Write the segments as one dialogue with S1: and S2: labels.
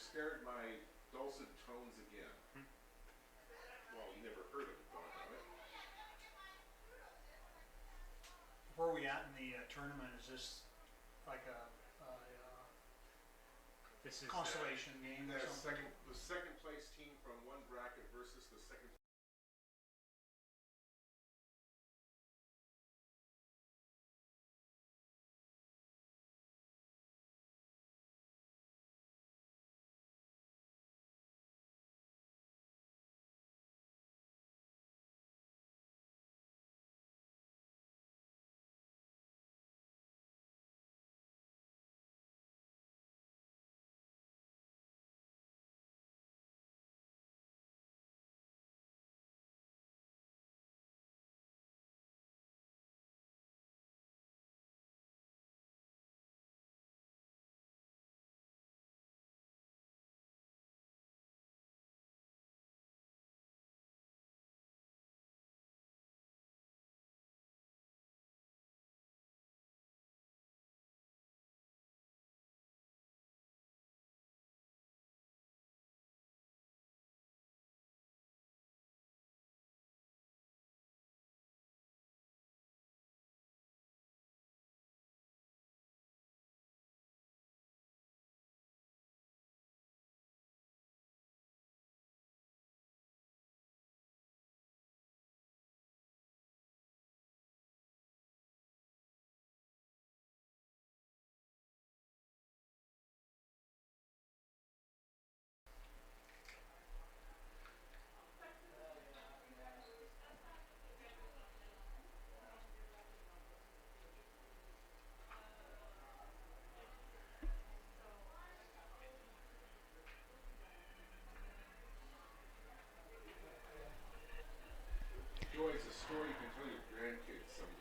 S1: spared my dulcet tones again. Well, you never heard of it, though, have it?
S2: Where are we at in the tournament? Is this like a
S3: This is
S2: consolation game or
S1: The
S2: something?
S1: second place team from one bracket versus the second.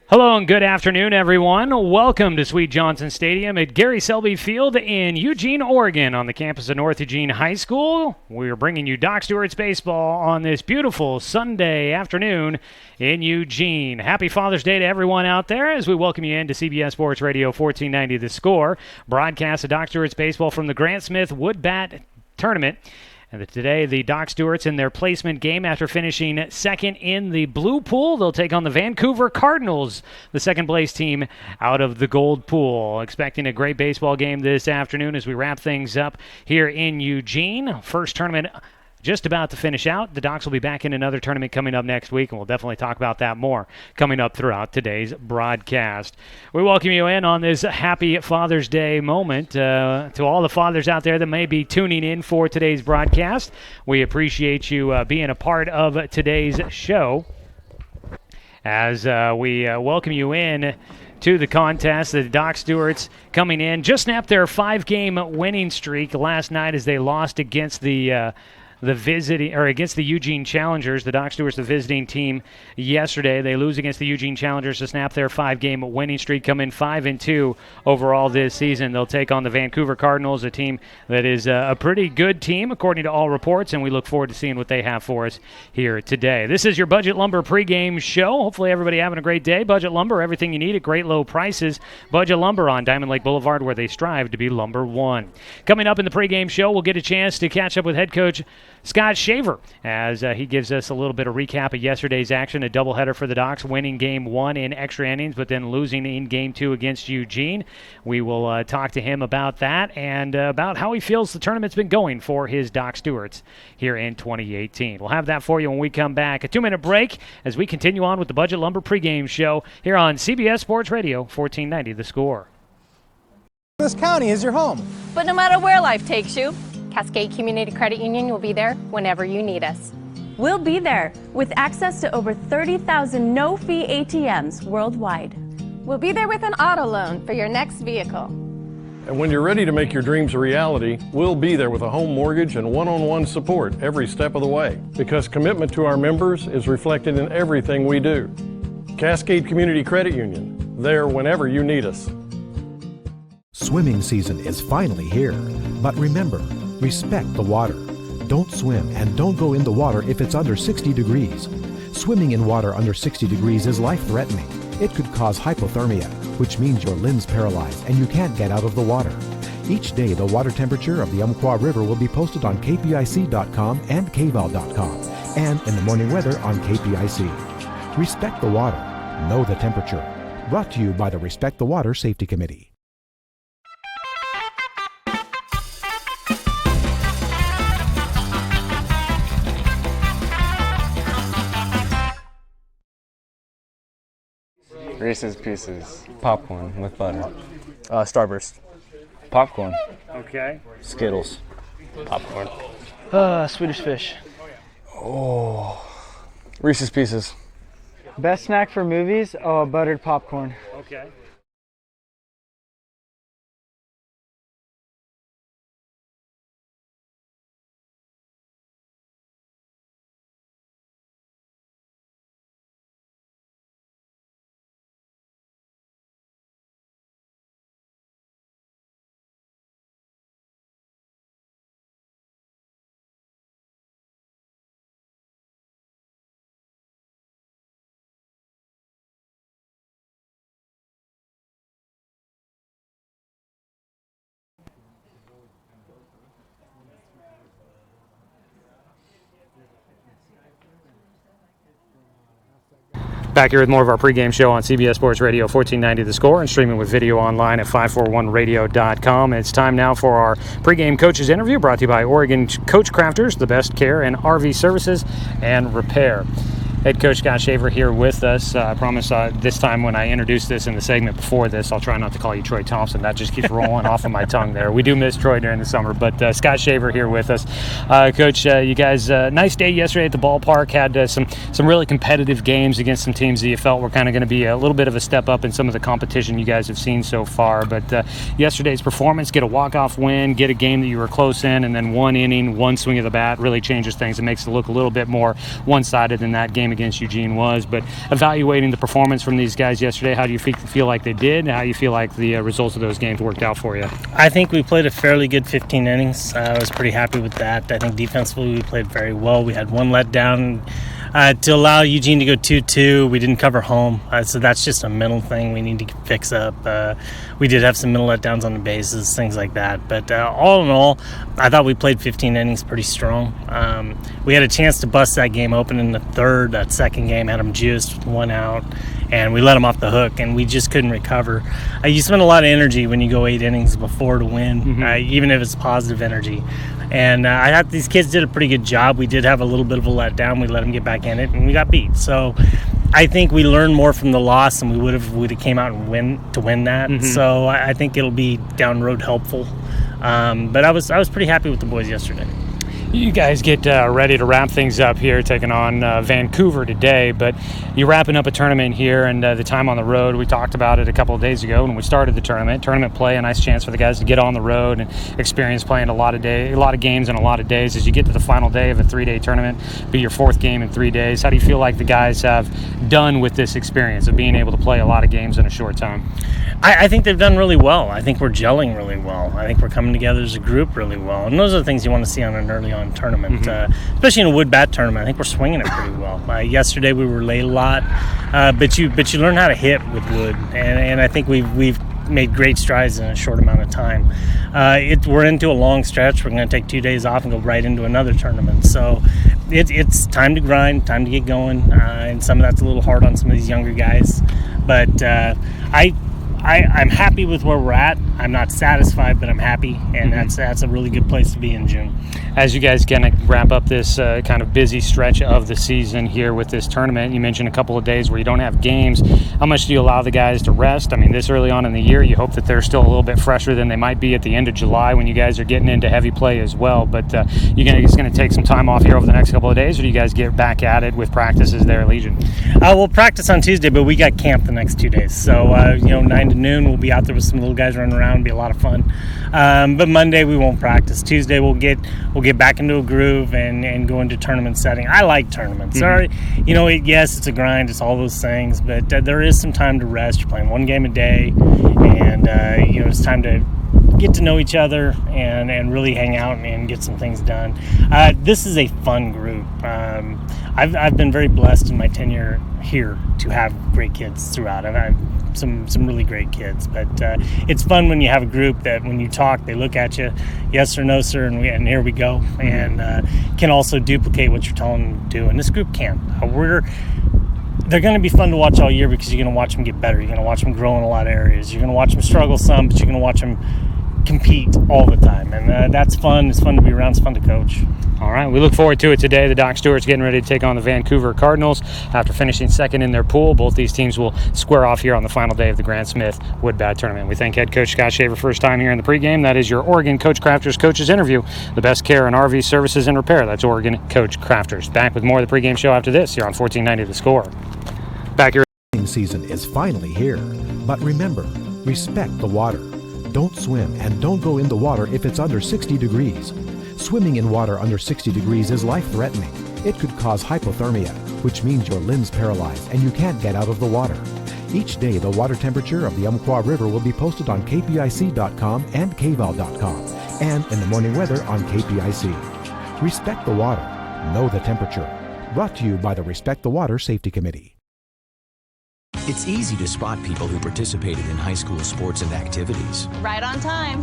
S3: Hello and good afternoon, everyone. Welcome to Sweet Johnson Stadium at Gary Selby Field in Eugene, Oregon, on the campus of North Eugene High School. We're bringing you Doc Stewart's baseball on this beautiful Sunday afternoon in Eugene. Happy Father's Day to everyone out there as we welcome you into CBS Sports Radio 1490 The Score, broadcast of Doc Stewart's baseball from the Grant Smith Wood Bat Tournament. And today, the Doc Stewarts in their placement game after finishing second in the blue pool. They'll take on the Vancouver Cardinals, the second place team out of the gold pool. Expecting a great baseball game this afternoon as we wrap things up here in Eugene. First tournament just about to finish out. The Docs will be back in another tournament coming up next week, and we'll definitely talk about that more coming up throughout today's broadcast. We welcome you in on this happy Father's Day moment. To all the fathers out there that may be tuning in for today's broadcast, we appreciate you being a part of today's show. As we welcome you in to the contest, the Doc Stewarts coming in just snapped their 5-game winning streak last night as they lost against against the Eugene Challengers. The Doc Stewarts, the visiting team, yesterday. They lose against the Eugene Challengers to snap their 5-game winning streak, come in 5-2 overall this season. They'll take on the Vancouver Cardinals, a team that is a pretty good team according to all reports, and we look forward to seeing what they have for us here today. This is your Budget Lumber pregame show. Hopefully everybody having a great day. Budget Lumber, everything you need at great low prices. Budget Lumber on Diamond Lake Boulevard, where they strive to be lumber one. Coming up in the pregame show, we'll get a chance to catch up with head coach Scott Shaver as he gives us a little bit of recap of yesterday's action, a doubleheader for the Docs, winning Game 1 in extra innings, but then losing in Game 2 against Eugene. We will talk to him about that and about how he feels the tournament's been going for his Doc Stewarts here in 2018. We'll have that for you when we come back. A 2-minute break as we continue on with the Budget Lumber pregame show here on CBS Sports Radio 1490 The Score.
S4: This county is your home.
S5: But no matter where life takes you, Cascade Community Credit Union will be there whenever you need us.
S6: We'll be there with access to over 30,000 no-fee ATMs worldwide.
S5: We'll be there with an auto loan for your next vehicle.
S7: And when you're ready to make your dreams a reality, we'll be there with a home mortgage and one-on-one support every step of the way. Because commitment to our members is reflected in everything we do. Cascade Community Credit Union, there whenever you need us.
S8: Swimming season is finally here, but remember, respect the water. Don't swim and don't go in the water if it's under 60 degrees. Swimming in water under 60 degrees is life-threatening. It could cause hypothermia, which means your limbs paralyzed and you can't get out of the water. Each day, the water temperature of the Umpqua River will be posted on kpic.com and kval.com, and in the morning weather on KPIC. Respect the water. Know the temperature. Brought to you by the Respect the Water Safety Committee.
S9: Reese's Pieces. Popcorn with butter.
S10: Starburst.
S9: Popcorn.
S3: Okay.
S10: Skittles.
S9: Popcorn.
S10: Swedish Fish.
S9: Oh. Reese's Pieces.
S10: Best snack for movies? Oh, buttered popcorn.
S3: Okay. Back here with more of our pregame show on CBS Sports Radio 1490 The Score and streaming with video online at 541radio.com. It's time now for our pregame coaches interview brought to you by Oregon Coach Crafters, the best care in RV services and repair. Head Coach Scott Shaver here with us. I promise this time when I introduce this in the segment before this, I'll try not to call you Troy Thompson. That just keeps rolling off of my tongue there. We do miss Troy during the summer, but Scott Shaver here with us. Coach, you guys, nice day yesterday at the ballpark. Had some really competitive games against some teams that you felt were kind of going to be a little bit of a step up in some of the competition you guys have seen so far. But yesterday's performance, get a walk-off win, get a game that you were close in, and then one inning, one swing of the bat really changes things. It makes it look a little bit more one-sided than that game against Eugene was. But evaluating the performance from these guys yesterday, how do you feel like they did? How do you feel like the results of those games worked out for you?
S11: I think we played a fairly good 15 innings. I was pretty happy with that. I think defensively we played very well. We had one letdown to allow Eugene to go 2-2. We didn't cover home, so that's just a mental thing we need to fix up. We did have some mental letdowns on the bases, things like that. But all in all, I thought we played 15 innings pretty strong. We had a chance to bust that game open in the third. That second game had them juiced with one out, and we let them off the hook, and we just couldn't recover. You spend a lot of energy when you go 8 innings before to win, even if it's positive energy. And I thought these kids did a pretty good job. We did have a little bit of a letdown. We let them get back in it, and we got beat. So I think we learned more from the loss than we would have came out and win that. So I think it'll be down the road helpful. But I was pretty happy with the boys yesterday.
S3: You guys get ready to wrap things up here, taking on Vancouver today, but you're wrapping up a tournament here, and the time on the road, we talked about it a couple of days ago when we started the tournament. Tournament play, a nice chance for the guys to get on the road and experience playing a lot of games in a lot of days. As you get to the final day of a 3-day tournament, be your 4th game in 3 days, how do you feel like the guys have done with this experience of being able to play a lot of games in a short time?
S11: I think they've done really well. I think we're gelling really well. I think we're coming together as a group really well. And those are the things you want to see on an early-on tournament, especially in a wood bat tournament. I think we're swinging it pretty well. Yesterday we were late a lot, but you learn how to hit with wood, and I think we've made great strides in a short amount of time. We're into a long stretch. We're going to take 2 days off and go right into another tournament. So it's time to grind, time to get going, and some of that's a little hard on some of these younger guys. But I'm happy with where we're at. I'm not satisfied, but I'm happy, and that's a really good place to be in June.
S3: As you guys kind of wrap up this kind of busy stretch of the season here with this tournament, you mentioned a couple of days where you don't have games. How much do you allow the guys to rest? I mean, this early on in the year, you hope that they're still a little bit fresher than they might be at the end of July when you guys are getting into heavy play as well. But you guys going to take some time off here over the next couple of days, or do you guys get back at it with practices there at Legion?
S11: We'll practice on Tuesday, but we got camp the next 2 days. So 9 to noon, we'll be out there with some little guys running around. It'll be a lot of fun. But Monday we won't practice. Tuesday we'll get back into a groove and go into tournament setting. I like tournaments. Yes, it's a grind. It's all those things, but there is some time to rest. You're playing 1 game a day, and it's time to get to know each other and really hang out and get some things done. This is a fun group. I've been very blessed in my tenure here to have great kids throughout. some really great kids. But it's fun when you have a group that when you talk, they look at you, yes or no, sir, and here we go, and can also duplicate what you're telling them to do. And this group can. They're going to be fun to watch all year because you're going to watch them get better. You're going to watch them grow in a lot of areas. You're going to watch them struggle some, but you're going to watch them compete all the time. And that's fun. It's fun to be around. It's fun to coach.
S3: All right, we look forward to it today. The Doc Stewart's getting ready to take on the Vancouver Cardinals after finishing second in their pool. Both these teams will square off here on the final day of the Grant Smith Woodbat Tournament. We thank head coach Scott Shaver for his time here in the pregame. That is your Oregon Coach Crafters Coaches Interview. The best care in RV services and repair. That's Oregon Coach Crafters. Back with more of the pregame show after this here on 1490 The Score. Back here.
S8: Season is finally here. But remember, respect the water. Don't swim and don't go in the water if it's under 60 degrees. Swimming in water under 60 degrees is life-threatening. It could cause hypothermia, which means your limbs paralyzed and you can't get out of the water. Each day, the water temperature of the Umpqua River will be posted on kpic.com and kval.com, and in the morning weather on KPIC. Respect the water. Know the temperature. Brought to you by the Respect the Water Safety Committee.
S12: It's easy to spot people who participated in high school sports and activities.
S6: Right on time.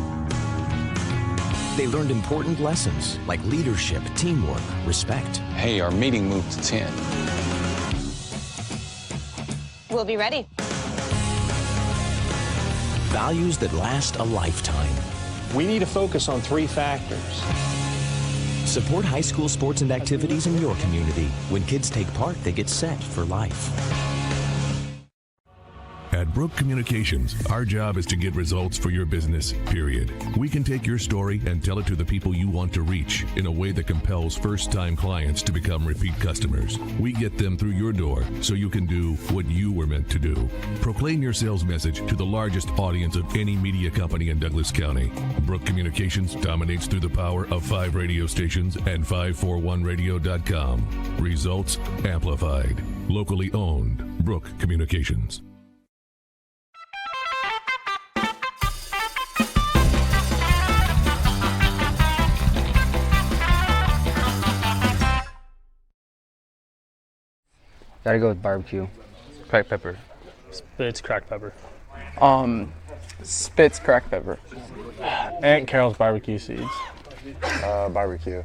S12: They learned important lessons like leadership, teamwork, respect.
S9: Hey, our meeting moved to 10.
S5: We'll be ready.
S12: Values that last a lifetime.
S7: We need to focus on 3 factors.
S12: Support high school sports and activities in your community. When kids take part, they get set for life.
S13: At Brook Communications, our job is to get results for your business, period. We can take your story and tell it to the people you want to reach in a way that compels first-time clients to become repeat customers. We get them through your door so you can do what you were meant to do. Proclaim your sales message to the largest audience of any media company in Douglas County. Brook Communications dominates through the power of 5 radio stations and 541radio.com. Results amplified. Locally owned. Brook Communications.
S9: Gotta go with barbecue. Cracked pepper.
S11: Spitz cracked pepper.
S9: Spitz cracked pepper.
S10: Aunt Carol's barbecue seeds.
S9: Barbecue.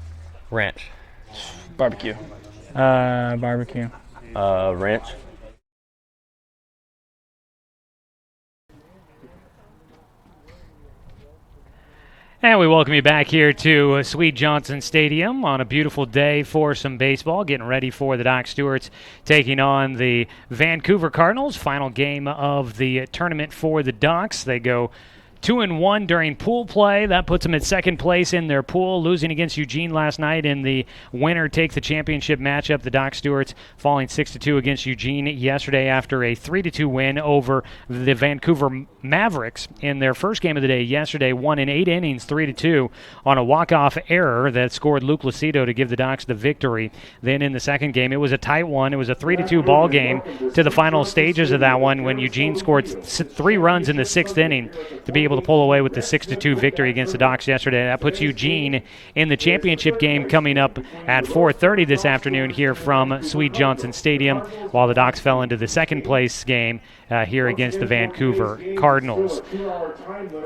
S9: Ranch.
S10: Barbecue. Barbecue.
S9: Ranch.
S3: And we welcome you back here to Sweet Johnson Stadium on a beautiful day for some baseball, getting ready for the Doc Stewarts taking on the Vancouver Cardinals. Final game of the tournament for the Docs. They go 2-1 during pool play. That puts them at second place in their pool, losing against Eugene last night in the winner take the championship matchup. The Doc Stewarts falling 6-2 against Eugene yesterday after a 3-2 win over the Vancouver Mavericks in their first game of the day yesterday. Won in 8 innings, 3-2 on a walk-off error that scored Luke Lucido to give the Docs the victory. Then in the second game, it was a tight one. It was a 3-2 ball game to the final stages of that one when Eugene scored 3 runs in the 6th inning to be able to pull away with the 6-2 victory against the Docs yesterday. That puts Eugene in the championship game coming up at 4:30 this afternoon here from Sweet Johnson Stadium, while the Docs fell into the second place game here against the Vancouver Cardinals.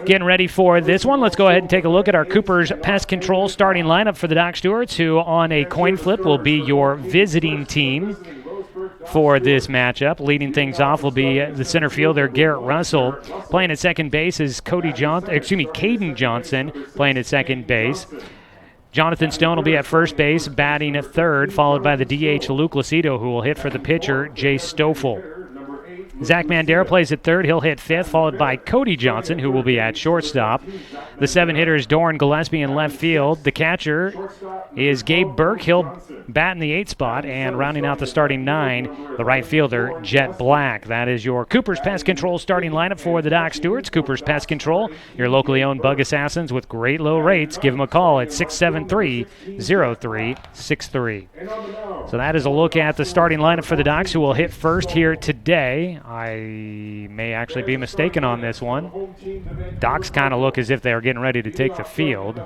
S3: Getting ready for this one, let's go ahead and take a look at our Cooper's Pest Control starting lineup for the Doc Stewarts, who on a coin flip will be your visiting team for this matchup. Leading things off will be the center fielder Garrett Russell. Playing at second base is Caden Johnson playing at second base. Jonathan Stone will be at first base, batting at third, followed by the DH Luke Lucido, who will hit for the pitcher Jay Stoffel. Zach Mandera plays at third. He'll hit fifth, followed by Cody Johnson, who will be at shortstop. The 7 hitter is Doran Gillespie in left field. The catcher is Gabe Burke. He'll bat in the 8th spot. And rounding out the starting 9, the right fielder, Jet Black. That is your Cooper's Pest Control starting lineup for the Doc Stewarts. Cooper's Pest Control, your locally owned bug assassins with great low rates. Give them a call at 673-0363. So that is a look at the starting lineup for the Docs, who will hit first here today. I may actually be mistaken on this one. Docs kind of look as if they are getting ready to take the field.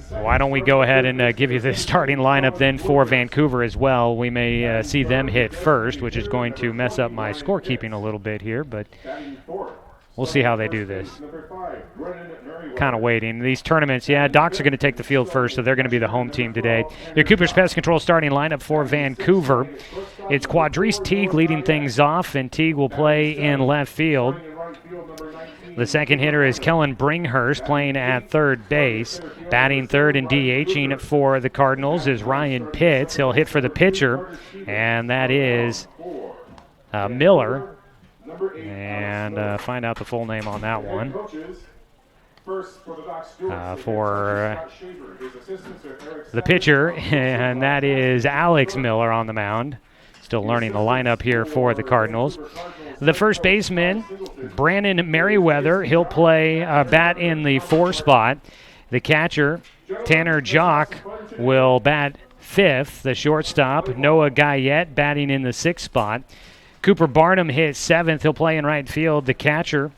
S3: Why don't we go ahead and give you the starting lineup then for Vancouver as well. We may see them hit first, which is going to mess up my scorekeeping a little bit here, but we'll see how they do this. Kind of waiting. These tournaments, Docs are going to take the field first, so they're going to be the home team today. Your Cooper's Pest Control starting lineup for Vancouver. It's Quadrice Teague leading things off, and Teague will play in left field. The second hitter is Kellen Bringhurst playing at third base. Batting third and DHing for the Cardinals is Ryan Pitts. He'll hit for the pitcher, and that is Miller. And find out the full name on that one. For the pitcher, and that is Alex Miller on the mound. Still learning the lineup here for the Cardinals. The first baseman, Brandon Merriweather, he'll play bat in the 4 spot. The catcher, Tanner Jock, will bat 5th. The shortstop, Noah Guyette, batting in the 6th spot. Cooper Barnum hits 7th. He'll play in right field. The catcher,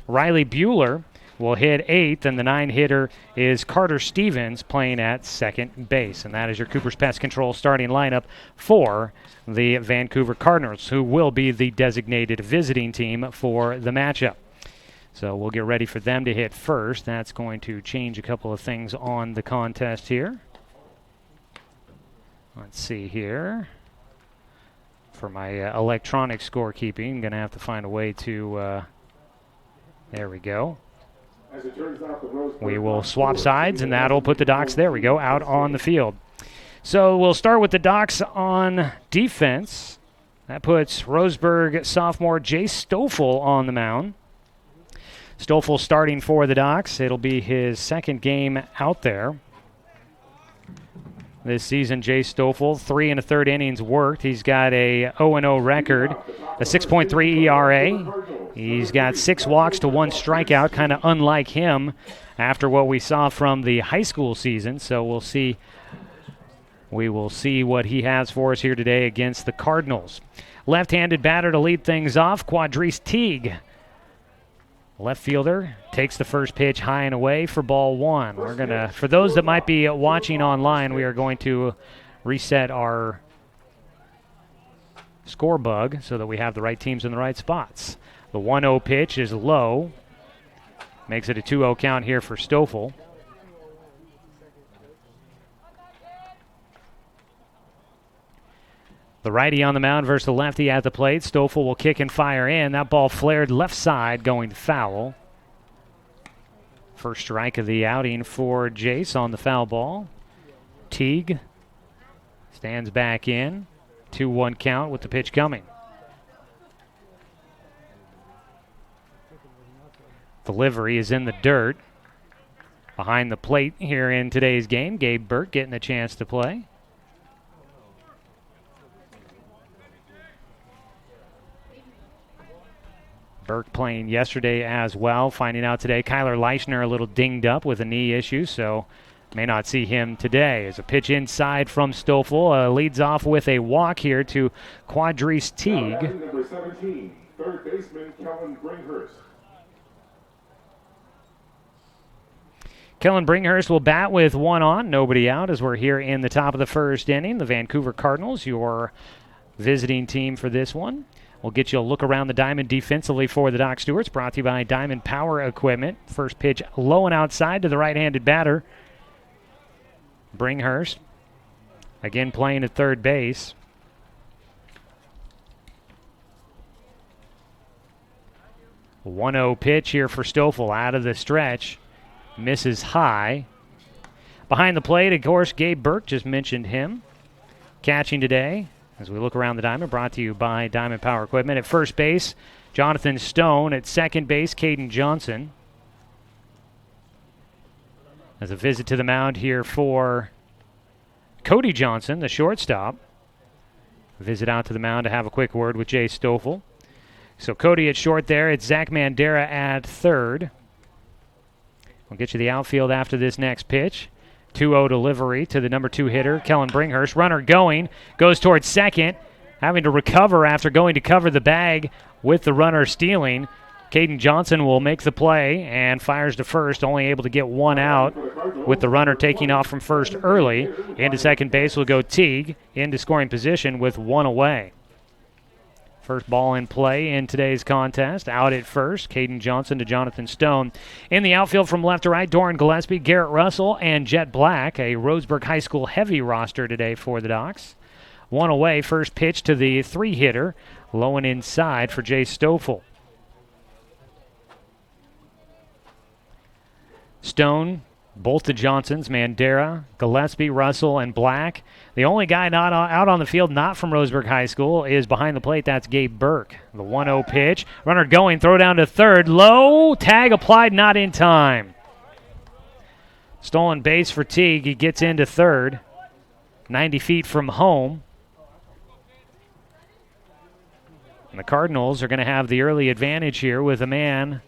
S3: Riley Bueller, will hit 8th, and the 9-hitter is Carter Stevens playing at second base. And that is your Cooper's Pest Control starting lineup for the Vancouver Cardinals, who will be the designated visiting team for the matchup. So we'll get ready for them to hit first. That's going to change a couple of things on the contest here. Let's see here. For my electronic scorekeeping, I'm going to have to find a way to, there we go. We will swap sides, and that'll put the Docs, there we go, out on the field. So we'll start with the Docs on defense. That puts Roseburg sophomore Jay Stoffel on the mound. Stoffel starting for the Docs. It'll be his second game out there this season. Jay Stoffel, 3 1/3 innings worked. He's got a 0-0 record, a 6.3 ERA. He's got 6 walks to 1 strikeout, kind of unlike him after what we saw from the high school season. So we'll see. We will see what he has for us here today against the Cardinals. Left-handed batter to lead things off, Quadrice Teague. Left fielder takes the first pitch high and away for ball 1. We're going to, for those that might be watching online, we are going to reset our score bug so that we have the right teams in the right spots. The 1-0 pitch is low. Makes it a 2-0 count here for Stoffel. The righty on the mound versus the lefty at the plate. Stoffel will kick and fire in. That ball flared left side, going foul. First strike of the outing for Jace on the foul ball. Teague stands back in. 2-1 count with the pitch coming. Delivery is in the dirt. Behind the plate here in today's game, Gabe Burke getting a chance to play. Burke playing yesterday as well. Finding out today, Kyler Leichner a little dinged up with a knee issue, so may not see him today. As a pitch inside from Stoffel, leads off with a walk here to Quadrice Teague.
S1: Number 17, third baseman Kellen Bringhurst.
S3: Kellen Bringhurst will bat with 1 on, nobody out, as we're here in the top of the first inning. The Vancouver Cardinals, your visiting team for this one. We'll get you a look around the diamond defensively for the Doc Stewarts, brought to you by Diamond Power Equipment. First pitch low and outside to the right-handed batter. Bringhurst, again playing at third base. A 1-0 pitch here for Stoffel out of the stretch. Misses high. Behind the plate, of course, Gabe Burke, just mentioned him. Catching today, as we look around the diamond, brought to you by Diamond Power Equipment. At first base, Jonathan Stone. At second base, Caden Johnson. As a visit to the mound here for Cody Johnson, the shortstop. Visit out to the mound to have a quick word with Jay Stoffel. So Cody at short there. It's Zach Mandera at third. We'll get you the outfield after this next pitch. 2-0 delivery to the number 2 hitter, Kellen Bringhurst. Runner going, goes towards second, having to recover after going to cover the bag with the runner stealing. Caden Johnson will make the play and fires to first, only able to get 1 out with the runner taking off from first early. Into second base will go Teague into scoring position with one away. First ball in play in today's contest. Out at first, Caden Johnson to Jonathan Stone. In the outfield from left to right, Doran Gillespie, Garrett Russell, and Jet Black. A Roseburg High School heavy roster today for the Docs. One away, first pitch to the three-hitter. Low and inside for Jay Stoffel. Stone, both the Johnsons, Mandera, Gillespie, Russell, and Black. The only guy not out on the field not from Roseburg High School is behind the plate. That's Gabe Burke. The 1-0 pitch. Runner going, throw down to third. Low, tag applied, not in time. Stolen base for Teague. He gets into third. 90 feet from home. And the Cardinals are going to have the early advantage here with a man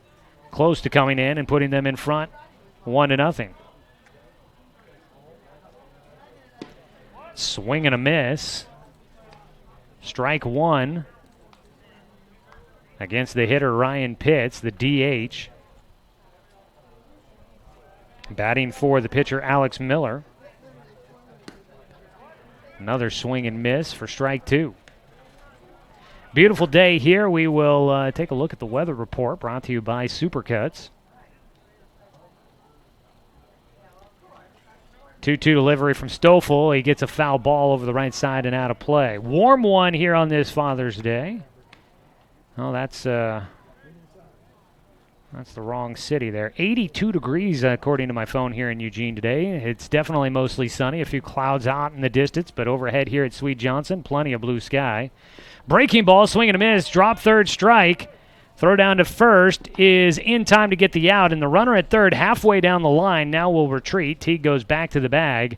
S3: close to coming in and putting them in front 1-0. Swing and a miss. Strike one against the hitter Ryan Pitts, the DH. Batting for the pitcher Alex Miller. Another swing and miss for strike two. Beautiful day here. We will take a look at the weather report brought to you by Supercuts. 2-2 delivery from Stoffel. He gets a foul ball over the right side and out of play. Warm one here on this Father's Day. Oh, that's the wrong city there. 82 degrees according to my phone here in Eugene today. It's definitely mostly sunny. A few clouds out in the distance, but overhead here at Sweet Johnson, plenty of blue sky. Breaking ball, swing and a miss, drop third, strike. Throw down to first is in time to get the out, and the runner at third halfway down the line now will retreat. Teague goes back to the bag.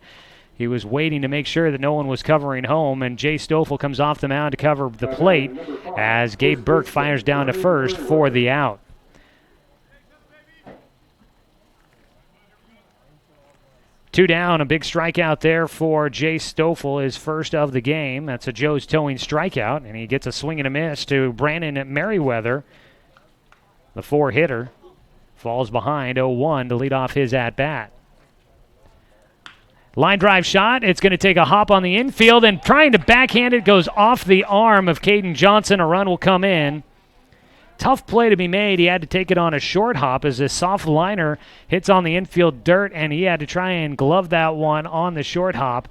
S3: He was waiting to make sure that no one was covering home, and Jay Stoffel comes off the mound to cover the plate as Gabe Burke fires down to first for the out. Two down, a big strikeout there for Jay Stoffel, his first of the game. That's a Joe's towing strikeout, and he gets a swing and a miss to Brandon Merriweather. The four-hitter falls behind 0-1 to lead off his at-bat. Line drive shot. It's going to take a hop on the infield, and trying to backhand it goes off the arm of Caden Johnson. A run will come in. Tough play to be made. He had to take it on a short hop as this soft liner hits on the infield dirt, and he had to try and glove that one on the short hop.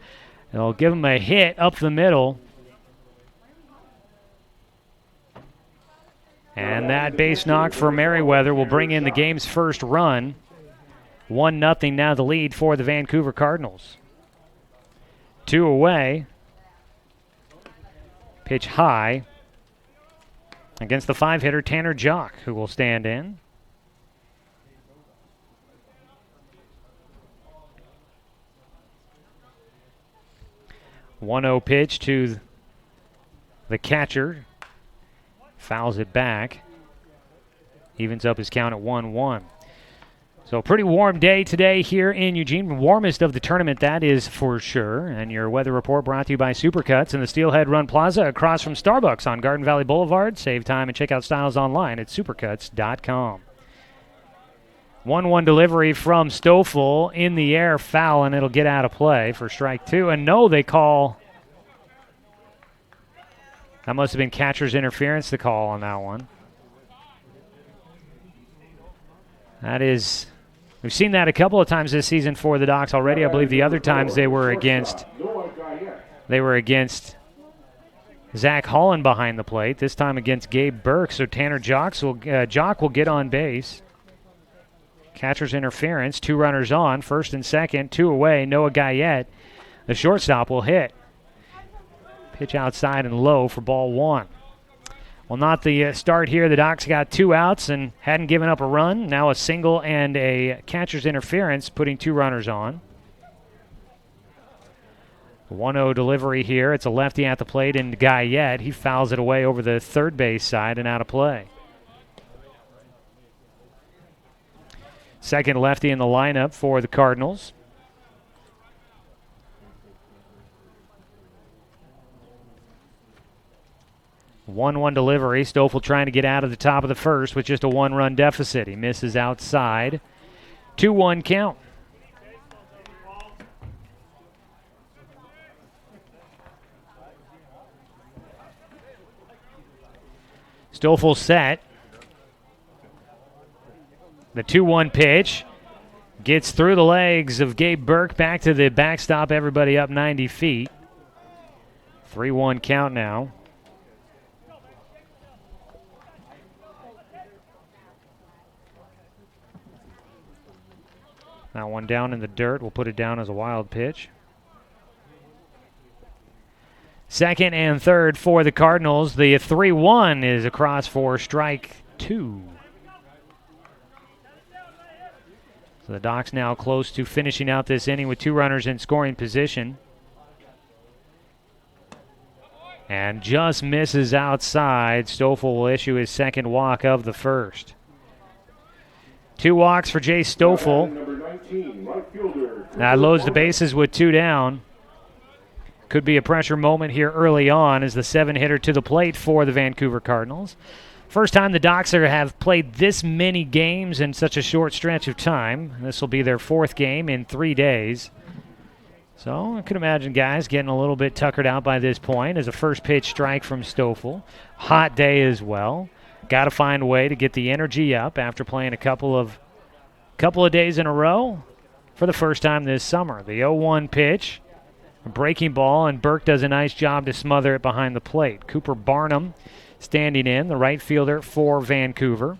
S3: It'll give him a hit up the middle. And that base knock for Merriweather will bring in the game's first run. 1-0 now the lead for the Vancouver Cardinals. Two away. Pitch high against the five-hitter Tanner Jock, who will stand in. The 1-0 pitch to the catcher. Fouls it back. Evens up his count at 1-1. So a pretty warm day today here in Eugene. Warmest of the tournament, that is for sure. And your weather report brought to you by Supercuts in the Steelhead Run Plaza across from Starbucks on Garden Valley Boulevard. Save time and check out styles online at supercuts.com. 1-1 delivery from Stoffel in the air, foul, and it'll get out of play for strike two. And no, they call. That must have been catcher's interference, the call on that one. That is, we've seen that a couple of times this season for the Docs already. I believe the other times they were against Zach Holland behind the plate. This time against Gabe Burke. So Tanner Jock will get on base. Catcher's interference. Two runners on, first and second, two away. Noah Guyette, the shortstop, will hit. Pitch outside and low for ball one. Well, not the start here. The Docs got two outs and hadn't given up a run. Now a single and a catcher's interference, putting two runners on. 1-0 delivery here. It's a lefty at the plate, and Guyette, he fouls it away over the third base side and out of play. Second lefty in the lineup for the Cardinals. One delivery. Stoffel trying to get out of the top of the first with just a one-run deficit. He misses outside. 2-1 count. Still full set. The 2-1 pitch gets through the legs of Gabe Burke back to the backstop, everybody up 90 feet. 3-1 count now. That one down in the dirt. We'll put it down as a wild pitch. Second and third for the Cardinals. The 3-1 is across for strike 2. So the Docs now close to finishing out this inning with 2 runners in scoring position. And just misses outside. Stoffel will issue his second walk of the first. 2 walks for Jay Stoffel. That loads the bases with 2 down. Could be a pressure moment here early on as the 7-hitter to the plate for the Vancouver Cardinals. First time the Docs have played this many games in such a short stretch of time. This will be their 4th game in 3 days. So I could imagine guys getting a little bit tuckered out by this point as a first pitch strike from Stoffel. Hot day as well. Got to find a way to get the energy up after playing a couple of days in a row for the first time this summer. The 0-1 pitch, a breaking ball, and Burke does a nice job to smother it behind the plate. Cooper Barnum standing in, the right fielder for Vancouver.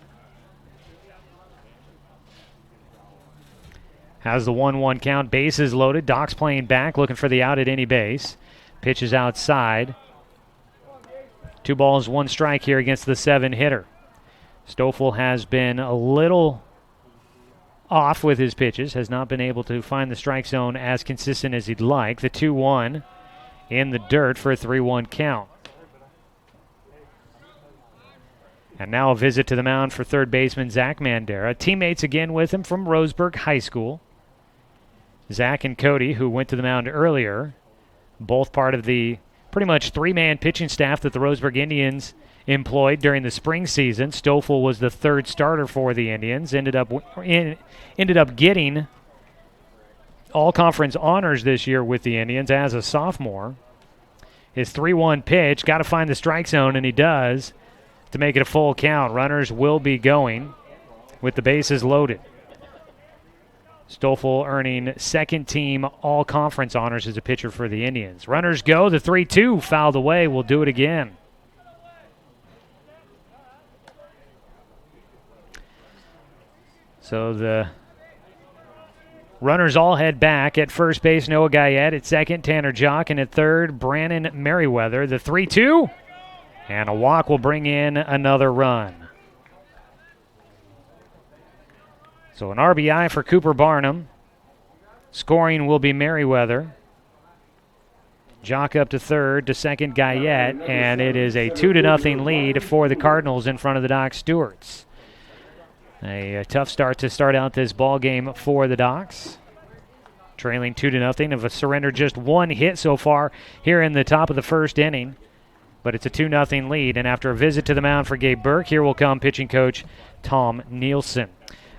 S3: Has the 1-1 count, bases loaded. Doc's playing back, looking for the out at any base. Pitch is outside. 2 balls, 1 strike here against the 7-hitter. Stoffel has been a little off with his pitches, has not been able to find the strike zone as consistent as he'd like. The 2-1 in the dirt for a 3-1 count. And now a visit to the mound for third baseman Zach Mandera. Teammates again with him from Roseburg High School. Zach and Cody, who went to the mound earlier, both part of the pretty much 3-man pitching staff that the Roseburg Indians employed during the spring season. Stoffel was the 3rd starter for the Indians. Ended up getting all-conference honors this year with the Indians as a sophomore. His 3-1 pitch, got to find the strike zone, and he does to make it a full count. Runners will be going with the bases loaded. Stoffel earning 2nd-team all-conference honors as a pitcher for the Indians. Runners go. The 3-2 fouled away. We'll do it again. So the runners all head back. At first base, Noah Guyette. At second, Tanner Jock. And at third, Brandon Merriweather. The 3-2. And a walk will bring in another run. So an RBI for Cooper Barnum. Scoring will be Merriweather. Jock up to third, to second Guyette, and it is a 2-0 lead for the Cardinals in front of the Doc Stewarts. A tough start to start out this ball game for the Docs. Trailing 2-0, have surrendered just 1 hit so far here in the top of the first inning. But it's a 2-0 lead, and after a visit to the mound for Gabe Burke, here will come pitching coach Tom Nielsen.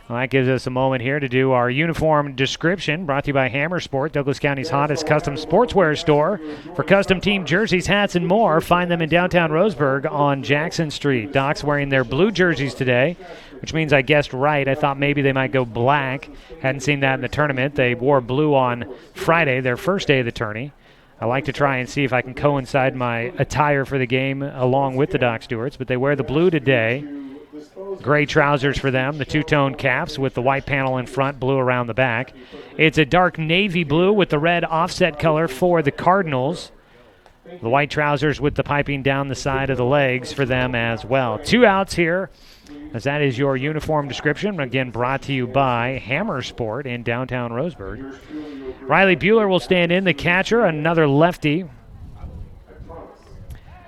S3: Well, that gives us a moment here to do our uniform description, brought to you by Hammer Sport, Douglas County's hottest custom sportswear store. For custom team jerseys, hats, and more, find them in downtown Roseburg on Jackson Street. Docs wearing their blue jerseys today, which means I guessed right. I thought maybe they might go black. Hadn't seen that in the tournament. They wore blue on Friday, their first day of the tourney. I like to try and see if I can coincide my attire for the game along with the Doc Stewarts, but they wear the blue today. Gray trousers for them, the two-tone caps with the white panel in front, blue around the back. It's a dark navy blue with the red offset color for the Cardinals. The white trousers with the piping down the side of the legs for them as well. 2 outs here, as that is your uniform description. Again, brought to you by Hammer Sport in downtown Roseburg. Riley Bueller will stand in, the catcher, another lefty.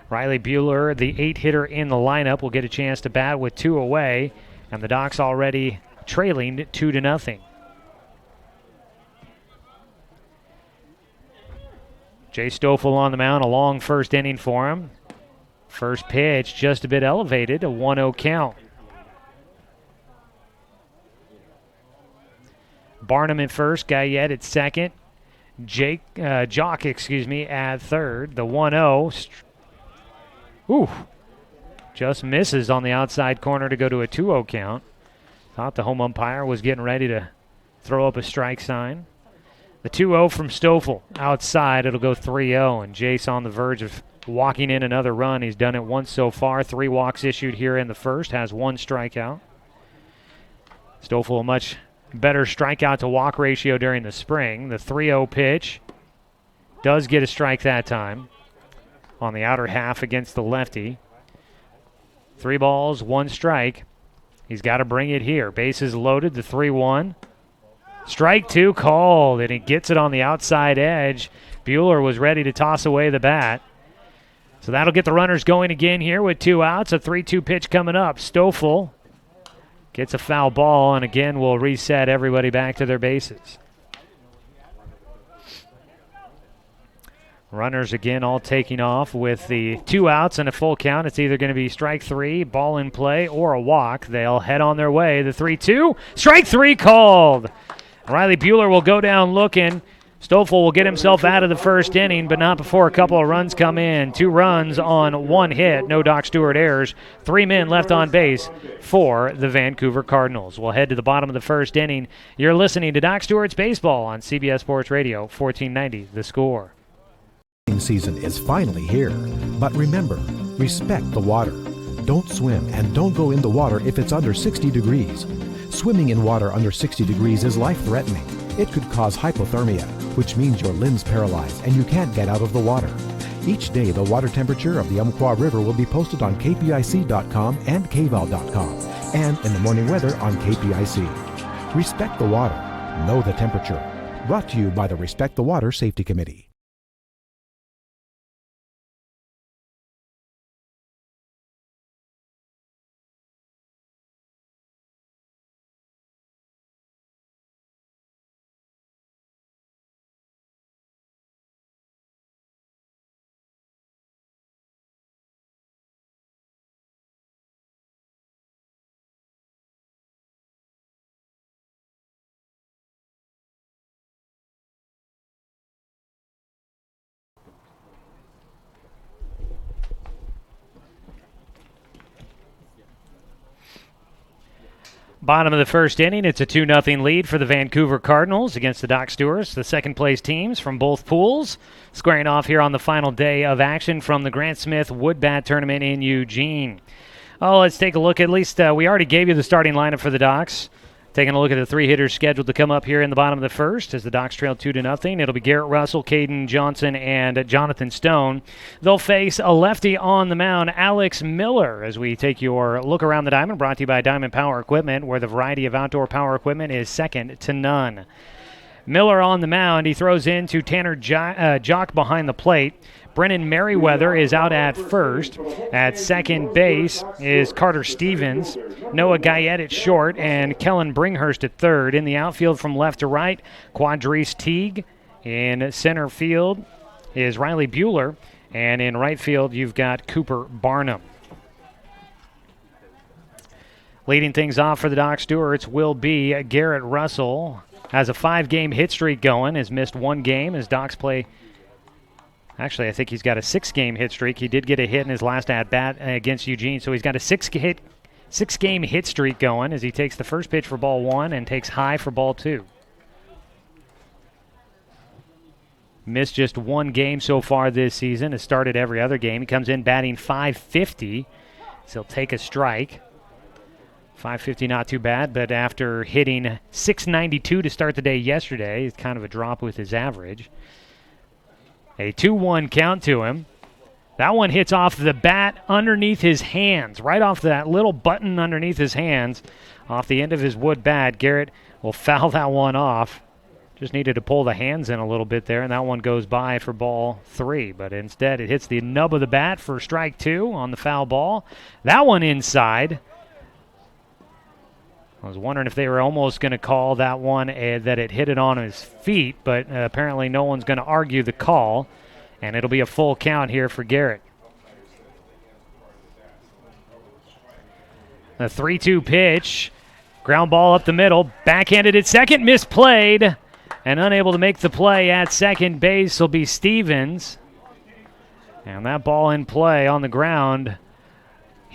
S3: Riley Bueller, the 8-hitter in the lineup, will get a chance to bat with 2 away, and the Docs already trailing 2-0. Jay Stoffel on the mound, a long first inning for him. First pitch just a bit elevated, a 1-0 count. Barnum at first, Guyette at second, Jock at third. The 1-0. just misses on the outside corner to go to a 2-0 count. Thought the home umpire was getting ready to throw up a strike sign. The 2-0 from Stoffel outside. It'll go 3-0, and Jace on the verge of walking in another run. He's done it once so far. 3 walks issued here in the first, has 1 strikeout. Stoffel a much better strikeout to walk ratio during the spring. The 3-0 pitch does get a strike that time on the outer half against the lefty. 3 balls, 1 strike. He's got to bring it here. Bases loaded, the 3-1. Strike 2 called, and he gets it on the outside edge. Bueller was ready to toss away the bat. So that'll get the runners going again here with 2 outs. A 3-2 pitch coming up. Stoffel gets a foul ball, and again we'll reset everybody back to their bases. Runners again all taking off with the 2 outs and a full count. It's either going to be strike 3, ball in play, or a walk. They'll head on their way. The 3-2, strike 3 called. Riley Bueller will go down looking. Stoffel will get himself out of the first inning, but not before a couple of runs come in. 2 runs on 1 hit. No Doc Stewart errors. 3 men left on base for the Vancouver Cardinals. We'll head to the bottom of the first inning. You're listening to Doc Stewart's Baseball on CBS Sports Radio, 1490 The Score.
S8: Season is finally here. But remember, respect the water. Don't swim and don't go in the water if it's under 60 degrees. Swimming in water under 60 degrees is life-threatening. It could cause hypothermia, which means your limbs paralyzed and you can't get out of the water. Each day, the water temperature of the Umpqua River will be posted on kpic.com and kval.com, and in the morning weather on KPIC. Respect the water. Know the temperature. Brought to you by the Respect the Water Safety Committee.
S3: Bottom of the first inning, it's a 2-0 lead for the Vancouver Cardinals against the Doc Stewarts, the second-place teams from both pools, squaring off here on the final day of action from the Grant Smith Wood Bat Tournament in Eugene. Oh, let's take a look. At least we already gave you the starting lineup for the Docs. Taking a look at the 3 hitters scheduled to come up here in the bottom of the first as the Docs trail 2-0. It'll be Garrett Russell, Caden Johnson, and Jonathan Stone. They'll face a lefty on the mound, Alex Miller, as we take your look around the diamond, brought to you by Diamond Power Equipment, where the variety of outdoor power equipment is second to none. Miller on the mound. He throws into Tanner Jock behind the plate. Brennan Merriweather is out at first. At second base is Carter Stevens, Noah Guyette at short, and Kellen Bringhurst at third. In the outfield from left to right, Quadrice Teague. In center field is Riley Bueller. And in right field, you've got Cooper Barnum. Leading things off for the Doc Stewarts will be Garrett Russell. Has a 5-game hit streak going, has missed 1 game as Docs play. Actually, I think he's got a 6-game hit streak. He did get a hit in his last at-bat against Eugene, so he's got a 6-game hit streak going as he takes the first pitch for ball 1 and takes high for ball 2. Missed just 1 game so far this season. Has started every other game. He comes in batting .550, so he'll take a strike. .550 not too bad, but after hitting .692 to start the day yesterday, it's kind of a drop with his average. A 2-1 count to him. That one hits off the bat underneath his hands, right off that little button underneath his hands, off the end of his wood bat. Garrett will foul that one off. Just needed to pull the hands in a little bit there, and that one goes by for ball 3. But instead, it hits the nub of the bat for strike 2 on the foul ball. That one inside. I was wondering if they were almost going to call that one that it hit it on his feet, but apparently no one's going to argue the call, and it'll be a full count here for Garrett. The 3-2 pitch, ground ball up the middle, backhanded at second, misplayed, and unable to make the play at second base will be Stevens. And that ball in play on the ground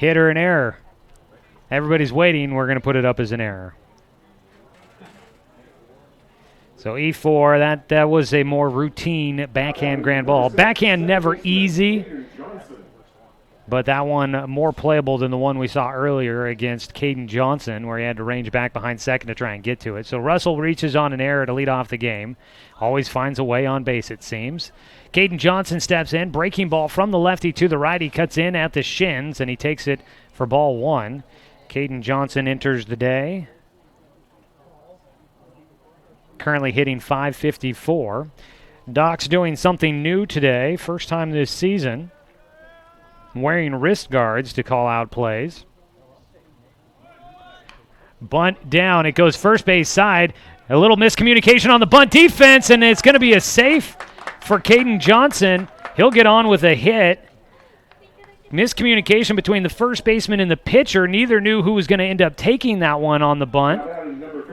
S3: hit or an error. Everybody's waiting. We're going to put it up as an error. So E4, that was a more routine backhand grand ball. Backhand never easy, but that one more playable than the one we saw earlier against Caden Johnson, where he had to range back behind second to try and get to it. So Russell reaches on an error to lead off the game. Always finds a way on base, it seems. Caden Johnson steps in, breaking ball from the lefty to the right. He cuts in at the shins, and he takes it for ball one. Caden Johnson enters the day, currently hitting .554. Doc's doing something new today, first time this season, wearing wrist guards to call out plays. Bunt down, it goes first base side. A little miscommunication on the bunt defense, and it's going to be a safe for Caden Johnson. He'll get on with a hit. Miscommunication between the first baseman and the pitcher. Neither knew who was going to end up taking that one on the bunt.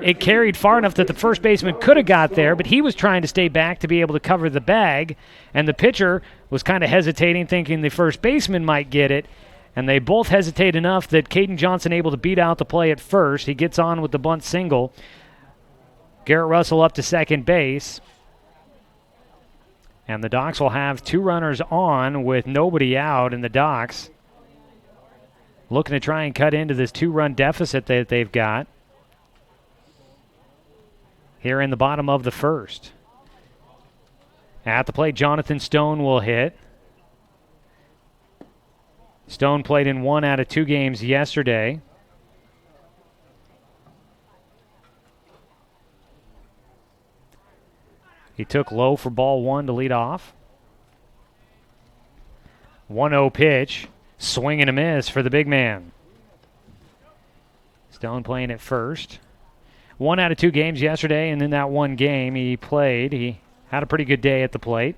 S3: It carried far enough that the first baseman could have got there, but he was trying to stay back to be able to cover the bag, and the pitcher was kind of hesitating, thinking the first baseman might get it, and they both hesitate enough that Caden Johnson able to beat out the play at first. He gets on with the bunt single. Garrett Russell up to second base. And the Docs will have two runners on with nobody out, and the Docs looking to try and cut into this two-run deficit that they've got here in the bottom of the first. At the plate, Jonathan Stone will hit. Stone played in 1 out of 2 games yesterday. He took low for ball one to lead off. 1-0 pitch. Swing and a miss for the big man. Stone playing at first. 1 out of 2 games yesterday, and in that one game he played, he had a pretty good day at the plate.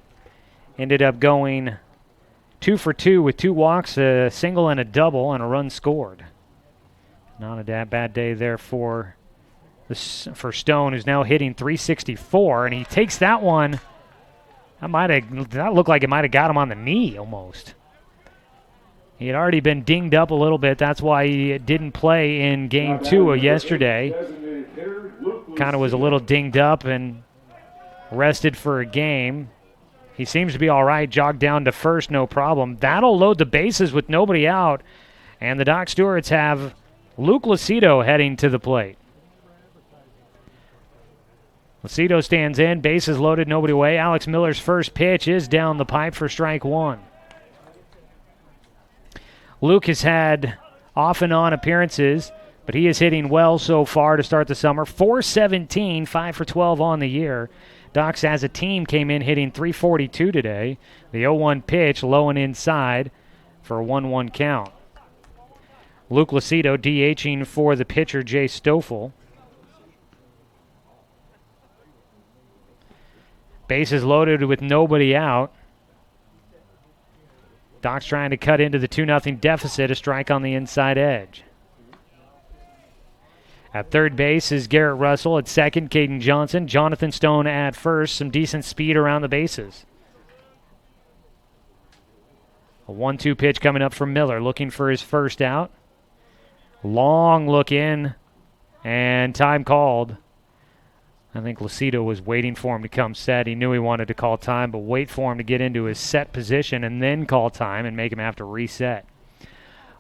S3: Ended up going 2 for 2 with 2 walks, a single and a double, and a run scored. Not a bad day there for Stone, who's now hitting .364, and he takes that one. That looked like it might have got him on the knee almost. He had already been dinged up a little bit. That's why he didn't play in game 2 of yesterday. Kind of was a little dinged up and rested for a game. He seems to be all right. Jogged down to first, no problem. That'll load the bases with nobody out, and the Doc Stewarts have Luke Lucido heading to the plate. Lucido stands in, bases loaded, nobody away. Alex Miller's first pitch is down the pipe for strike one. Luke has had off and on appearances, but he is hitting well so far to start the summer. .417, 5 for 12 on the year. Docs as a team came in hitting .342 today. The 0-1 pitch low and inside for a 1-1 count. Luke Lucido DHing for the pitcher Jay Stoffel. Bases loaded with nobody out. Doc's trying to cut into the 2-0 deficit, a strike on the inside edge. At third base is Garrett Russell. At second, Caden Johnson. Jonathan Stone at first. Some decent speed around the bases. A 1-2 pitch coming up from Miller, looking for his first out. Long look in, and time called. I think Lucido was waiting for him to come set. He knew he wanted to call time, but wait for him to get into his set position and then call time and make him have to reset.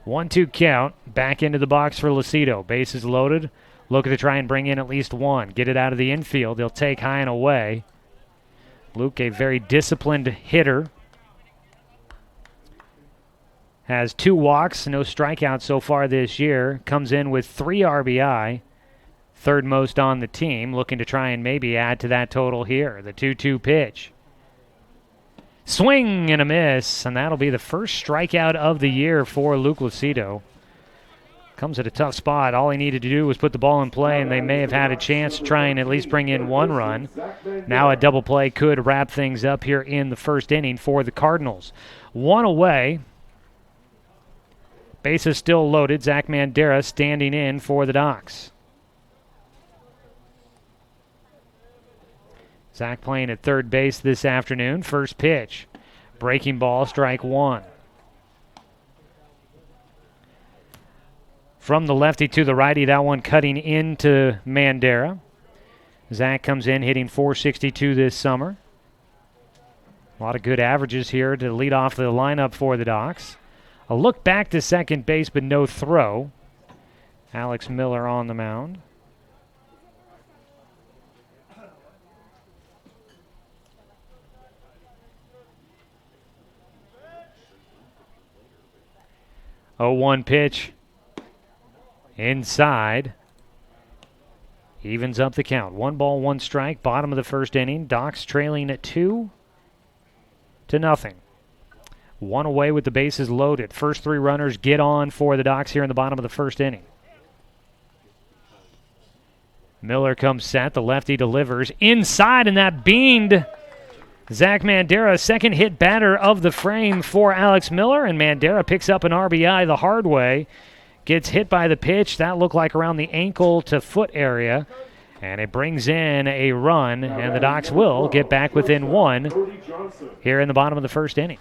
S3: 1-2 count. Back into the box for Lucido. Bases loaded. Looking to try and bring in at least one. Get it out of the infield. They'll take high and away. Luke, a very disciplined hitter. Has 2 walks, no strikeouts so far this year. Comes in with 3 RBI. Third most on the team, looking to try and maybe add to that total here. The 2-2 pitch. Swing and a miss, and that'll be the first strikeout of the year for Luke Lucido. Comes at a tough spot. All he needed to do was put the ball in play, and they may have had a chance to try and at least bring in 1 run. Now a double play could wrap things up here in the first inning for the Cardinals. 1 away. Bases still loaded. Zach Mandera standing in for the Docs. Zach playing at third base this afternoon. First pitch. Breaking ball, strike one. From the lefty to the righty, that one cutting into Mandera. Zach comes in hitting .462 this summer. A lot of good averages here to lead off the lineup for the Docs. A look back to second base, but no throw. Alex Miller on the mound. Oh, 1 pitch. Inside. Evens up the count. 1 ball, 1 strike. Bottom of the first inning. Docs trailing at 2-0. 1 away with the bases loaded. First 3 runners get on for the Docs here in the bottom of the first inning. Miller comes set. The lefty delivers. Inside, and that beamed Zach Mandera, second hit batter of the frame for Alex Miller, and Mandera picks up an RBI the hard way. Gets hit by the pitch. That looked like around the ankle to foot area, and it brings in a run, and the Docs will get back within 1 here in the bottom of the first inning.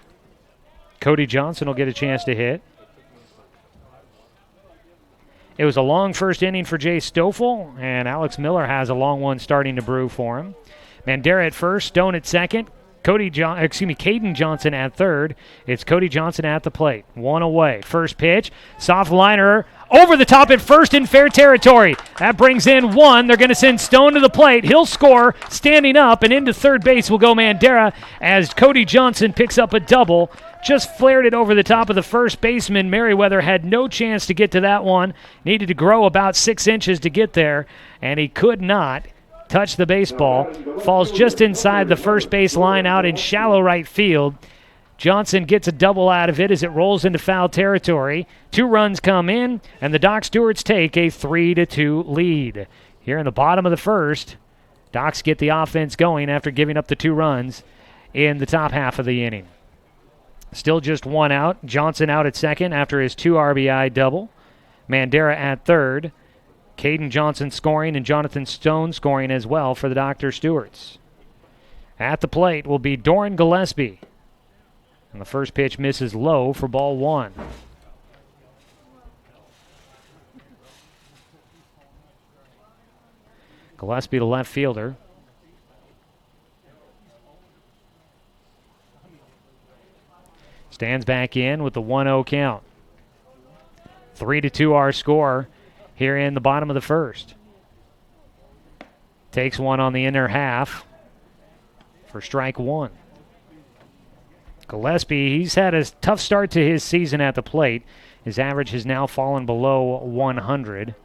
S3: Cody Johnson will get a chance to hit. It was a long first inning for Jay Stoffel, and Alex Miller has a long one starting to brew for him. Mandera at first, Stone at second, Caden Johnson at third. It's Cody Johnson at the plate. 1 away. First pitch, soft liner over the top at first in fair territory. That brings in 1. They're going to send Stone to the plate. He'll score standing up, and into third base will go Mandera as Cody Johnson picks up a double. Just flared it over the top of the first baseman. Merriweather had no chance to get to that one. Needed to grow about 6 inches to get there, and he could not touch the baseball. Falls just inside the first base line out in shallow right field. Johnson gets a double out of it as it rolls into foul territory. 2 runs come in, and the Doc Stewarts take a 3-2 lead. Here in the bottom of the first, Docs get the offense going after giving up the 2 runs in the top half of the inning. Still just 1 out. Johnson out at second after his 2 RBI double. Mandera at third. Caden Johnson scoring and Jonathan Stone scoring as well for the Dr. Stewarts. At the plate will be Doran Gillespie. And the first pitch misses low for ball 1. Gillespie, the left fielder. Stands back in with the 1-0 count. 3-2 our score here in the bottom of the first. Takes one on the inner half for strike 1. Gillespie, he's had a tough start to his season at the plate. His average has now fallen below 100.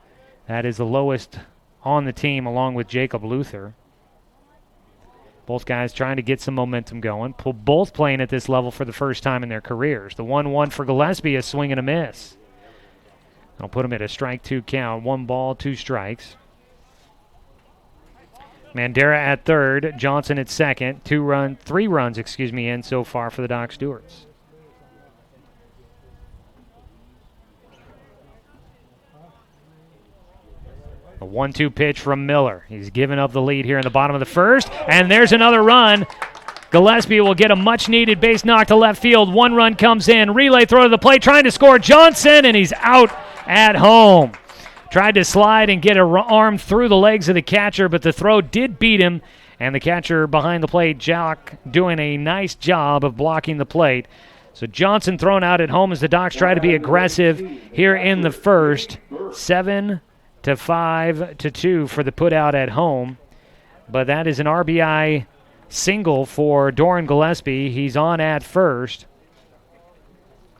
S3: That is the lowest on the team along with Jacob Luther. Both guys trying to get some momentum going. Both playing at this level for the first time in their careers. The 1-1 for Gillespie, a swing and a miss. I'll put him at a strike 2 count. 1 ball, 2 strikes. Mandera at third. Johnson at second. 3 runs in so far for the Doc Stewarts. A 1-2 pitch from Miller. He's given up the lead here in the bottom of the first, and there's another run. Gillespie will get a much-needed base knock to left field. 1 run comes in. Relay throw to the plate, trying to score Johnson, and he's out at home. Tried to slide and get an arm through the legs of the catcher, but the throw did beat him, and the catcher behind the plate, Jock, doing a nice job of blocking the plate. So Johnson thrown out at home as the Docs try to be aggressive here in the first. 7-5-2 for the putout at home. But that is an RBI single for Doran Gillespie. He's on at first.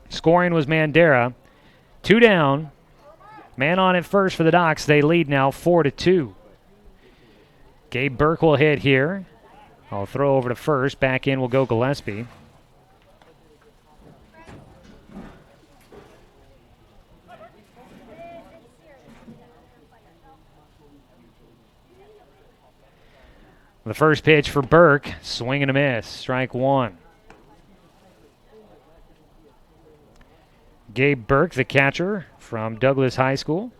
S3: Scoring was Mandera. 2 down. Man on at first for the Docs. They lead now 4-2. Gabe Burke will hit here. I'll throw over to first. Back in will go Gillespie. The first pitch for Burke, swing and a miss, strike 1. Gabe Burke, the catcher from Douglas High School.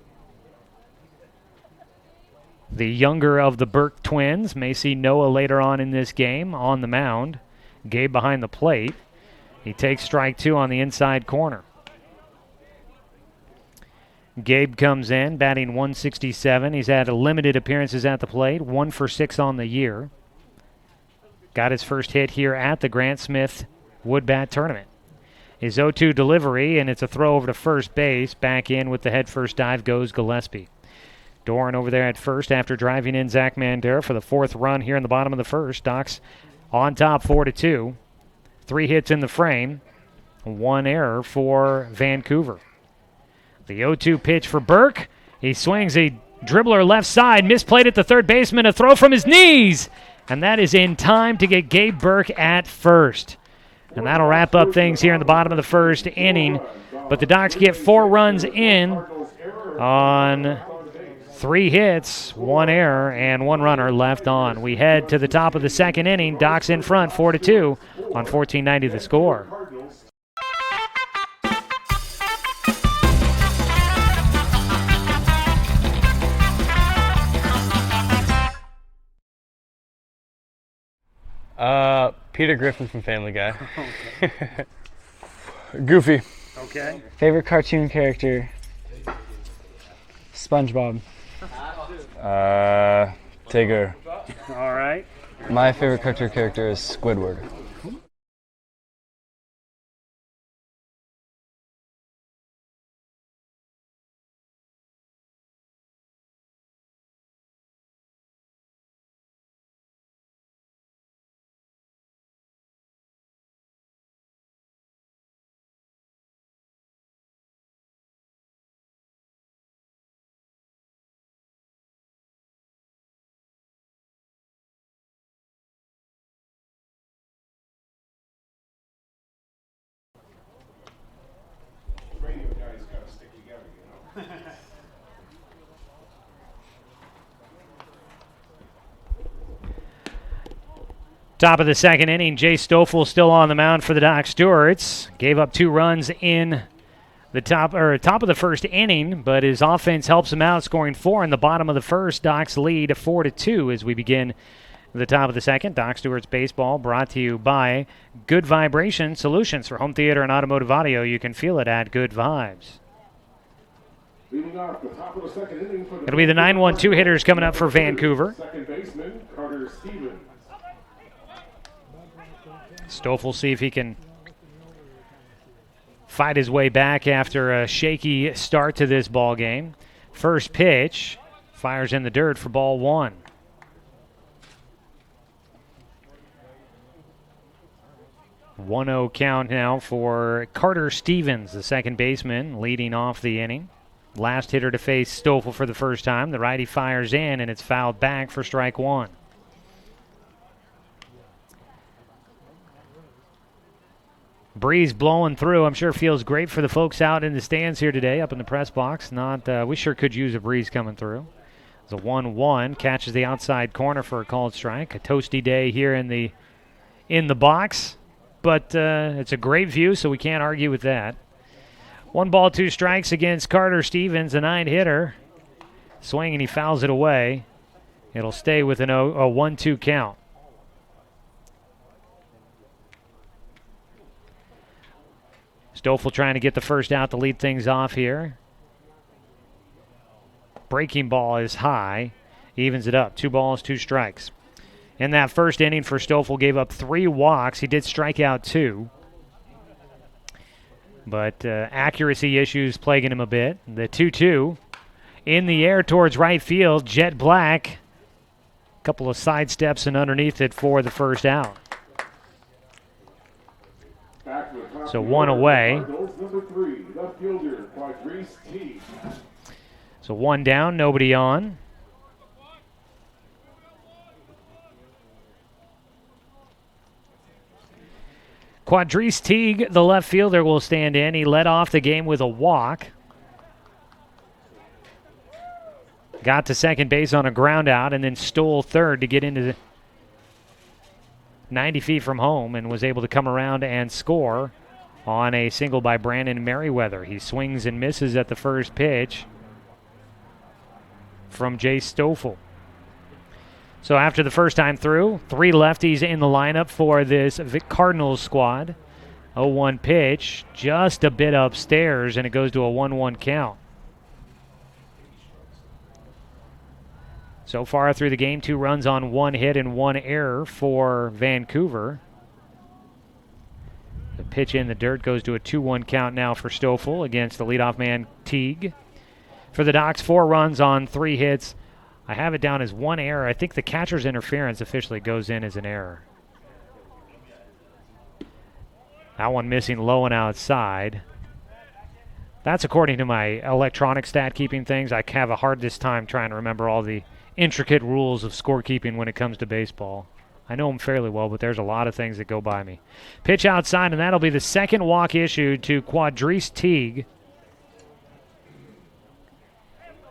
S3: The younger of the Burke twins. May see Noah later on in this game on the mound. Gabe behind the plate. He takes strike 2 on the inside corner. Gabe comes in, batting .167. He's had limited appearances at the plate, 1 for 6 on the year. Got his first hit here at the Grant Smith Wood Bat Tournament. His 0-2 delivery, and it's a throw over to first base. Back in with the head first dive goes Gillespie. Doran over there at first after driving in Zach Mandera for the 4th run here in the bottom of the first. Docs on top 4-2. 3 hits in the frame. 1 error for Vancouver. The 0-2 pitch for Burke. He swings a dribbler left side. Misplayed at the third baseman. A throw from his knees. And that is in time to get Gabe Burke at first. And that'll wrap up things here in the bottom of the first inning. But the Docs get 4 runs in on 3 hits, 1 error, and 1 runner left on. We head to the top of the second inning. Docs in front, 4-2 on 1490 the score.
S9: Peter Griffin from Family Guy.
S2: Okay.
S7: Goofy.
S2: Okay.
S10: Favorite cartoon character? SpongeBob.
S9: Tigger.
S2: All right.
S9: My favorite cartoon character is Squidward.
S1: Radio guys gotta stick together, you know.
S3: Top of the second inning, Jay Stoffel still on the mound for the Doc Stewarts. Gave up 2 runs in the top of the first inning, but his offense helps him out, scoring 4 in the bottom of the first. Docs lead 4-2 as we begin the top of the second. Doc Stewart's Baseball brought to you by Good Vibration Solutions for home theater and automotive audio. You can feel it at Good Vibes.
S1: Leading off the top of the second inning for the
S3: It'll be the 9-1-2 hitters coming up for Vancouver.
S1: Second baseman, Carter Stevens.
S3: Stoffel see if he can fight his way back after a shaky start to this ball game. First pitch, fires in the dirt for ball 1. One-0 count now for Carter Stevens, the second baseman, leading off the inning. Last hitter to face Stoffel for the first time. The righty fires in, and it's fouled back for strike 1. Breeze blowing through. I'm sure feels great for the folks out in the stands here today, up in the press box. We sure could use a breeze coming through. It's a 1-1. Catches the outside corner for a called strike. A toasty day here in the box. But it's a great view, so we can't argue with that. 1 ball, 2 strikes against Carter Stevens, a 9-hitter. Swing, and he fouls it away. It'll stay with a 1-2 count. Stoffel trying to get the first out to lead things off here. Breaking ball is high. Evens it up. 2 balls, 2 strikes. In that first inning for Stoffel, gave up 3 walks. He did strike out 2. But accuracy issues plaguing him a bit. The 2-2 in the air towards right field. Jet Black. Couple of side steps and underneath it for the first out. So 1 away. So 1 down, nobody on. Quadrice Teague, the left fielder, will stand in. He led off the game with a walk. Got to second base on a ground out and then stole third to get into the 90 feet from home and was able to come around and score on a single by Brandon Merriweather. He swings and misses at the first pitch from Jay Stoffel. So after the first time through, 3 lefties in the lineup for this Cardinals squad. 0-1 pitch, just a bit upstairs, and it goes to a 1-1 count. So far through the game, 2 runs on 1 hit and 1 error for Vancouver. The pitch in the dirt goes to a 2-1 count now for Stoffel against the leadoff man, Teague. For the Docs, 4 runs on 3 hits. I have it down as 1 error. I think the catcher's interference officially goes in as an error. That one missing low and outside. That's according to my electronic stat keeping things. I have a hardest time trying to remember all the intricate rules of scorekeeping when it comes to baseball. I know them fairly well, but there's a lot of things that go by me. Pitch outside, and that'll be the second walk issued to Quadrice Teague.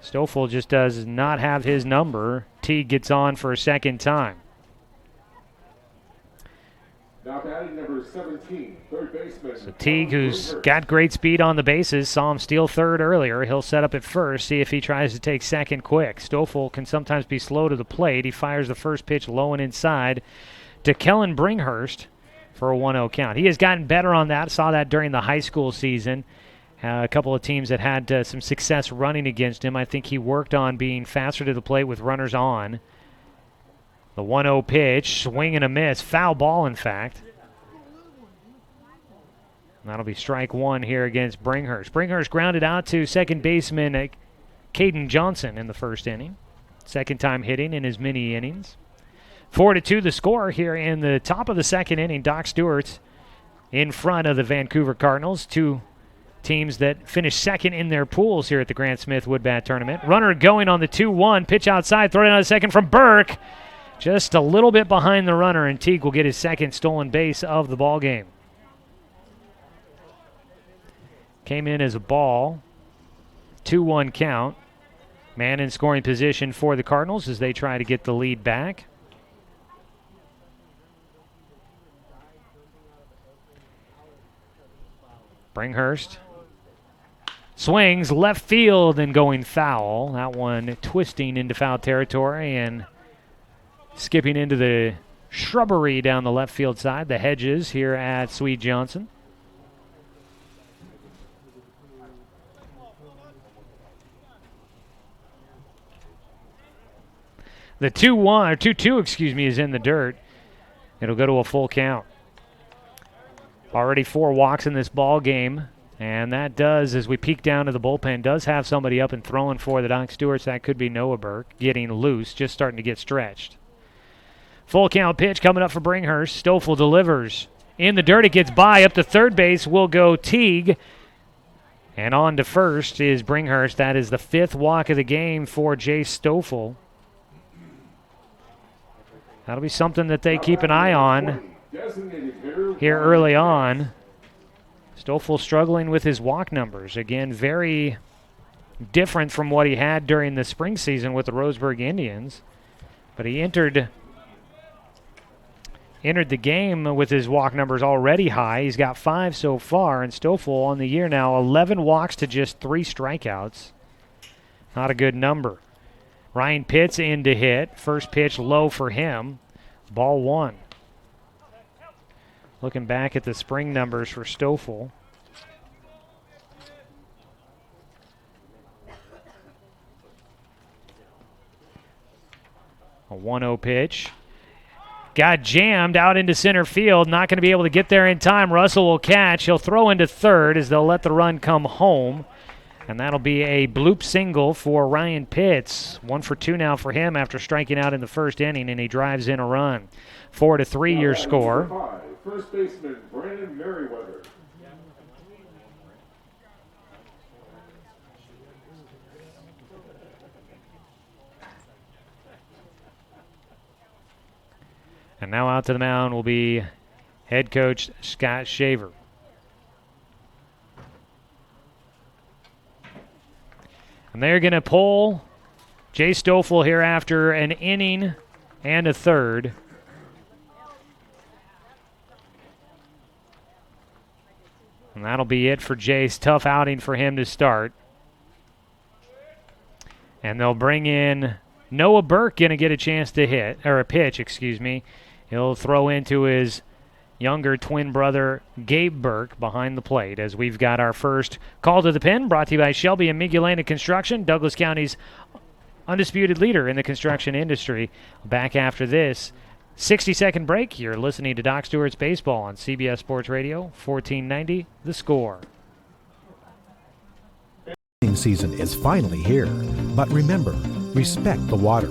S3: Stoffel just does not have his number. Teague gets on for a second time.
S1: Now batting number 17, third baseman.
S3: So Teague, who's got great speed on the bases, saw him steal third earlier. He'll set up at first, see if he tries to take second quick. Stoffel can sometimes be slow to the plate. He fires the first pitch low and inside to Kellen Bringhurst for a 1-0 count. He has gotten better on that. Saw that during the high school season. A couple of teams that had some success running against him. I think he worked on being faster to the plate with runners on. The 1-0 pitch, swing and a miss. Foul ball, in fact. That'll be strike 1 here against Bringhurst. Bringhurst grounded out to second baseman Caden Johnson in the first inning. Second time hitting in his mini innings. 4-2 the score here in the top of the second inning. Doc Stewart's in front of the Vancouver Cardinals. 2 teams that finished second in their pools here at the Grant Smith Woodbat Tournament. Runner going on the 2-1. Pitch outside, thrown out of second from Burke. Just a little bit behind the runner, and Teague will get his second stolen base of the ball game. Came in as a ball. 2-1 count. Man in scoring position for the Cardinals as they try to get the lead back. Bringhurst swings left field and going foul. That one twisting into foul territory and skipping into the shrubbery down the left field side, the hedges here at Sweet Johnson. The 2-2, is in the dirt. It'll go to a full count. Already 4 walks in this ball game, and that does, as we peek down to the bullpen, does have somebody up and throwing for the Doc Stewarts. That could be Noah Burke, getting loose, just starting to get stretched. Full count pitch coming up for Bringhurst. Stoffel delivers. In the dirt, it gets by. Up to third base will go Teague. And on to first is Bringhurst. That is the 5th walk of the game for Jay Stoffel. That'll be something that they keep an eye on here early on. Stoffel struggling with his walk numbers. Again, very different from what he had during the spring season with the Roseburg Indians. But he entered the game with his walk numbers already high. He's got 5 so far, and Stoffel on the year now, 11 walks to just 3 strikeouts. Not a good number. Ryan Pitts in to hit. First pitch low for him. Ball 1. Looking back at the spring numbers for Stoffel. A 1-0 pitch. Got jammed out into center field. Not going to be able to get there in time. Russell will catch. He'll throw into third as they'll let the run come home. And that'll be a bloop single for Ryan Pitts. 1 for 2 now for him after striking out in the first inning, and he drives in a run. 4-3 your score.
S1: First baseman Brandon Merriweather.
S3: And now out to the mound will be head coach Scott Shaver. And they're going to pull Jay Stoffel here after an inning and a third. And that'll be it for Jay's tough outing for him to start. And they'll bring in Noah Burke, going to get a chance to hit, or a pitch, excuse me. He'll throw into his younger twin brother, Gabe Burke, behind the plate as we've got our first call to the pen, brought to you by Shelby and Migulena Construction, Douglas County's undisputed leader in the construction industry. Back after this 60-second break. You're listening to Doc Stewart's Baseball on CBS Sports Radio, 1490 The Score.
S8: Season is finally here, but remember, respect the water.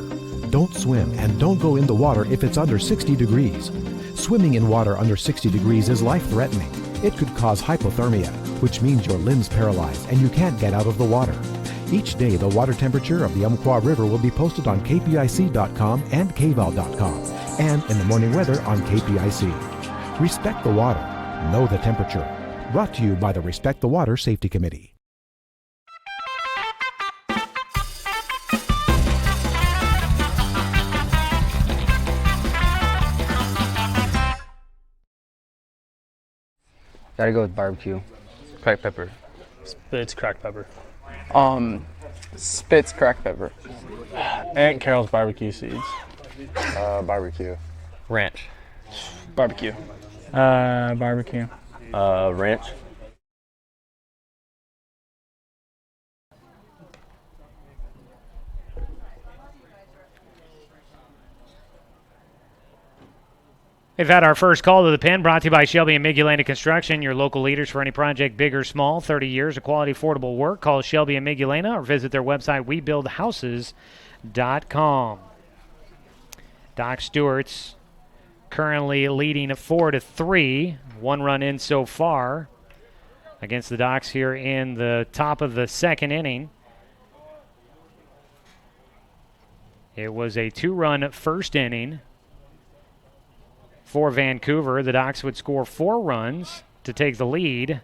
S8: Don't swim and don't go in the water if it's under 60 degrees. Swimming in water under 60 degrees is life-threatening. It could cause hypothermia, which means your limbs paralyzed and you can't get out of the water. Each day, the water temperature of the Umpqua River will be posted on kpic.com and kval.com, and in the morning weather on KPIC. Respect the water. Know the temperature. Brought to you by the Respect the Water Safety Committee.
S9: Gotta go with barbecue. Cracked pepper.
S11: Spitz cracked pepper.
S10: Spitz cracked pepper.
S11: Aunt Carol's barbecue seeds.
S9: Barbecue. Ranch.
S10: Barbecue.
S11: Barbecue.
S9: Ranch.
S3: We've had our first call to the pen, brought to you by Shelby and Migulena Construction, your local leaders for any project, big or small. 30 years of quality, affordable work. Call Shelby and Migulena or visit their website, webuildhouses.com. Doc Stewart's currently leading 4-3. One run in so far against the Docs here in the top of the second inning. It was a 2-run first inning for Vancouver. The Docs would score 4 runs to take the lead.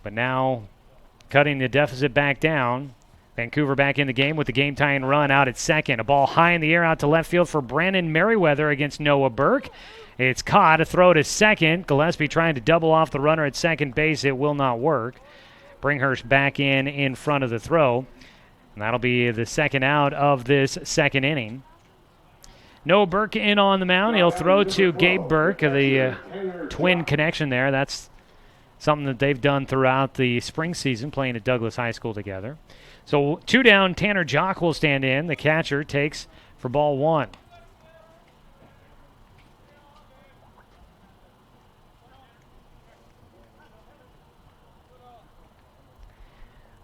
S3: But now cutting the deficit back down. Vancouver back in the game with the game-tying run out at second. A ball high in the air out to left field for Brandon Merriweather against Noah Burke. It's caught. A throw to second. Gillespie trying to double off the runner at second base. It will not work. Bringhurst back in front of the throw. And that'll be the second out of this second inning. Noah Burke in on the mound. He'll throw to Gabe Burke, the twin connection there. That's something that they've done throughout the spring season, playing at Douglas High School together. So 2 down, Tanner Jock will stand in. The catcher takes for ball 1.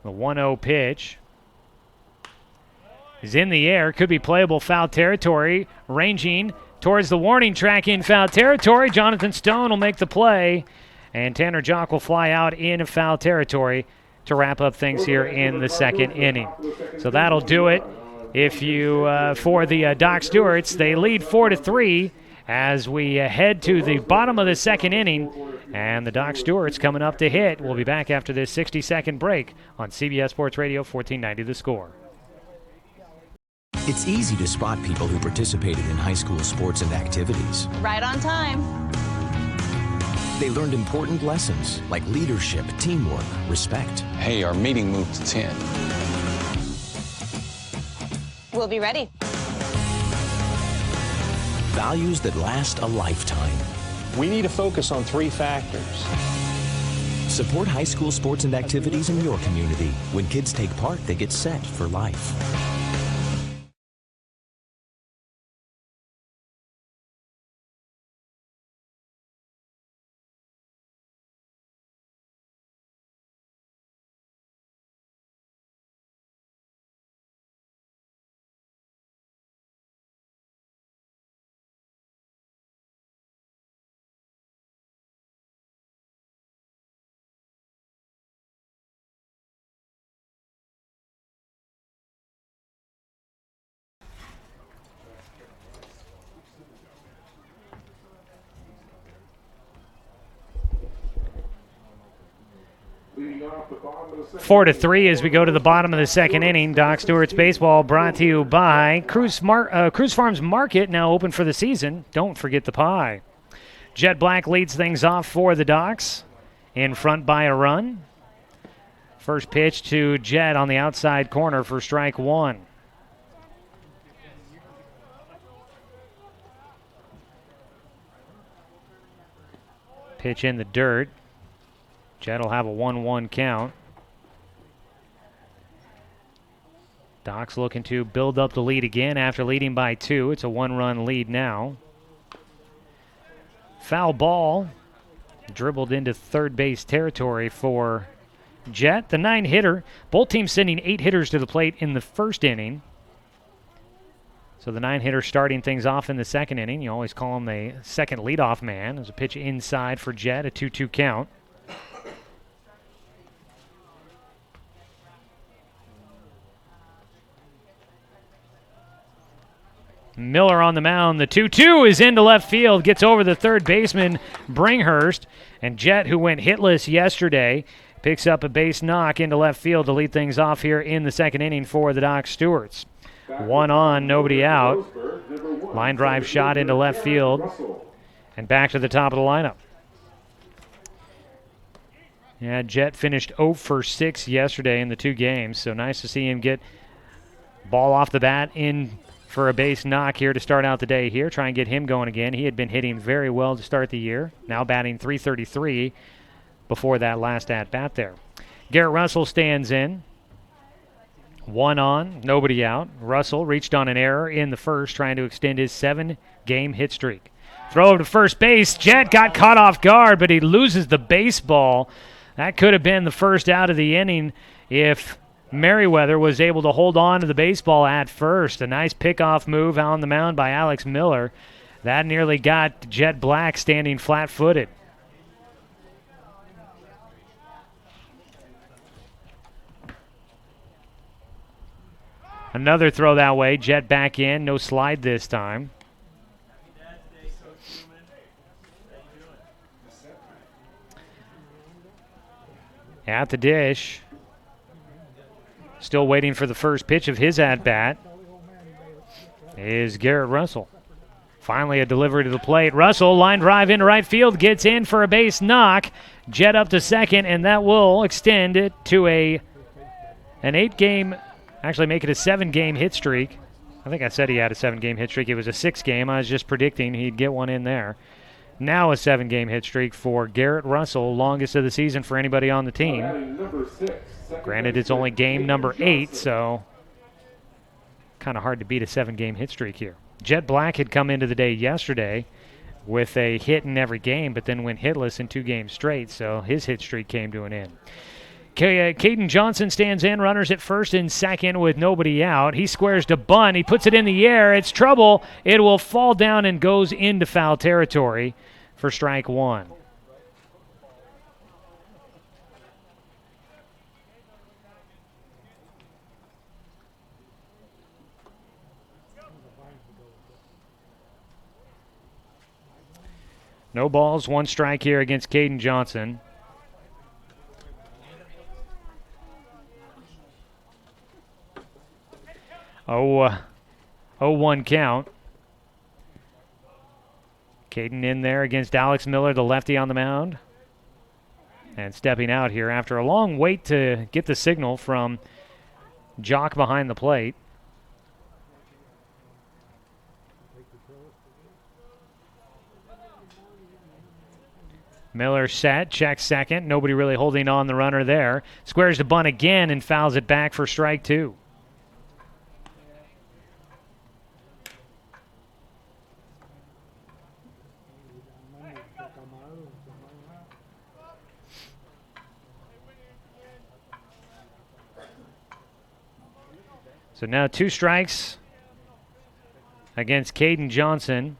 S3: The 1-0 pitch is in the air, could be playable, foul territory, ranging towards the warning track in foul territory. Jonathan Stone will make the play, and Tanner Jock will fly out in foul territory to wrap up things here in the second inning. So that'll do it. If you for the Doc Stewarts, they lead 4-3 as we head to the bottom of the second inning, and the Doc Stewarts coming up to hit. We'll be back after this 60-second break on CBS Sports Radio, 1490 The Score.
S12: It's easy to spot people who participated in high school sports and activities.
S6: Right on time.
S12: They learned important lessons like leadership, teamwork, respect.
S14: Hey, our meeting moved to 10.
S5: We'll be ready.
S12: Values that last a lifetime.
S7: We need to focus on 3 factors.
S12: Support high school sports and activities in your community. When kids take part, they get set for life.
S1: Leading off the bottom of the second
S3: 4-3 as we go to the bottom of the second inning. Doc Stewart's Baseball brought to you by Cruise Farms Market, now open for the season. Don't forget the pie. Jet Black leads things off for the Docs, in front by a run. First pitch to Jet on the outside corner for strike 1. Pitch in the dirt. Jet will have a 1-1 count. Docs looking to build up the lead again after leading by 2. It's a 1-run lead now. Foul ball dribbled into third base territory for Jet, the 9-hitter. Both teams sending 8 hitters to the plate in the first inning. So the 9-hitter starting things off in the second inning. You always call him the second leadoff man. There's a pitch inside for Jet, a 2-2 count. Miller on the mound. The 2-2 is into left field. Gets over the third baseman, Bringhurst. And Jet, who went hitless yesterday, picks up a base knock into left field to lead things off here in the second inning for the Doc Stewarts. 1 on, nobody out. Line drive shot into left field. And back to the top of the lineup. Yeah, Jet finished 0 for 6 yesterday in the 2 games, so nice to see him get ball off the bat in for a base knock here to start out the day here. Try and get him going again. He had been hitting very well to start the year, now batting .333 before that last at-bat there. Garrett Russell stands in. 1 on, nobody out. Russell reached on an error in the first, trying to extend his 7-game hit streak. Throw over to first base. Jet got caught off guard, but he loses the baseball. That could have been the first out of the inning if Merriweather was able to hold on to the baseball at first. A nice pickoff move on the mound by Alex Miller. That nearly got Jet Black standing flat-footed. Another throw that way. Jet back in. No slide this time. At the dish. Still waiting for the first pitch of his at-bat is Garrett Russell. Finally a delivery to the plate. Russell, line drive into right field, gets in for a base knock. Jet up to second, and that will extend it to an 8-game, actually make it a 7-game hit streak. I think I said he had a 7-game hit streak. It was a 6-game. I was just predicting he'd get one in there. Now a 7-game hit streak for Garrett Russell, longest of the season for anybody on the team. Granted, it's only game number 8, so kind of hard to beat a 7-game hit streak here. Jet Black had come into the day yesterday with a hit in every game, but then went hitless in 2 games straight, so his hit streak came to an end. Caden Johnson stands in, runners at first and second with nobody out. He squares to bunt. He puts it in the air. It's trouble. It will fall down and goes into foul territory for strike 1. No balls, 1 strike here against Caden Johnson. Oh, 0-1 count. Caden in there against Alex Miller, the lefty on the mound. And stepping out here after a long wait to get the signal from Jock behind the plate. Miller set, checks second. Nobody really holding on the runner there. Squares the bunt again and fouls it back for strike 2. So now 2 strikes against Caden Johnson.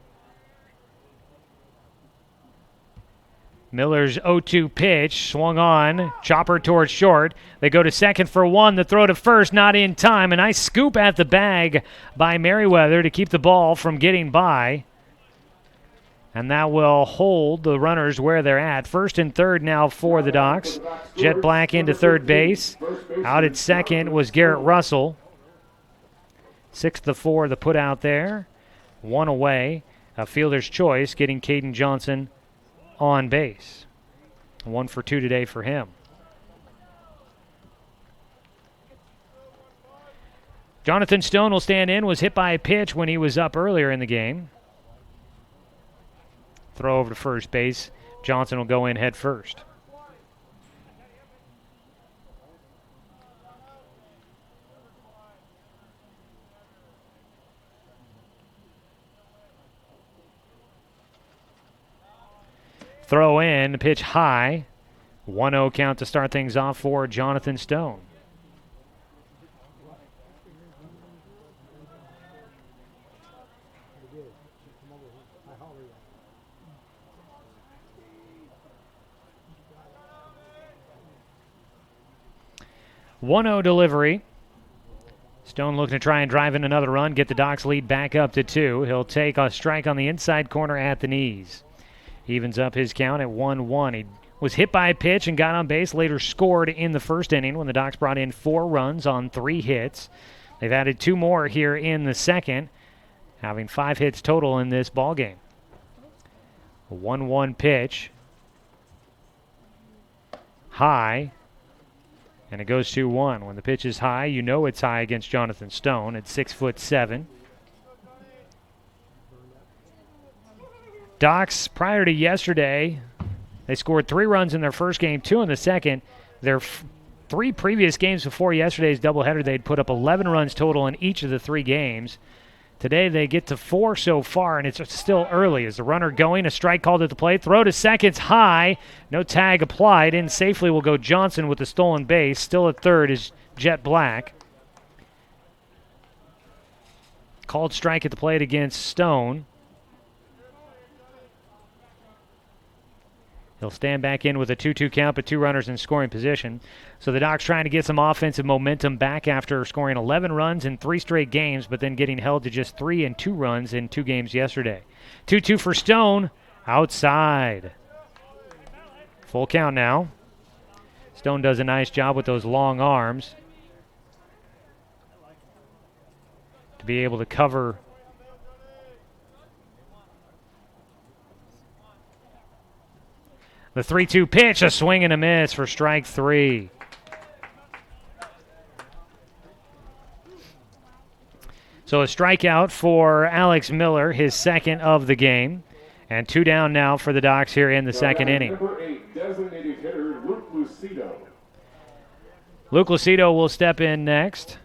S3: Miller's 0-2 pitch, swung on, chopper towards short. They go to second for 1. The throw to first, not in time. A nice scoop at the bag by Merriweather to keep the ball from getting by. And that will hold the runners where they're at. First and third now for the Docs. Jet Black into third base. Out at second was Garrett Russell. 6th of 4, the put out there. 1 away. A fielder's choice, getting Caden Johnson on base. 1 for 2 today for him. Jonathan Stone will stand in. Was hit by a pitch when he was up earlier in the game. Throw over to first base. Johnson will go in head first. Throw in, pitch high. 1-0 count to start things off for Jonathan Stone. One-0 delivery. Stone looking to try and drive in another run, get the Docs lead back up to 2. He'll take a strike on the inside corner at the knees. Evens up his count at 1-1. He was hit by a pitch and got on base, later scored in the first inning when the Docs brought in 4 runs on 3 hits. They've added 2 more here in the second, having 5 hits total in this ballgame. A 1-1 pitch. High. And it goes 2-1. When the pitch is high, you know it's high against Jonathan Stone at 6'7". Docs, prior to yesterday, they scored 3 runs in their first game, 2 in the second. Their 3 previous games before yesterday's doubleheader, they'd put up 11 runs total in each of the 3 games. Today they get to 4 so far, and it's still early. Is the runner going? A strike called at the plate. Throw to second's high. No tag applied. In safely will go Johnson with the stolen base. Still at third is Jet Black. Called strike at the plate against Stone. He'll stand back in with a 2-2 count, but 2 runners in scoring position. So the Docs trying to get some offensive momentum back after scoring 11 runs in 3 straight games, but then getting held to just 3 and 2 runs in 2 games yesterday. 2-2 for Stone. Outside. Full count now. Stone does a nice job with those long arms to be able to cover the 3-2 pitch, a swing and a miss for strike 3. So a strikeout for Alex Miller, his second of the game. And 2 down now for the Docs here in the second inning.
S1: Number 8, designated hitter Luke Lucido.
S3: Luke Lucido will step in next.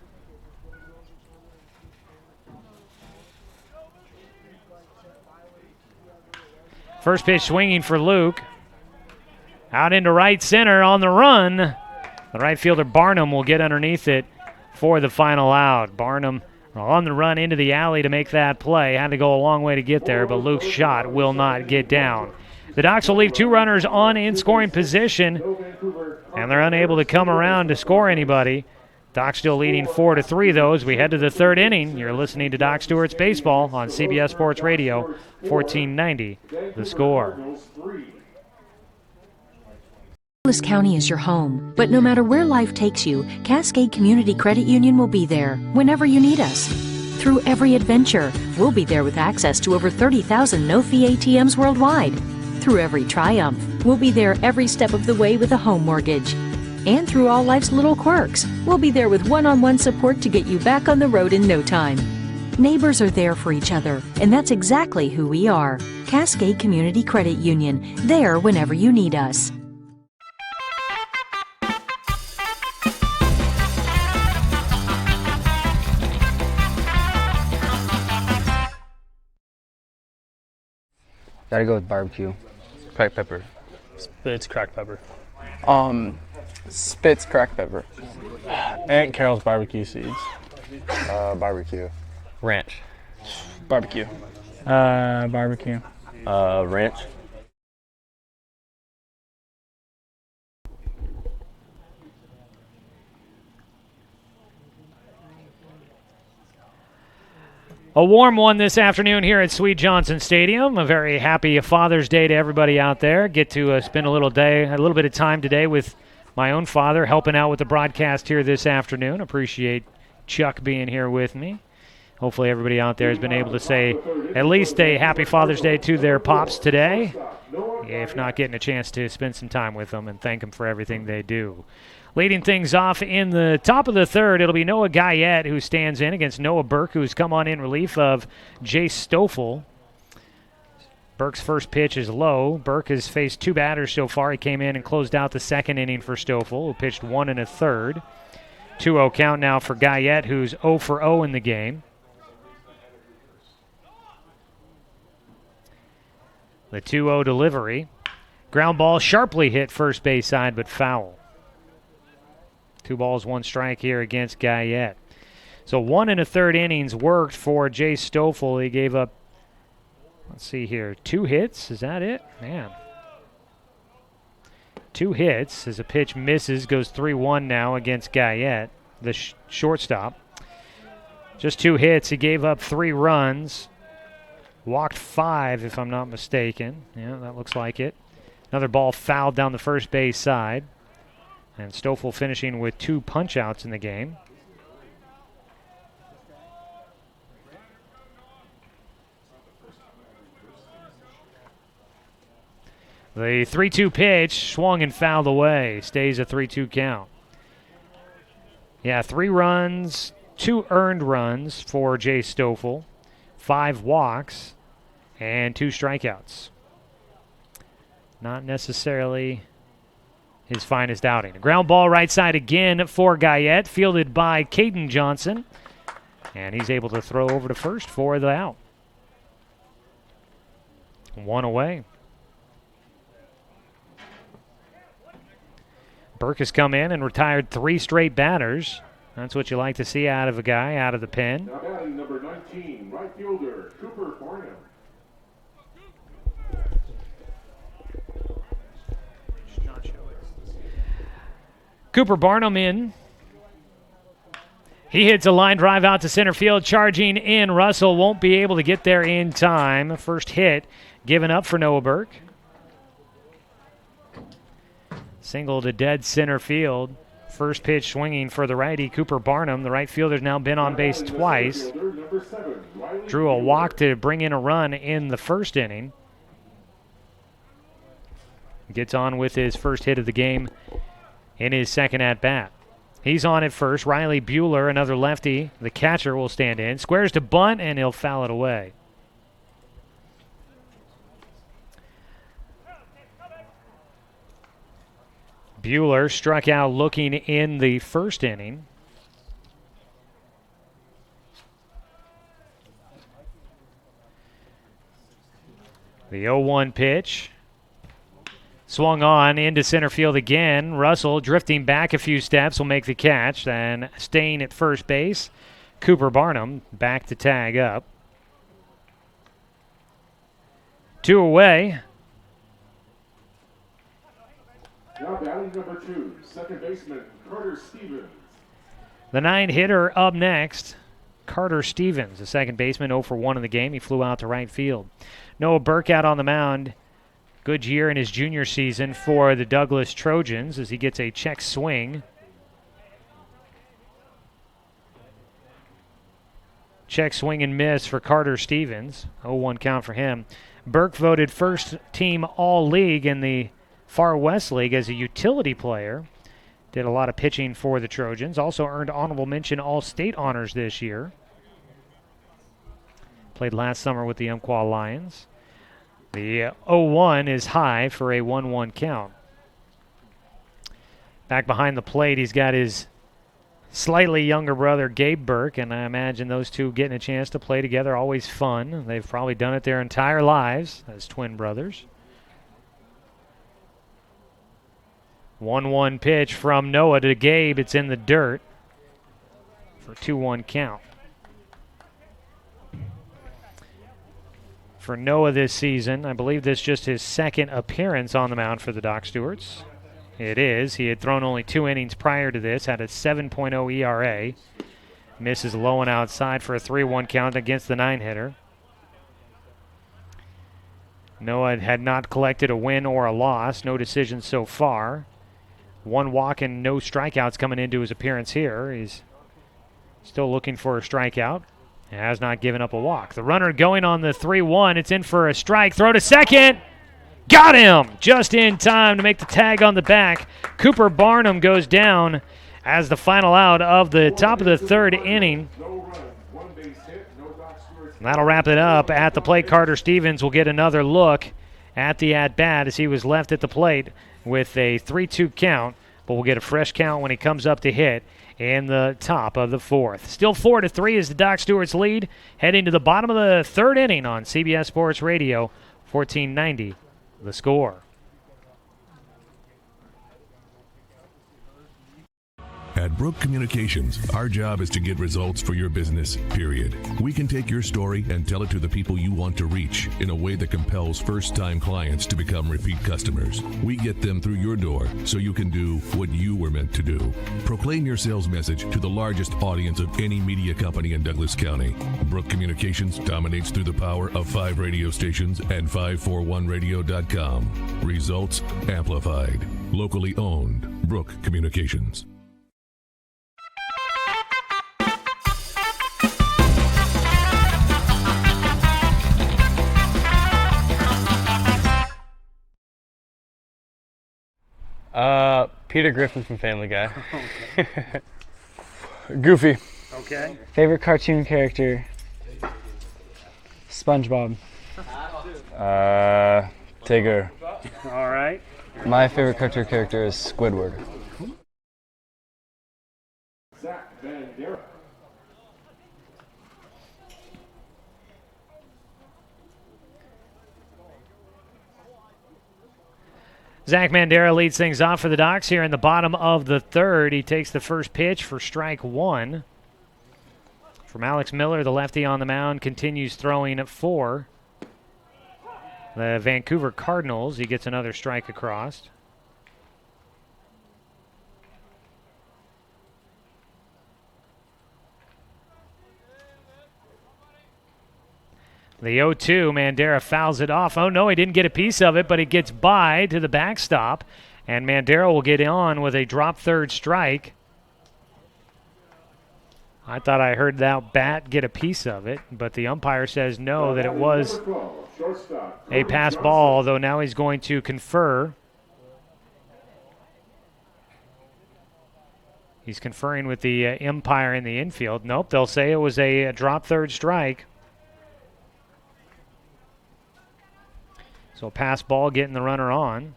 S3: First pitch swinging for Luke. Out into right center on the run. The right fielder Barnum will get underneath it for the final out. Barnum on the run into the alley to make that play. Had to go a long way to get there, but Luke's shot will not get down. The Docs will leave 2 runners on in scoring position, and they're unable to come around to score anybody. Docs still leading 4-3, though, as we head to the 3rd inning. You're listening to Doc Stewart's Baseball on CBS Sports Radio, 1490, The Score.
S15: Douglas County is your home, but no matter where life takes you, Cascade Community Credit Union will be there whenever you need us. Through every adventure, we'll be there with access to over 30,000 no-fee ATMs worldwide. Through every triumph, we'll be there every step of the way with a home mortgage. And through all life's little quirks, we'll be there with one-on-one support to get you back on the road in no time. Neighbors are there for each other, and that's exactly who we are. Cascade Community Credit Union, there whenever you need us.
S9: Gotta go with barbecue. Cracked pepper.
S11: Spitz cracked pepper.
S10: Spitz cracked pepper.
S11: Aunt Carol's barbecue seeds.
S9: Barbecue. Ranch.
S10: Barbecue.
S11: Barbecue.
S9: Ranch.
S3: A warm one this afternoon here at Sweet Johnson Stadium. A very happy Father's Day to everybody out there. Get to spend a little bit of time today with my own father, helping out with the broadcast here this afternoon. Appreciate Chuck being here with me. Hopefully everybody out there has been able to say at least a happy Father's Day to their pops today, if not getting a chance to spend some time with them and thank them for everything they do. Leading things off in the top of the 3rd, it'll be Noah Guyette who stands in against Noah Burke, who's come on in relief of Jace Stoffel. Burke's first pitch is low. Burke has faced 2 batters so far. He came in and closed out the 2nd inning for Stoffel, who pitched 1 1/3. 2-0 count now for Guyette, who's 0 for 0 in the game. The 2-0 delivery. Ground ball sharply hit first base side, but foul. 2 balls, 1 strike here against Guyette. So 1 1/3 innings worked for Jay Stoffel. He gave up, let's see here, 2 hits. Is that it? Man. 2 hits as a pitch misses, goes 3-1 now against Guyette, the shortstop. Just 2 hits. He gave up 3 runs. Walked 5, if I'm not mistaken. Yeah, that looks like it. Another ball fouled down the first base side. And Stoffel finishing with 2 punch-outs in the game. The 3-2 pitch swung and fouled away. Stays a 3-2 count. Yeah, 3 runs, 2 earned runs for Jay Stoffel, 5 walks, and 2 strikeouts. Not necessarily his finest outing. A ground ball right side again for Guyette, fielded by Caden Johnson. And he's able to throw over to first for the out. 1 away. Burke has come in and retired 3 straight batters. That's what you like to see out of a guy out of the pen.
S1: Now batting number 19, right fielder, Cooper Barnum.
S3: Cooper Barnum in. He hits a line drive out to center field, charging in. Russell won't be able to get there in time. First hit given up for Noah Burke. Single to dead center field. First pitch swinging for the righty, Cooper Barnum. The right fielder's now been on base twice. Drew a walk to bring in a run in the first inning. Gets on with his first hit of the game in his second at-bat. He's on at first. Riley Bueller, another lefty. The catcher will stand in. Squares to bunt, and he'll foul it away. Bueller struck out looking in the first inning. The 0-1 pitch. Swung on into center field again. Russell drifting back a few steps will make the catch. Then staying at first base, Cooper Barnum back to tag up. 2 away.
S1: Now batting number 2, second baseman, Carter Stevens.
S3: The 9-hitter up next, Carter Stevens, the second baseman, 0 for 1 in the game. He flew out to right field. Noah Burke out on the mound. Good year in his junior season for the Douglas Trojans as he gets a check swing. Check swing and miss for Carter Stevens. 0-1 count for him. Burke voted first team All-League in the Far West League as a utility player. Did a lot of pitching for the Trojans. Also earned honorable mention All-State honors this year. Played last summer with the Umpqua Lions. The 0-1 is high for a 1-1 count. Back behind the plate, he's got his slightly younger brother, Gabe Burke, and I imagine those two getting a chance to play together, always fun. They've probably done it their entire lives as twin brothers. 1-1 pitch from Noah to Gabe. It's in the dirt for 2-1 count. For Noah this season, I believe this is just his second appearance on the mound for the Doc Stewarts. It is. He had thrown only 2 innings prior to this, had a 7.0 ERA. Misses low and outside for a 3-1 count against the 9-hitter. Noah had not collected a win or a loss. No decisions so far. 1 walk and no strikeouts coming into his appearance here. He's still looking for a strikeout. Has not given up a walk. The runner going on the 3-1. It's in for a strike. Throw to second. Got him just in time to make the tag on the back. Cooper Barnum goes down as the final out of the top of the 3rd inning. And that'll wrap it up. At the plate, Carter Stevens will get another look at the at-bat as he was left at the plate with a 3-2 count, but we'll get a fresh count when he comes up to hit in the top of the 4th. Still 4-3 is the Doc Stewart's lead, heading to the bottom of the 3rd inning on CBS Sports Radio, 1490, The Score.
S13: At Brook Communications, our job is to get results for your business, period. We can take your story and tell it to the people you want to reach in a way that compels first-time clients to become repeat customers. We get them through your door so you can do what you were meant to do. Proclaim your sales message to the largest audience of any media company in Douglas County. Brook Communications dominates through the power of 5 radio stations and 541radio.com. Results amplified. Locally owned. Brook Communications.
S9: Peter Griffin from Family Guy.
S10: Goofy.
S2: Okay.
S10: Favorite cartoon character? SpongeBob.
S9: Tigger.
S2: All right.
S9: My favorite cartoon character is Squidward.
S3: Zach Mandera leads things off for the Docs here in the bottom of the third. He takes the first pitch for strike one. From Alex Miller, the lefty on the mound, continues throwing for the Vancouver Cardinals. He gets another strike across. The 0-2, Mandera fouls it off. Oh, no, he didn't get a piece of it, but it gets by to the backstop. And Mandera will get on with a drop third strike. I thought I heard that bat get a piece of it, but the umpire says no, that it was a pass ball, although now he's going to confer. He's conferring with the umpire in the infield. Nope, they'll say it was a drop third strike. So pass ball getting the runner on.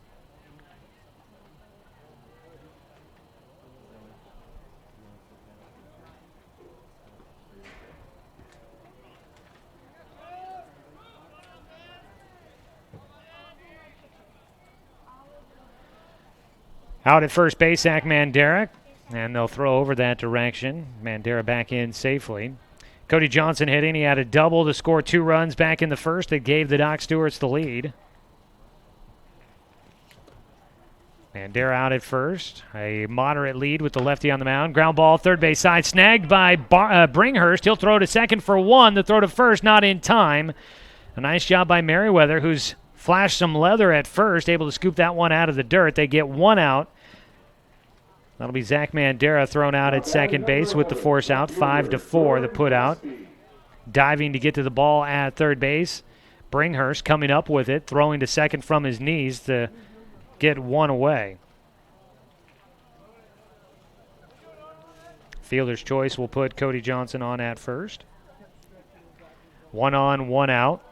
S3: Out at first base, Zach Mandera, and they'll throw over that direction. Mandera back in safely. Cody Johnson hitting. He had a double to score 2 runs back in the first that gave the Doc Stewarts the lead. Mandera out at first. A moderate lead with the lefty on the mound. Ground ball, third base side, snagged by Bringhurst. He'll throw to second for 1. The throw to first, not in time. A nice job by Merriweather, who's flashed some leather at first, able to scoop that one out of the dirt. They get 1 out. That'll be Zach Mandera thrown out at second base with the force out. 5-4, the put out. Diving to get to the ball at third base. Bringhurst coming up with it, throwing to second from his knees to get 1 away. Fielder's choice will put Cody Johnson on at first. 1 on, 1 out.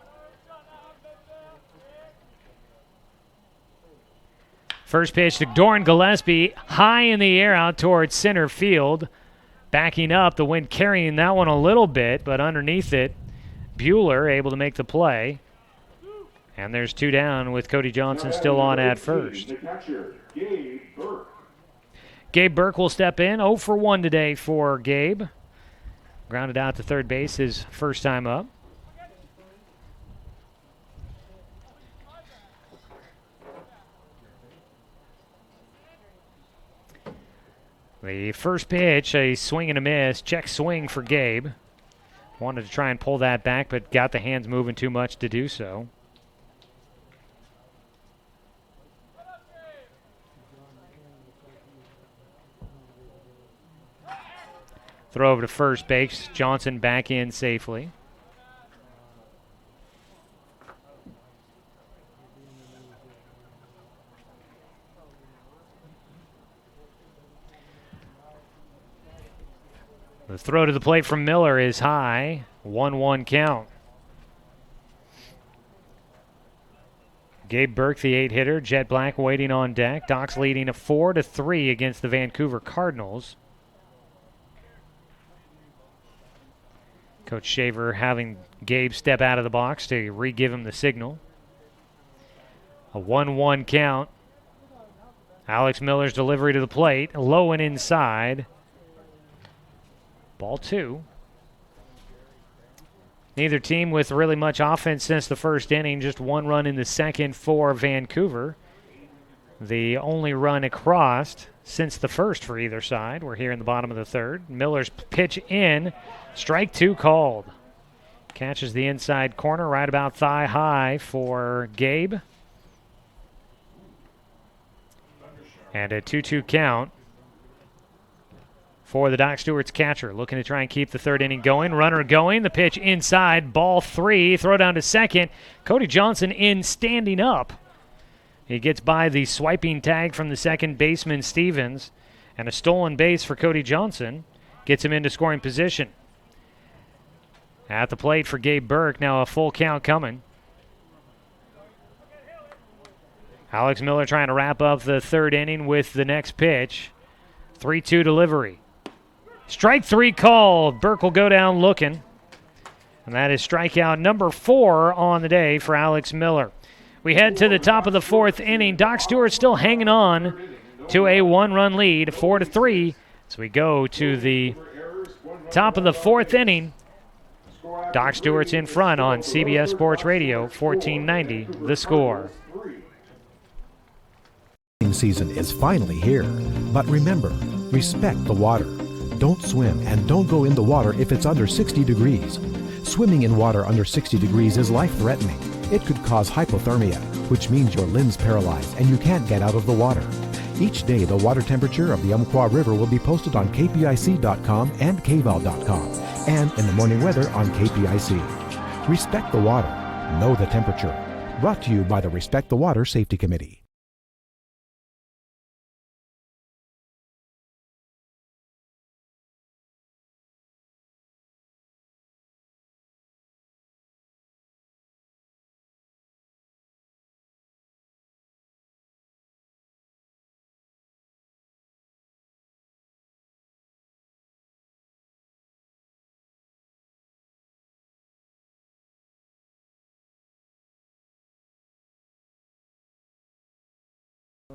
S3: First pitch to Doran Gillespie, high in the air out towards center field. Backing up, the wind carrying that one a little bit, but underneath it, Bueller able to make the play. And there's 2 down with Cody Johnson still on at first. Gabe Burke will step in. 0 for 1 today for Gabe. Grounded out to third base his first time up. The first pitch, a swing and a miss. Check swing for Gabe. Wanted to try and pull that back, but got the hands moving too much to do so. Throw over to first base. Johnson back in safely. The throw to the plate from Miller is high. 1-1 count. Gabe Burke, the 8-hitter. Jet Black waiting on deck. Doc's leading a 4-3 against the Vancouver Cardinals. Coach Shaver having Gabe step out of the box to re-give him the signal. A 1-1 count. Alex Miller's delivery to the plate. Low and inside. Ball 2. Neither team with really much offense since the first inning. Just one run in the second for Vancouver. The only run across since the first for either side. We're here in the bottom of the third. Miller's pitch in. Strike 2 called. Catches the inside corner right about thigh high for Gabe. And a 2-2 count for the Doc Stewart's catcher. Looking to try and keep the third inning going. Runner going. The pitch inside. Ball 3. Throw down to second. Cody Johnson in standing up. He gets by the swiping tag from the second baseman, Stevens. And a stolen base for Cody Johnson gets him into scoring position. At the plate for Gabe Burke. Now a full count coming. Alex Miller trying to wrap up the third inning with the next pitch. 3-2 delivery. Strike 3 called. Burke will go down looking. And that is strikeout number 4 on the day for Alex Miller. We head to the top of the fourth inning. Doc Stewart still hanging on to a 1-run lead, 4-3. So we go to the top of the fourth inning. Doc Stewart's in front on CBS Sports Radio, 1490, The Score.
S8: Season is finally here. But remember, respect the water. Don't swim and don't go in the water if it's under 60 degrees. Swimming in water under 60 degrees is life-threatening. It could cause hypothermia, which means your limbs paralyzed and you can't get out of the water. Each day, the water temperature of the Umpqua River will be posted on kpic.com and kval.com, and in the morning weather on KPIC. Respect the water. Know the temperature. Brought to you by the Respect the Water Safety Committee.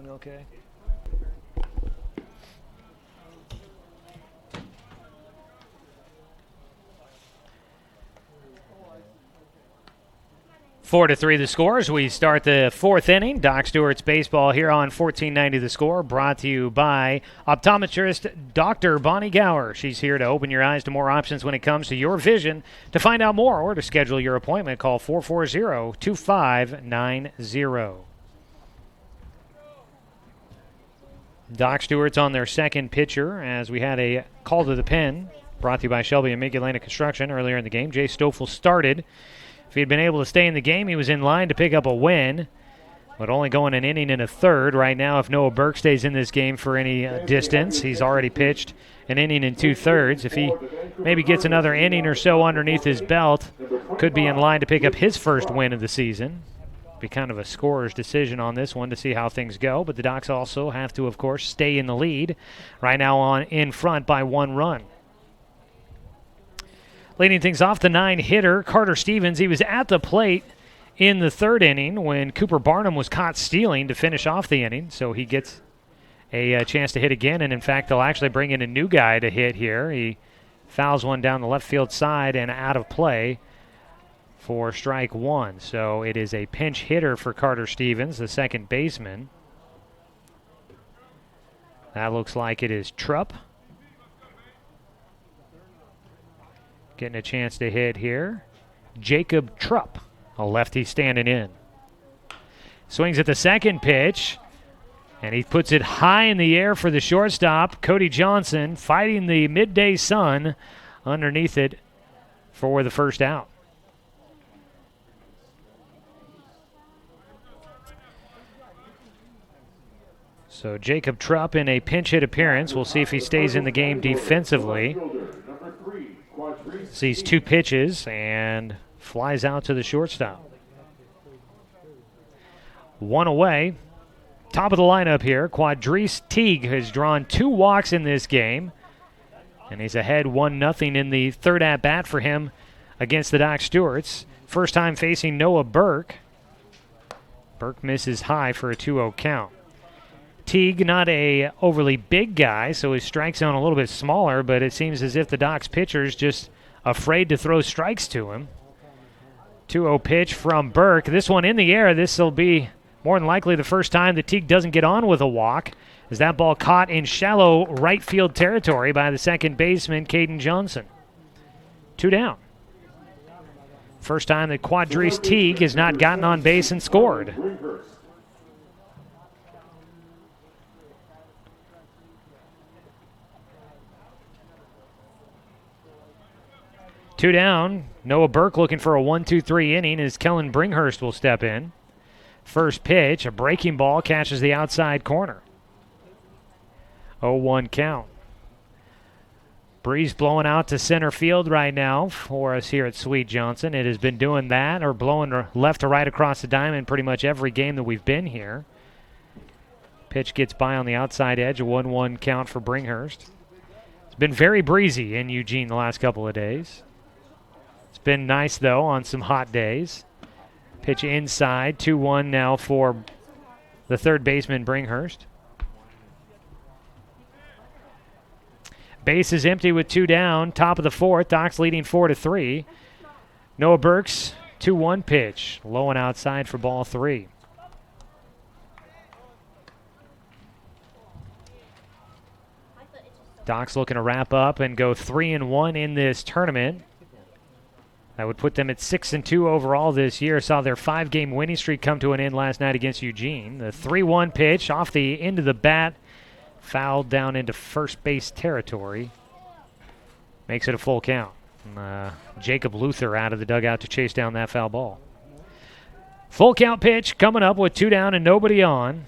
S3: Okay. Four to 3 the scores. We start the fourth inning. Doc Stewart's baseball here on 1490 The Score, brought to you by optometrist Dr. Bonnie Gower. She's here to open your eyes to more options when it comes to your vision. To find out more or to schedule your appointment, call 440-2590. Doc Stewart's on their second pitcher as we had a call to the pen brought to you by Shelby and Mid-Atlantic Construction earlier in the game. Jay Stoffel started. If he had been able to stay in the game, he was in line to pick up a win, but only going an inning and a third. Right now, if Noah Burke stays in this game for any distance, he's already pitched an inning and 2/3. If he maybe gets another inning or so underneath his belt, could be in line to pick up his first win of the season. Be kind of a scorer's decision on this one to see how things go, but the Docs also have to, of course, stay in the lead. Right now in front by 1 run. Leading things off, the 9-hitter, Carter Stevens. He was at the plate in the third inning when Cooper Barnum was caught stealing to finish off the inning, so he gets a chance to hit again, and in fact, they'll actually bring in a new guy to hit here. He fouls one down the left field side and out of play for strike 1. So it is a pinch hitter for Carter Stevens, the second baseman. That looks like it is Trupp. Getting a chance to hit here. Jacob Trupp, a lefty standing in. Swings at the second pitch, and he puts it high in the air for the shortstop, Cody Johnson, fighting the midday sun underneath it for the first out. So Jacob Trupp in a pinch hit appearance. We'll see if he stays in the game defensively. Sees 2 pitches and flies out to the shortstop. 1 away. Top of the lineup here. Quadrice Teague has drawn 2 walks in this game. And he's ahead 1-0 in the third at-bat for him against the Doc Stewarts. First time facing Noah Burke. Burke misses high for a 2-0 count. Teague, not a overly big guy, so his strike zone a little bit smaller, but it seems as if the Docs pitcher's just afraid to throw strikes to him. 2-0 pitch from Burke. This one in the air. This will be more than likely the first time that Teague doesn't get on with a walk, as that ball caught in shallow right field territory by the second baseman, Caden Johnson. 2 down. First time that Quadrice Teague has not gotten on base and scored. Two down. Noah Burke looking for a 1-2-3 inning as Kellen Bringhurst will step in. First pitch, a breaking ball catches the outside corner. 0-1 count. Breeze blowing out to center field right now for us here at Sweet Johnson. It has been doing that or blowing left to right across the diamond pretty much every game that we've been here. Pitch gets by on the outside edge, a 1-1 count for Bringhurst. It's been very breezy in Eugene the last couple of days. It's been nice, though, on some hot days. Pitch inside, 2-1 now for the third baseman, Bringhurst. Base is empty with 2 down. Top of the fourth, Docs leading 4-3. Noah Burke's 2-1 pitch, low and outside for ball 3. Docs looking to wrap up and go 3-1 in this tournament. That would put them at 6-2 overall this year. Saw their 5-game winning streak come to an end last night against Eugene. The 3-1 pitch off the end of the bat, fouled down into first base territory. Makes it a full count. Jacob Luther out of the dugout to chase down that foul ball. Full count pitch coming up with 2 down and nobody on.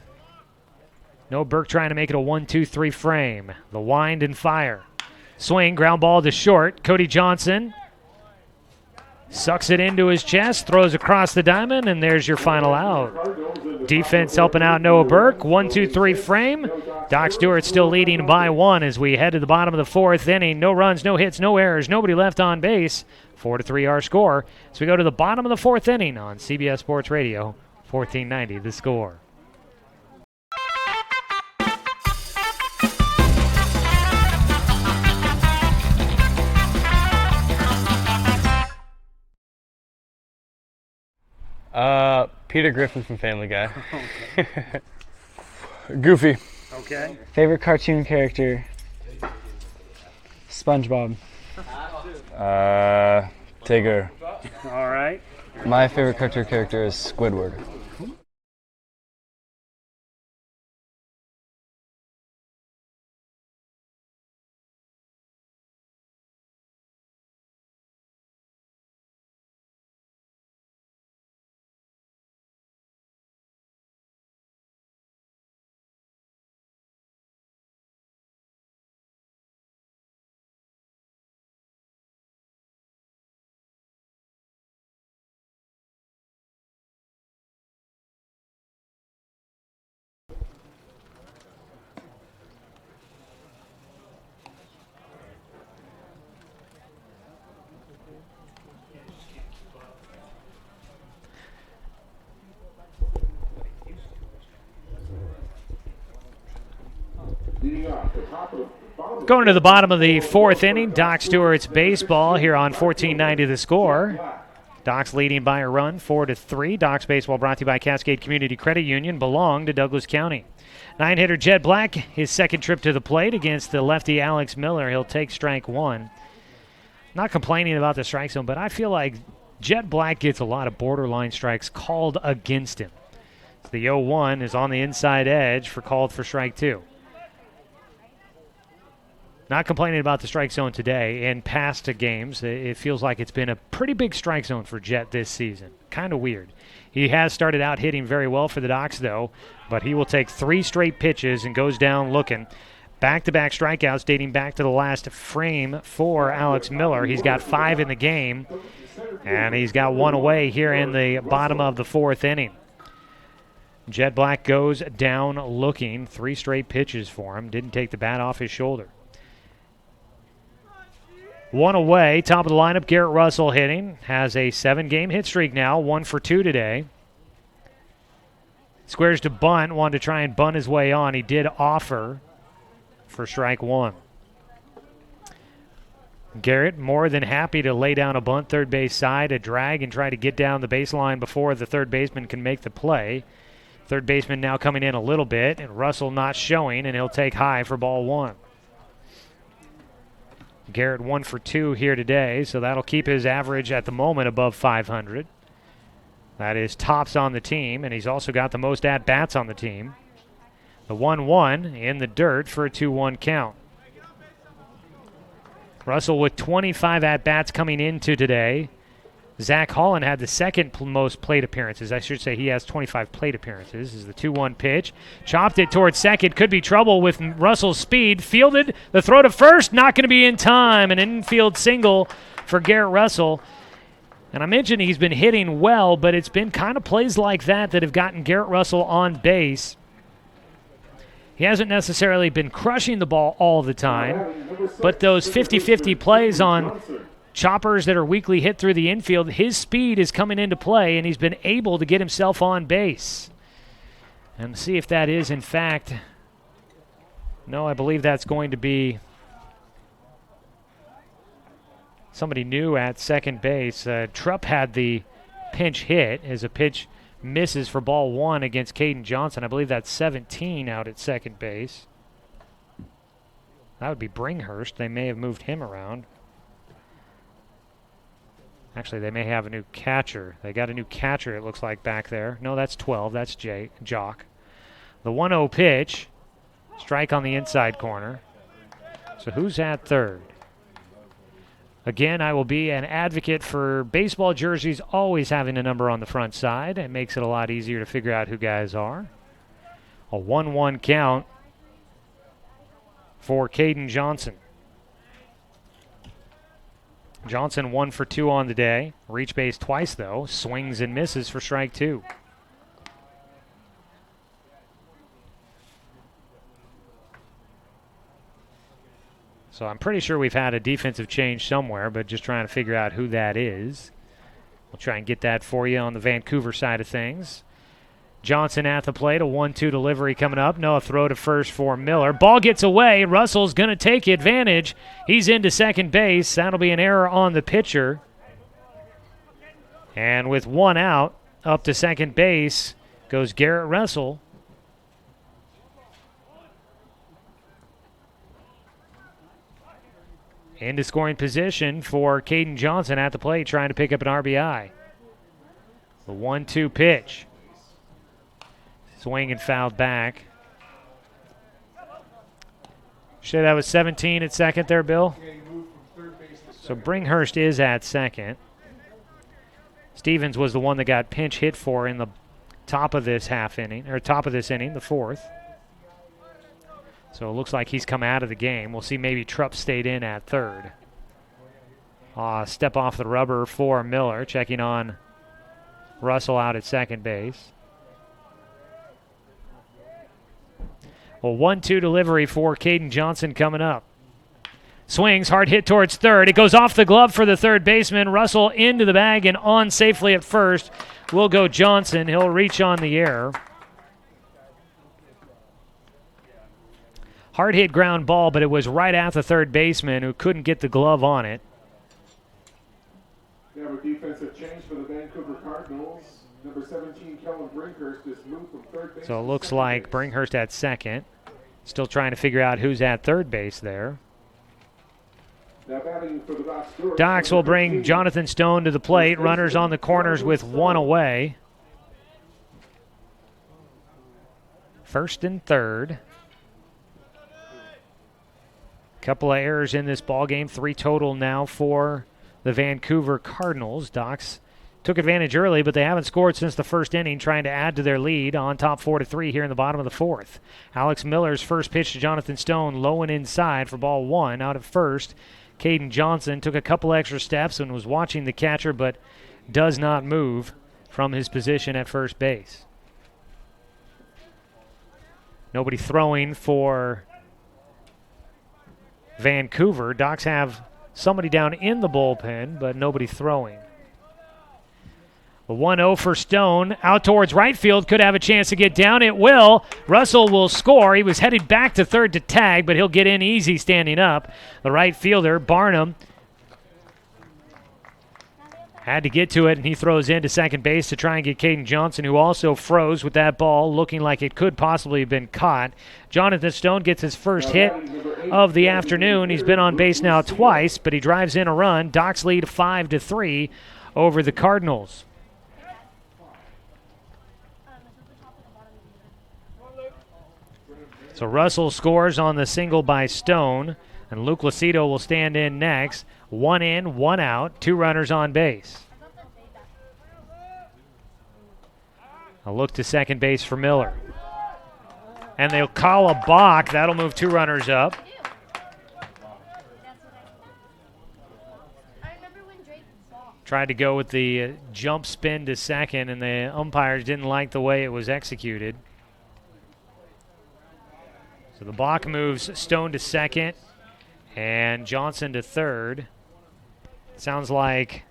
S3: No Burke trying to make it a 1-2-3 frame. The wind and fire. Swing, ground ball to short. Cody Johnson sucks it into his chest, throws across the diamond, and there's your final out. Defense helping out Noah Burke. 1-2-3 frame. Doc Stewart still leading by 1 as we head to the bottom of the 4th inning. No runs, no hits, no errors, nobody left on base. 4-3 our score. So we go to the bottom of the 4th inning on CBS Sports Radio, 1490 The Score.
S9: Peter Griffin from Family Guy.
S7: Goofy.
S2: Okay.
S10: Favorite cartoon character? SpongeBob.
S9: Tigger.
S2: All right.
S9: My favorite cartoon character is Squidward.
S3: Going to the bottom of the 4th inning, Doc Stewart's baseball here on 1490 The Score. Docs leading by a run, 4-3. Docs baseball brought to you by Cascade Community Credit Union, belong to Douglas County. 9-hitter Jed Black, his second trip to the plate against the lefty Alex Miller. He'll take strike 1. Not complaining about the strike zone, but I feel like Jed Black gets a lot of borderline strikes called against him. So the 0-1 is on the inside edge for called for strike 2. Not complaining about the strike zone today. In past games, it feels like it's been a pretty big strike zone for Jet this season. Kind of weird. He has started out hitting very well for the Docs, though, but he will take 3 straight pitches and goes down looking. Back-to-back strikeouts dating back to the last frame for Alex Miller. He's got 5 in the game, and he's got 1 away here in the bottom of the 4th inning. Jet Black goes down looking. 3 straight pitches for him. Didn't take the bat off his shoulder. 1 away, top of the lineup, Garrett Russell hitting. Has a 7-game hit streak now, 1 for 2 today. Squares to bunt, wanted to try and bunt his way on. He did offer for strike one. Garrett more than happy to lay down a bunt third base side, a drag, and try to get down the baseline before the third baseman can make the play. Third baseman now coming in a little bit, and Russell not showing, and he'll take high for ball one. Garrett 1 for 2 here today, so that'll keep his average at the moment above 500. That is tops on the team, and he's also got the most at-bats on the team. The 1-1 in the dirt for a 2-1 count. Russell with 25 at-bats coming into today. Zach Holland had the second most plate appearances. I should say he has 25 plate appearances. This is the 2-1 pitch. Chopped it towards second. Could be trouble with Russell's speed. Fielded. The throw to first. Not going to be in time. An infield single for Garrett Russell. And I mentioned he's been hitting well, but it's been kind of plays like that that have gotten Garrett Russell on base. He hasn't necessarily been crushing the ball all the time, but those 50-50 plays on choppers that are weakly hit through the infield, his speed is coming into play, and he's been able to get himself on base. And see if that is, in fact, no, I believe that's going to be somebody new at second base. Trupp had the pinch hit as a pitch misses for ball one against Caden Johnson. I believe that's 17 out at second base. That would be Bringhurst. They may have moved him around. Actually, they may have a new catcher. They got a new catcher, it looks like, back there. No, that's 12. That's Jock. The 1-0 pitch. Strike on the inside corner. So who's at third? Again, I will be an advocate for baseball jerseys always having a number on the front side. It makes it a lot easier to figure out who guys are. A 1-1 count for Caden Johnson. Johnson 1 for 2 on the day. Reach base twice, though. Swings and misses for strike two. So I'm pretty sure we've had a defensive change somewhere, but just trying to figure out who that is. We'll try and get that for you on the Vancouver side of things. Johnson at the plate, a 1-2 delivery coming up. No, a throw to first for Miller. Ball gets away. Russell's going to take advantage. He's into second base. That'll be an error on the pitcher. And with one out, up to second base goes Garrett Russell. Into scoring position for Caden Johnson at the plate, trying to pick up an RBI. The 1-2 pitch. Swing and fouled back. Say that was 17 at second there, Bill? So Bringhurst is at second. Stevens was the one that got pinch hit for in the top of this inning, the fourth. So it looks like he's come out of the game. We'll see maybe Trupp stayed in at third. Step off the rubber for Miller, checking on Russell out at second base. Well, 1-2 delivery for Caden Johnson coming up. Swings, hard hit towards third. It goes off the glove for the third baseman. Russell into the bag and on safely at first. Will go Johnson. He'll reach on the air. Hard hit ground ball, but it was right at the third baseman who couldn't get the glove on it.
S1: We have a defensive change for the Vancouver Cardinals. Number 17, Kellen Brinkhurst, is moved from third base.
S3: So it looks like Brinkhurst at second. Still trying to figure out who's at third base there.
S1: Now batting for the Docs, Stewart.
S3: Docs will bring Jonathan Stone to the plate. Runners on the corners with one away. First and third. Couple of errors in this ballgame. 3 total now for the Vancouver Cardinals. Docs took advantage early, but they haven't scored since the first inning, trying to add to their lead on top 4-3 here in the bottom of the fourth. Alex Miller's first pitch to Jonathan Stone, low and inside for ball one. Out at first, Caden Johnson took a couple extra steps and was watching the catcher, but does not move from his position at first base. Nobody throwing for Vancouver. Docs have somebody down in the bullpen, but nobody throwing. The 1-0 for Stone. Out towards right field. Could have a chance to get down. It will. Russell will score. He was headed back to third to tag, but he'll get in easy standing up. The right fielder, Barnum, had to get to it, and he throws into second base to try and get Caden Johnson, who also froze with that ball, looking like it could possibly have been caught. Jonathan Stone gets his first hit of the afternoon. He's been on base now twice, but he drives in a run. Docs lead 5-3 over the Cardinals. So Russell scores on the single by Stone, and Luke Lucido will stand in next. 1 in, 1 out, 2 runners on base. A look to second base for Miller. And they'll call a balk. That'll move 2 runners up. Tried to go with the jump spin to second, and the umpires didn't like the way it was executed. So the balk moves Stone to second and Johnson to third. Sounds like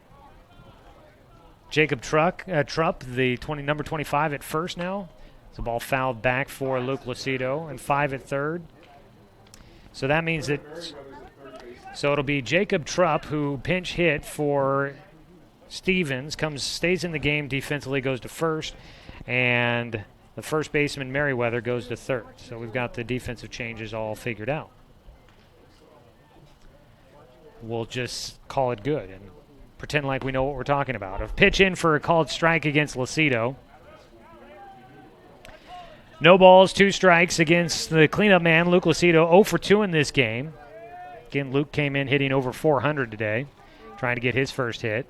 S3: Jacob Trupp, the number 25 at first now. It's a ball fouled back for Luke Lucido, and 5 at third. So that means that, so it'll be Jacob Trupp who pinch hit for Stevens, stays in the game defensively, goes to first, and the first baseman Merriweather goes to third. So we've got the defensive changes all figured out. We'll just call it good and pretend like we know what we're talking about. A pitch in for a called strike against Lucido. No balls, 2 strikes against the cleanup man, Luke Lucido, 0 for 2 in this game. Again, Luke came in hitting over 400 today, trying to get his first hit.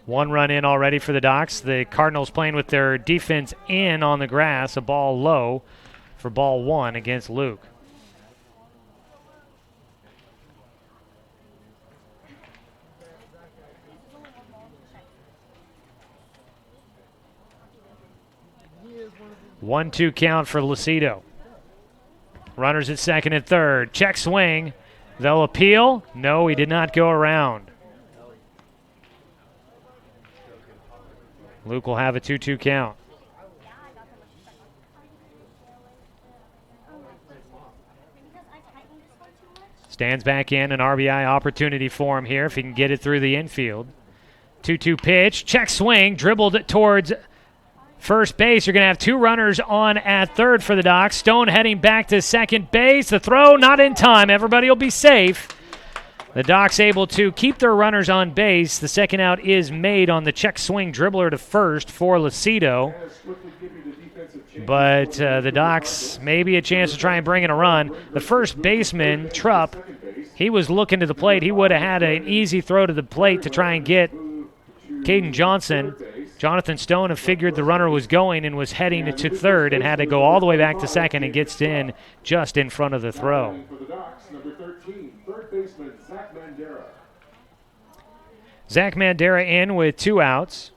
S3: 1 run in already for the Docs. The Cardinals playing with their defense in on the grass, a ball low for ball 1 against Luke. One-two count for Lucido. Runners at second and third. Check swing. They'll appeal. No, he did not go around. Luke will have a 2-2 count. Stands back in, an RBI opportunity for him here if he can get it through the infield. 2-2 pitch. Check swing. Dribbled towards first base. You're going to have 2 runners on at third for the Docs. Stone heading back to second base. The throw not in time. Everybody will be safe. The Docs able to keep their runners on base. The second out is made on the check swing dribbler to first for Lucido. But the Docs maybe a chance to try and bring in a run. The first baseman, Trupp, he was looking to the plate. He would have had an easy throw to the plate to try and get Caden Johnson. Jonathan Stone have figured the runner was going and was heading to third and had to go all the way back to second and gets in just in front of the throw. Zach Mandera in with 2 outs.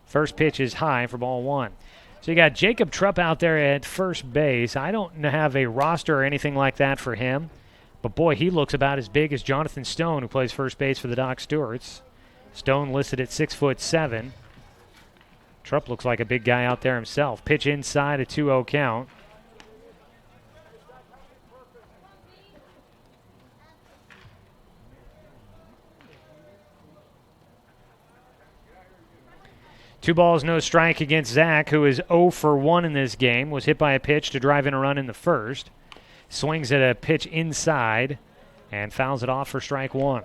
S3: First pitch is high for ball 1. So you got Jacob Trupp out there at first base. I don't have a roster or anything like that for him. But boy, he looks about as big as Jonathan Stone, who plays first base for the Doc Stewarts. Stone listed at 6'7". Trupp looks like a big guy out there himself. Pitch inside, a 2-0 count. Two balls, no strike against Zach, who is 0 for 1 in this game. Was hit by a pitch to drive in a run in the first. Swings at a pitch inside and fouls it off for strike 1.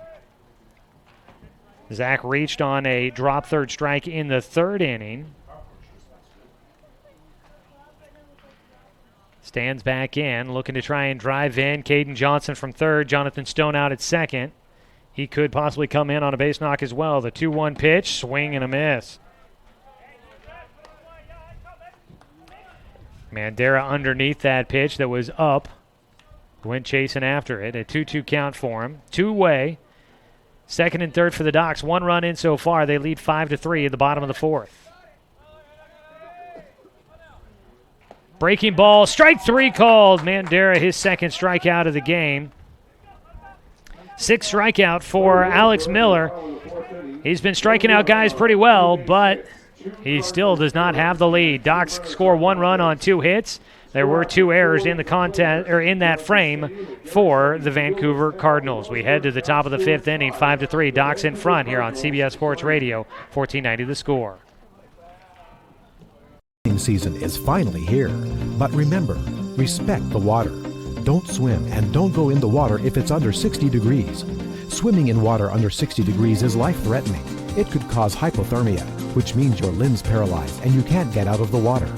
S3: Zach reached on a drop third strike in the third inning. Stands back in, looking to try and drive in. Caden Johnson from third, Jonathan Stone out at second. He could possibly come in on a base knock as well. The 2-1 pitch, swing and a miss. Mandera underneath that pitch that was up. Went chasing after it. A 2-2 count for him. Two-way. Second and third for the Docs. 1 run in so far. They lead 5-3 at the bottom of the 4th. Breaking ball. Strike 3 called. Mandera his second strikeout of the game. Sixth strikeout for Alex Miller. He's been striking out guys pretty well, but he still does not have the lead. Docs score 1 run on 2 hits. There were 2 errors in the contest or in that frame for the Vancouver Cardinals. We head to the top of the 5th inning, 5-3. Docs in front here on CBS Sports Radio, 1490 The Score.
S8: Season is finally here, but remember, respect the water. Don't swim and don't go in the water if it's under 60 degrees. Swimming in water under 60 degrees is life-threatening. It could cause hypothermia, which means your limbs paralyzed and you can't get out of the water.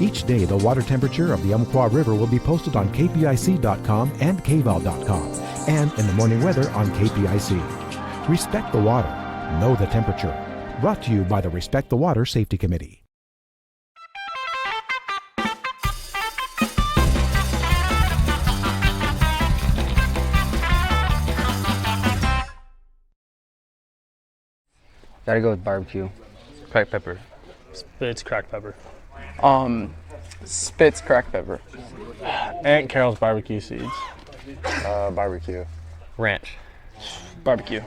S8: Each day, the water temperature of the Umpqua River will be posted on kpic.com and kval.com, and in the morning weather on KPIC. Respect the water. Know the temperature. Brought to you by the Respect the Water Safety Committee.
S9: Gotta go with barbecue.
S10: Cracked pepper.
S11: It's cracked pepper.
S10: Spitz cracked pepper.
S9: Aunt Carol's barbecue seeds.
S10: Barbecue.
S9: Ranch.
S10: Barbecue.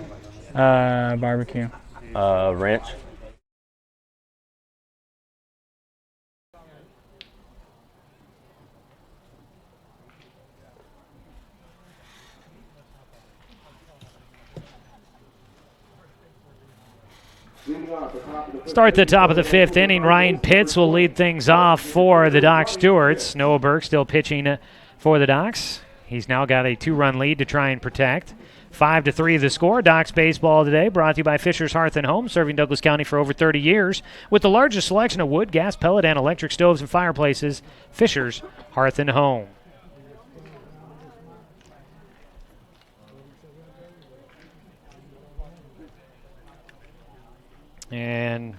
S9: Barbecue. Ranch.
S3: Start the top of the 5th inning. Ryan Pitts will lead things off for the Doc Stewarts. Noah Burke still pitching for the Docs. He's now got a 2-run lead to try and protect. 5-3 the score. Docs baseball today brought to you by Fisher's Hearth and Home, serving Douglas County for over 30 years. With the largest selection of wood, gas, pellet, and electric stoves and fireplaces, Fisher's Hearth and Home. And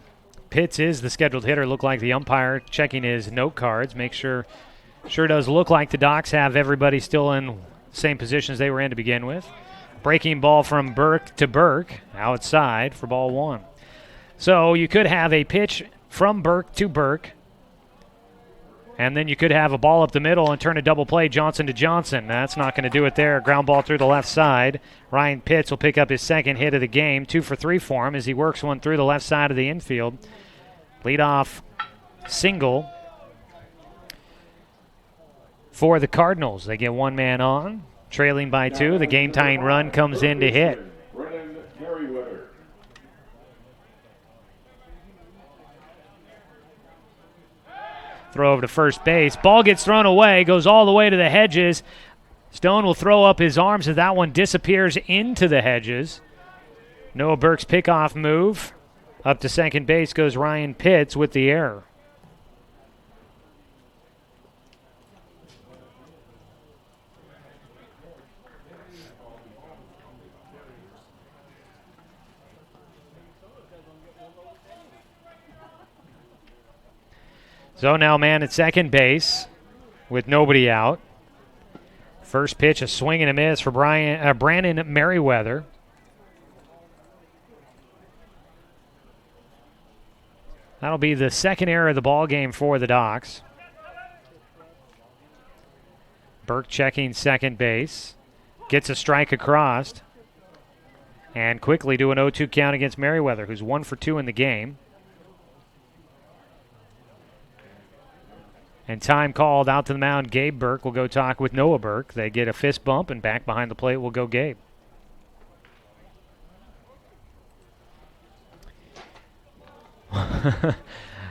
S3: Pitts is the scheduled hitter. Look like the umpire checking his note cards. Sure does look like the Docs have everybody still in same positions they were in to begin with. Breaking ball from Burke to Burke, outside for ball 1. So you could have a pitch from Burke to Burke, and then you could have a ball up the middle and turn a double play Johnson to Johnson. That's not going to do it there. Ground ball through the left side. Ryan Pitts will pick up his 2nd hit of the game. 2 for 3 for him as he works one through the left side of the infield. Leadoff single for the Cardinals. They get 1 man on, trailing by 2. The game-tying run comes in to hit. Throw over to first base. Ball gets thrown away, goes all the way to the hedges. Stone will throw up his arms as that one disappears into the hedges. Noah Burke's pickoff move. Up to second base goes Ryan Pitts with the error. So now man at second base with nobody out. First pitch, a swing and a miss for Brandon Merriweather. That'll be the 2nd error of the ball game for the Docs. Burke checking second base. Gets a strike across. And quickly do an 0-2 count against Merriweather, who's 1 for 2 in the game. And time called out to the mound. Gabe Burke will go talk with Noah Burke. They get a fist bump, and back behind the plate will go Gabe.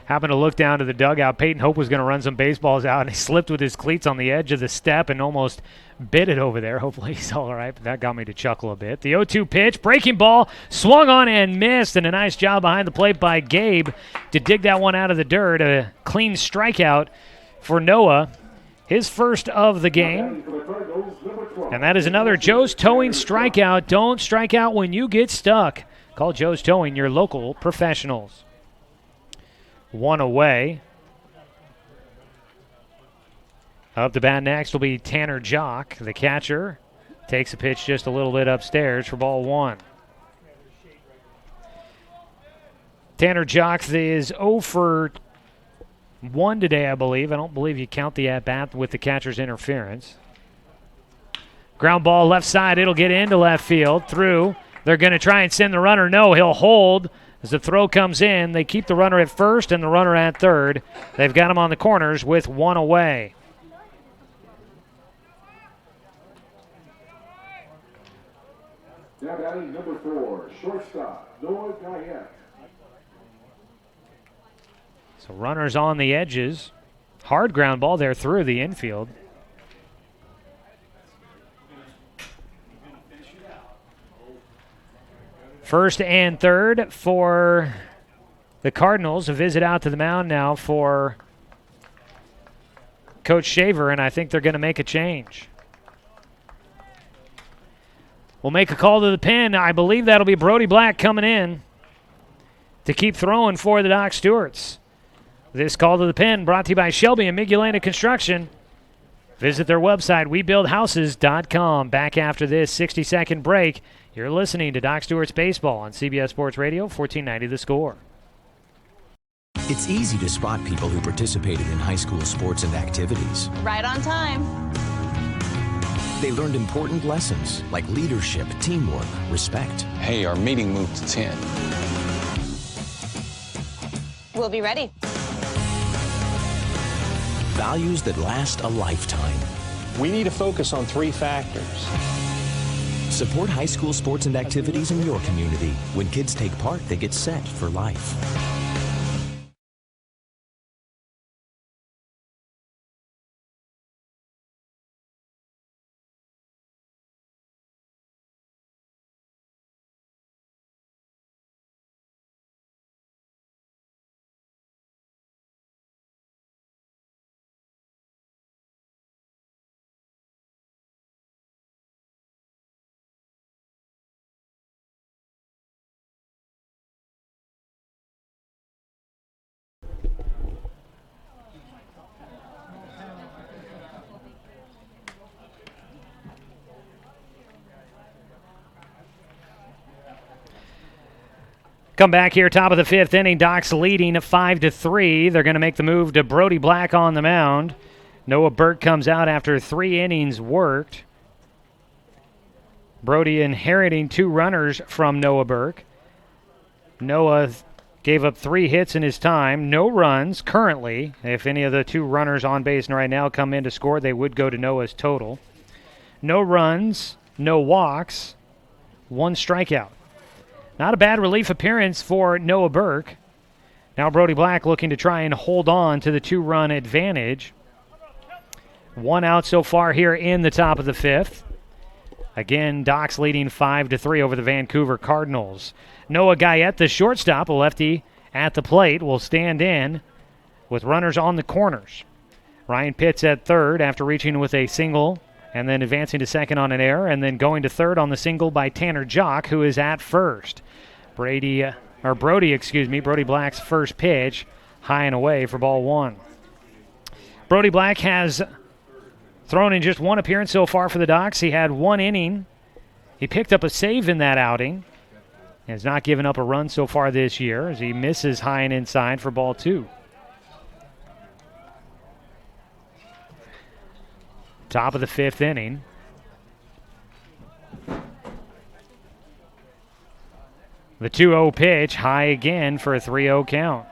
S3: Happened to look down to the dugout. Peyton Hope was going to run some baseballs out, and he slipped with his cleats on the edge of the step and almost bit it over there. Hopefully he's all right, but that got me to chuckle a bit. The 0-2 pitch, breaking ball, swung on and missed, and a nice job behind the plate by Gabe to dig that one out of the dirt. A clean strikeout for Noah, his first of the game. And that is another Joe's Towing strikeout. Don't strike out when you get stuck. Call Joe's Towing, your local professionals. 1 away. Up to bat next will be Tanner Jock, the catcher. Takes a pitch just a little bit upstairs for ball 1. Tanner Jock is 0 for 1 today, I believe. I don't believe you count the at-bat with the catcher's interference. Ground ball left side. It'll get into left field. Through. They're going to try and send the runner. No, he'll hold. As the throw comes in, they keep the runner at first and the runner at third. They've got him on the corners with one away.
S1: Now batting number 4, shortstop, Noah Guyette.
S3: So runners on the edges. Hard ground ball there through the infield. First and third for the Cardinals. A visit out to the mound now for Coach Shaver, and I think they're going to make a change. We'll make a call to the pen. I believe that'll be Brody Black coming in to keep throwing for the Doc Stewarts. This call to the pen brought to you by Shelby and Migulena Construction. Visit their website, webuildhouses.com. Back after this 60-second break, you're listening to Doc Stewart's Baseball on CBS Sports Radio, 1490 The Score.
S12: It's easy to spot people who participated in high school sports and activities.
S6: Right on time.
S12: They learned important lessons like leadership, teamwork, respect.
S14: Hey, our meeting moved to 10.
S5: We'll be ready.
S12: Values that last a lifetime.
S9: We need to focus on 3 factors.
S12: Support high school sports and activities in your community. When kids take part, they get set for life.
S3: Come back here, top of the 5th inning. Docs leading 5-3. They're going to make the move to Brody Black on the mound. Noah Burke comes out after 3 innings worked. Brody inheriting 2 runners from Noah Burke. Noah gave up 3 hits in his time. No runs currently. If any of the 2 runners on base right now come in to score, they would go to Noah's total. No runs, no walks, 1 strikeout. Not a bad relief appearance for Noah Burke. Now Brody Black looking to try and hold on to the 2-run advantage. 1 out so far here in the top of the 5th. Again, Docs leading 5-3 over the Vancouver Cardinals. Noah Guyette, the shortstop, a lefty at the plate, will stand in with runners on the corners. Ryan Pitts at third after reaching with a single and then advancing to second on an error, and then going to third on the single by Tanner Jock, who is at first. Brody Black's first pitch, high and away for ball 1. Brody Black has thrown in just 1 appearance so far for the Docs. He had 1 inning. He picked up a save in that outing. And has not given up a run so far this year as he misses high and inside for ball 2. Top of the 5th inning. The 2-0 pitch, high again for a 3-0 count.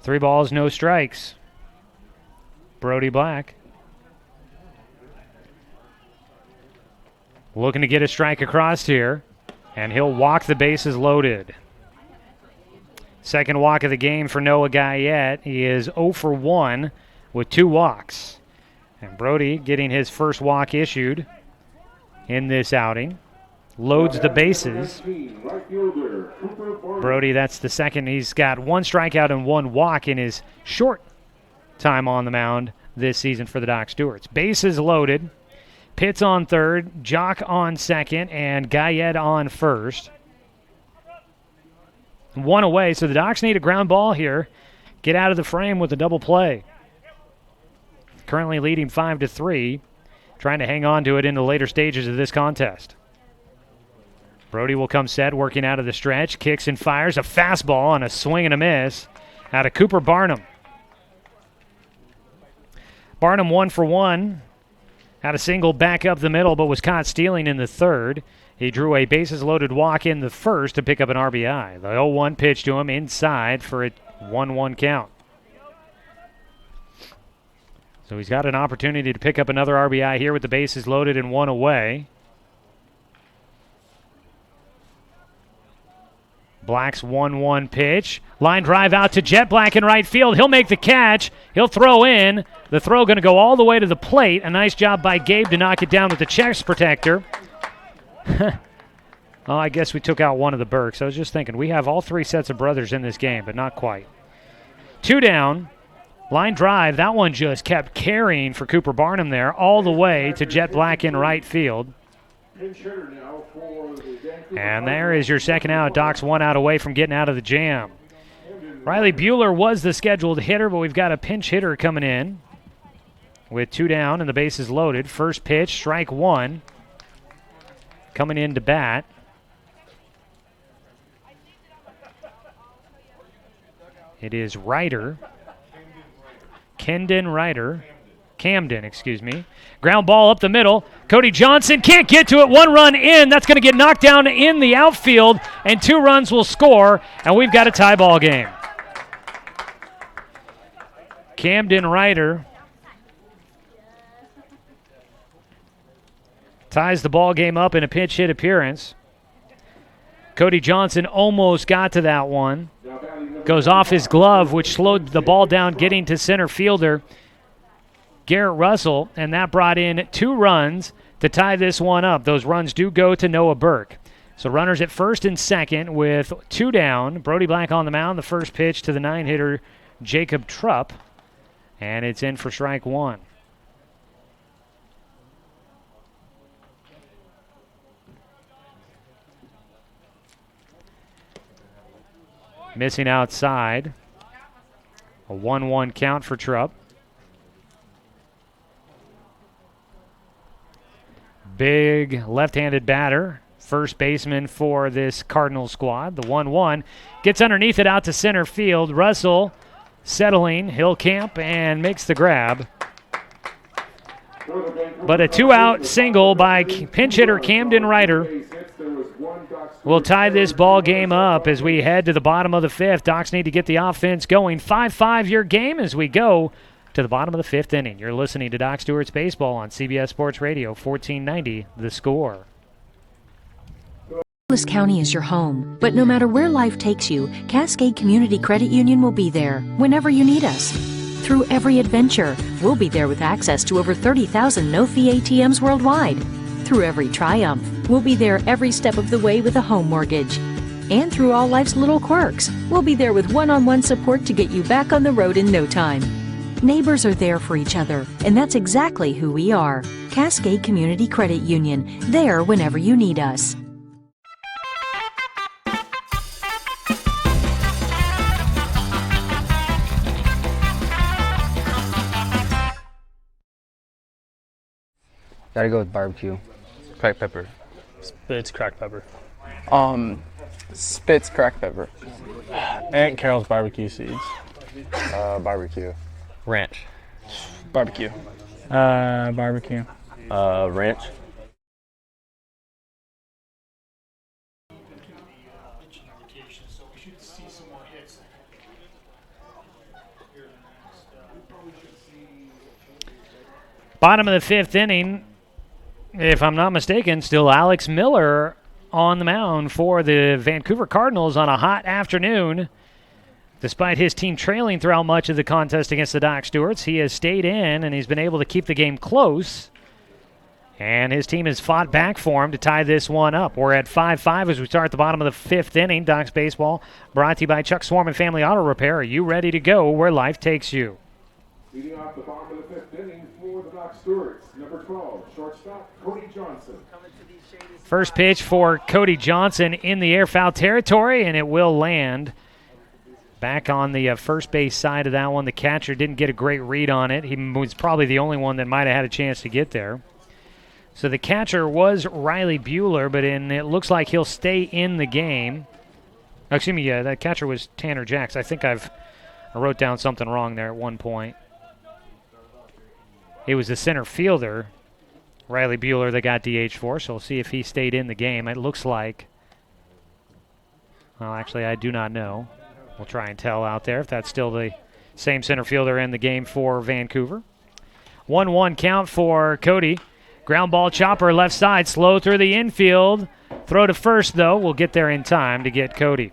S3: Three balls, no strikes. Brody Black looking to get a strike across here, and he'll walk the bases loaded. Second walk of the game for Noah Guyette. He is 0 for 1 with 2 walks. And Brody getting his first walk issued in this outing. Loads the bases. Brody, that's the second. He's got 1 strikeout and 1 walk in his short time on the mound this season for the Doc Stewarts. Bases loaded. Pitts on third, Jock on second, and Guyette on first. 1 away, so the Docs need a ground ball here. Get out of the frame with a double play. Currently leading 5-3, trying to hang on to it in the later stages of this contest. Brody will come set, working out of the stretch, kicks and fires a fastball on a swing and a miss out of Cooper Barnum. Barnum 1 for 1. Had a single back up the middle, but was caught stealing in the third. He drew a bases-loaded walk in the first to pick up an RBI. The 0-1 pitch to him inside for a 1-1 count. So he's got an opportunity to pick up another RBI here with the bases loaded and one away. Black's 1-1 pitch. Line drive out to Jet Black in right field. He'll make the catch. He'll throw in. The throw going to go all the way to the plate. A nice job by Gabe to knock it down with the chest protector. Oh, I guess we took out one of the Burks. I was just thinking, we have all three sets of brothers in this game, but not quite. 2 down. Line drive. That one just kept carrying for Cooper Barnum there all the way to Jet Black in right field. And there is your second out. Doc's 1 out away from getting out of the jam. Riley Bueller was the scheduled hitter, but we've got a pinch hitter coming in with 2 down and the bases loaded. First pitch, strike 1. Coming in to bat. It is Ryder. Camden, excuse me. Ground ball up the middle. Cody Johnson can't get to it. 1 run in. That's going to get knocked down in the outfield, and 2 runs will score, and we've got a tie ball game. Camden Ryder ties the ball game up in a pinch hit appearance. Cody Johnson almost got to that one. Goes off his glove, which slowed the ball down getting to center fielder Garrett Russell, and that brought in 2 runs to tie this one up. Those runs do go to Noah Burke. So runners at first and second with 2 down. Brody Black on the mound. The first pitch to the 9-hitter Jacob Trupp, and it's in for strike 1. Missing outside. A 1-1 count for Trupp. Big left-handed batter. First baseman for this Cardinals squad. The 1-1. Gets underneath it out to center field. Russell settling. He'll camp and makes the grab. But a 2-out single by pinch hitter Camden Ryder will tie this ball game up as we head to the bottom of the 5th. Docs need to get the offense going. 5-5 your game as we go to the bottom of the 5th inning. You're listening to Doc Stewart's Baseball on CBS Sports Radio, 1490 The Score.
S15: Douglas County is your home, but no matter where life takes you, Cascade Community Credit Union will be there whenever you need us. Through every adventure, we'll be there with access to over 30,000 no-fee ATMs worldwide. Through every triumph, we'll be there every step of the way with a home mortgage. And through all life's little quirks, we'll be there with one-on-one support to get you back on the road in no time. Neighbors are there for each other, and that's exactly who we are. Cascade Community Credit Union, there whenever you need us.
S10: Gotta go with barbecue.
S16: Cracked pepper.
S11: Spitz cracked pepper.
S16: Spitz cracked pepper.
S11: Aunt Carol's barbecue seeds.
S16: Barbecue.
S9: Ranch.
S16: Barbecue.
S10: Barbecue.
S9: Ranch.
S3: Bottom of the 5th inning, if I'm not mistaken, still Alex Miller on the mound for the Vancouver Cardinals on a hot afternoon. Despite his team trailing throughout much of the contest against the Doc Stewarts, he has stayed in and he's been able to keep the game close. And his team has fought back for him to tie this one up. We're at 5-5 as we start the bottom of the 5th inning. Doc's Baseball brought to you by Chuck Swarman Family Auto Repair. Are you ready to go where life takes you?
S1: Leading off the bottom of the 5th inning for the Doc Stewarts, number 12, shortstop Cody Johnson.
S3: First pitch for Cody Johnson in the air, foul territory, and it will land. Back on the first base side of that one, the catcher didn't get a great read on it. He was probably the only one that might have had a chance to get there. So the catcher was Riley Bueller, but it looks like he'll stay in the game. Oh, excuse me, that catcher was Tanner Jacks. I think I wrote down something wrong there at one point. it was the center fielder, Riley Bueller, that got DH for, so we'll see if he stayed in the game. It looks like, well, actually, I do not know. We'll try and tell out there if that's still the same center fielder in the game for Vancouver. 1-1 count for Cody. Ground ball chopper left side, slow through the infield. Throw to first, though. We'll get there in time to get Cody.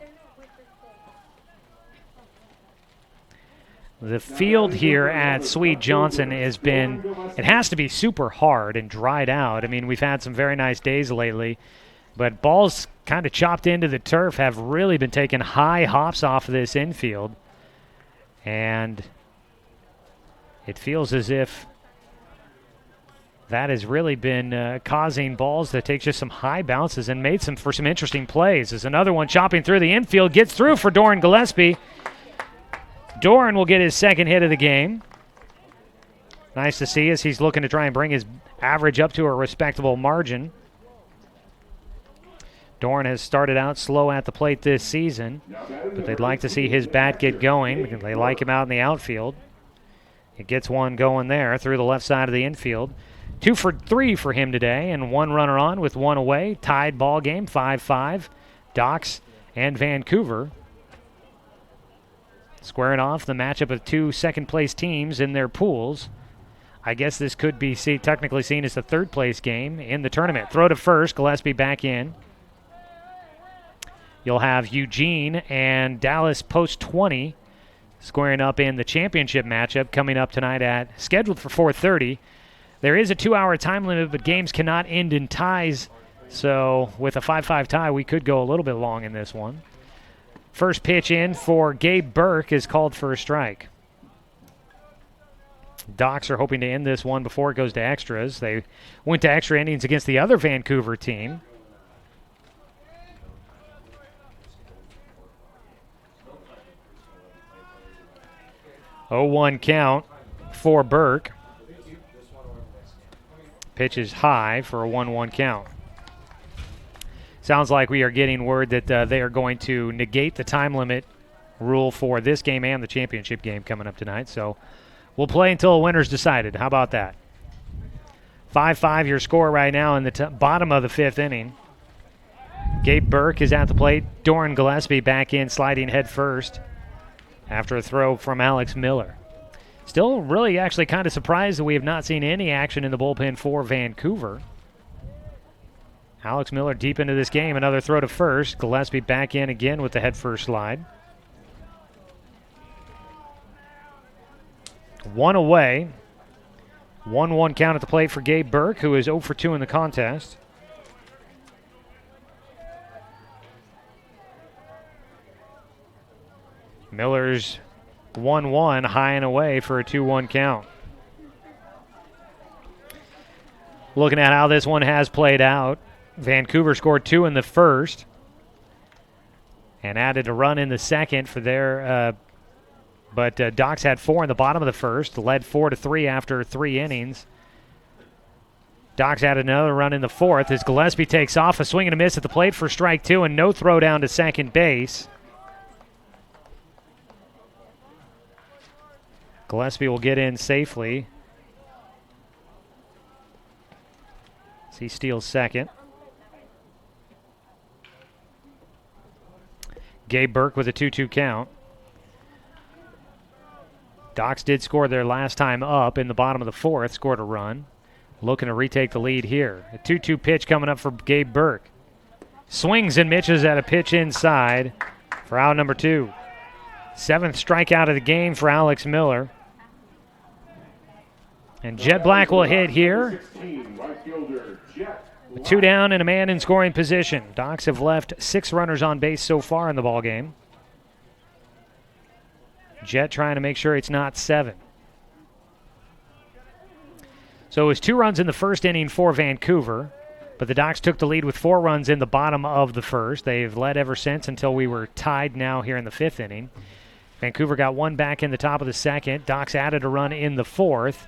S3: The field here at Sweet Johnson has been, it has to be super hard and dried out. I mean, we've had some very nice days lately, but balls kind of chopped into the turf have really been taking high hops off of this infield. And it feels as if that has really been causing balls to take just some high bounces and made for some interesting plays. As another one chopping through the infield, gets through for Doran Gillespie. Doran will get his second hit of the game. Nice to see as he's looking to try and bring his average up to a respectable margin. Doran has started out slow at the plate this season, but they'd like to see his bat get going because they like him out in the outfield. It gets one going there through the left side of the infield. 2 for 3 for him today, and one runner on with one away. Tied ball game, 5-5. Docs and Vancouver squaring off the matchup of two second-place teams in their pools. I guess this could be technically seen as the third-place game in the tournament. Throw to first, Gillespie back in. You'll have Eugene and Dallas post 20 squaring up in the championship matchup coming up tonight scheduled for 4:30. There is a 2-hour time limit, but games cannot end in ties. So with a 5-5 tie, we could go a little bit long in this one. First pitch in for Gabe Burke is called for a strike. Docs are hoping to end this one before it goes to extras. They went to extra innings against the other Vancouver team. Oh, 1 count for Burke. Pitch is high for a 1-1 count. Sounds like we are getting word that they are going to negate the time limit rule for this game and the championship game coming up tonight. So we'll play until a winner's decided. How about that? 5-5 your score right now in the bottom of the 5th inning. Gabe Burke is at the plate. Doran Gillespie back in, sliding head first after a throw from Alex Miller. Still really actually kind of surprised that we have not seen any action in the bullpen for Vancouver. Alex Miller deep into this game. Another throw to first. Gillespie back in again with the head first slide. 1 away. 1-1 count at the plate for Gabe Burke, who is 0 for 2 in the contest. Miller's 1-1 high and away for a 2-1 count. Looking at how this one has played out, Vancouver scored 2 in the first and added a run in the second for their but Docs had 4 in the bottom of the first, led 4-3 after 3 innings. Docs added another run in the fourth as Gillespie takes off, a swing and a miss at the plate for strike 2 and no throw down to second base. Gillespie will get in safely. As he steals second. Gabe Burke with a 2-2 count. Docs did score their last time up in the bottom of the fourth, scored a run. Looking to retake the lead here. A 2-2 pitch coming up for Gabe Burke. Swings and misses at a pitch inside for out number 2. 7th strikeout of the game for Alex Miller. And Jet Black will hit here. With 2 down and a man in scoring position. Docs have left 6 runners on base so far in the ball game. Jet trying to make sure it's not 7. So it was 2 runs in the first inning for Vancouver, but the Docs took the lead with 4 runs in the bottom of the first. They've led ever since until we were tied now here in the 5th inning. Vancouver got 1 back in the top of the second. Docs added a run in the 4th,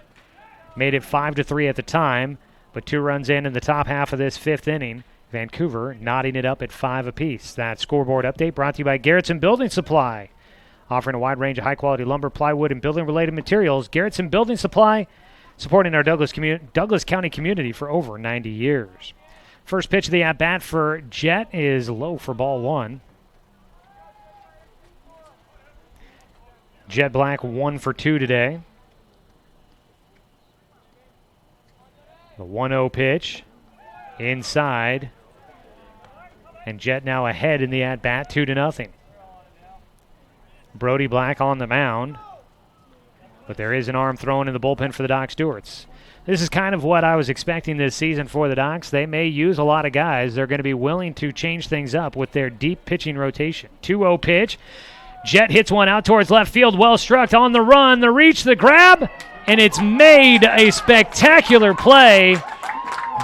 S3: made it 5-3 at the time, but 2 runs in the top half of this 5th inning. Vancouver knotting it up at 5 apiece. That scoreboard update brought to you by Garrettson Building Supply, offering a wide range of high-quality lumber, plywood, and building-related materials. Garrettson Building Supply, supporting our Douglas County community for over 90 years. First pitch of the at-bat for Jet is low for ball one. Jet Black 1 for 2 today. The 1-0 pitch inside. And Jet now ahead in the at-bat 2-0. Brody Black on the mound. But there is an arm thrown in the bullpen for the Doc Stewarts. This is kind of what I was expecting this season for the Docs. They may use a lot of guys. They're going to be willing to change things up with their deep pitching rotation. 2-0 pitch. Jet hits one out towards left field. Well struck on the run. The reach, the grab. And it's made a spectacular play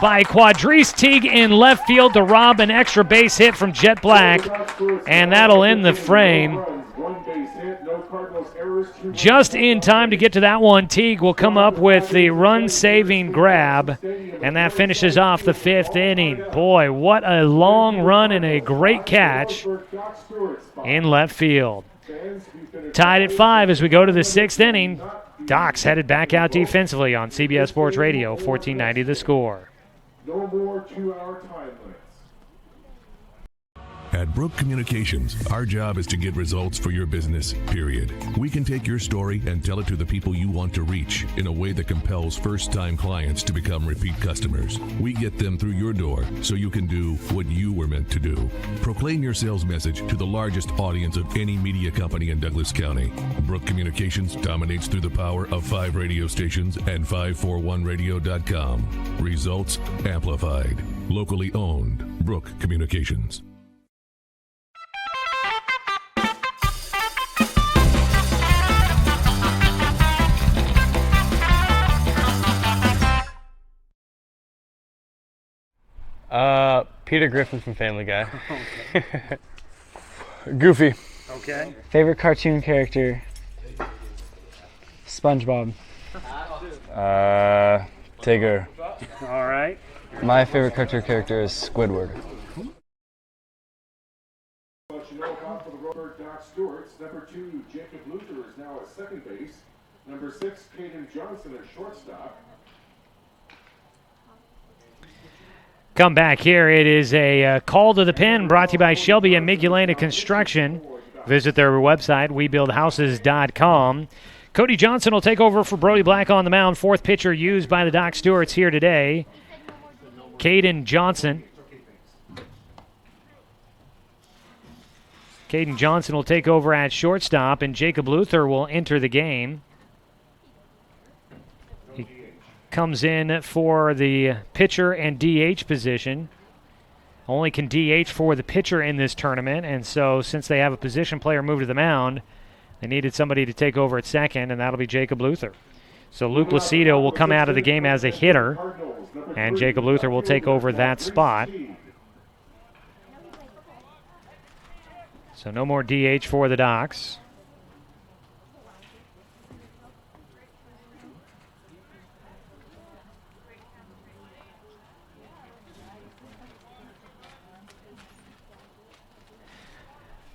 S3: by Quadrice Teague in left field to rob an extra base hit from Jet Black. And that'll end the frame. Just in time to get to that one, Teague will come up with the run-saving grab, and that finishes off the 5th inning. Boy, what a long run and a great catch in left field. Tied at 5 as we go to the 6th inning. Docs headed back out defensively on CBS Sports Radio, 1490 The Score.
S1: No more 2-hour time limits.
S13: At Brook Communications, our job is to get results for your business, period. We can take your story and tell it to the people you want to reach in a way that compels first-time clients to become repeat customers. We get them through your door so you can do what you were meant to do. Proclaim your sales message to the largest audience of any media company in Douglas County. Brook Communications dominates through the power of 5 radio stations and 541radio.com. Results amplified. Locally owned. Brook Communications.
S16: Peter Griffin from Family Guy.
S2: Okay.
S16: Goofy.
S2: Okay.
S10: Favorite cartoon character? SpongeBob.
S16: Tigger.
S2: All right.
S16: My favorite cartoon character is Squidward.
S1: Let you know about for the Roseburg Doc Stewarts. Number 2, Jacob Luther is now at second base. Number 6, Caden Johnson at shortstop.
S3: Come back here. It is a call to the pen brought to you by Shelby and Migulena Construction. Visit their website, webuildhouses.com. Cody Johnson will take over for Brody Black on the mound. 4th pitcher used by the Doc Stewarts here today. Caden Johnson. Caden Johnson will take over at shortstop, and Jacob Luther will enter the game. He comes in for the pitcher and DH position. Only can DH for the pitcher in this tournament, and so since they have a position player move to the mound, they needed somebody to take over at second, and that'll be Jacob Luther. So Luke Lucido will come out of the game as a hitter, and Jacob Luther will take over that spot. So no more DH for the Docs.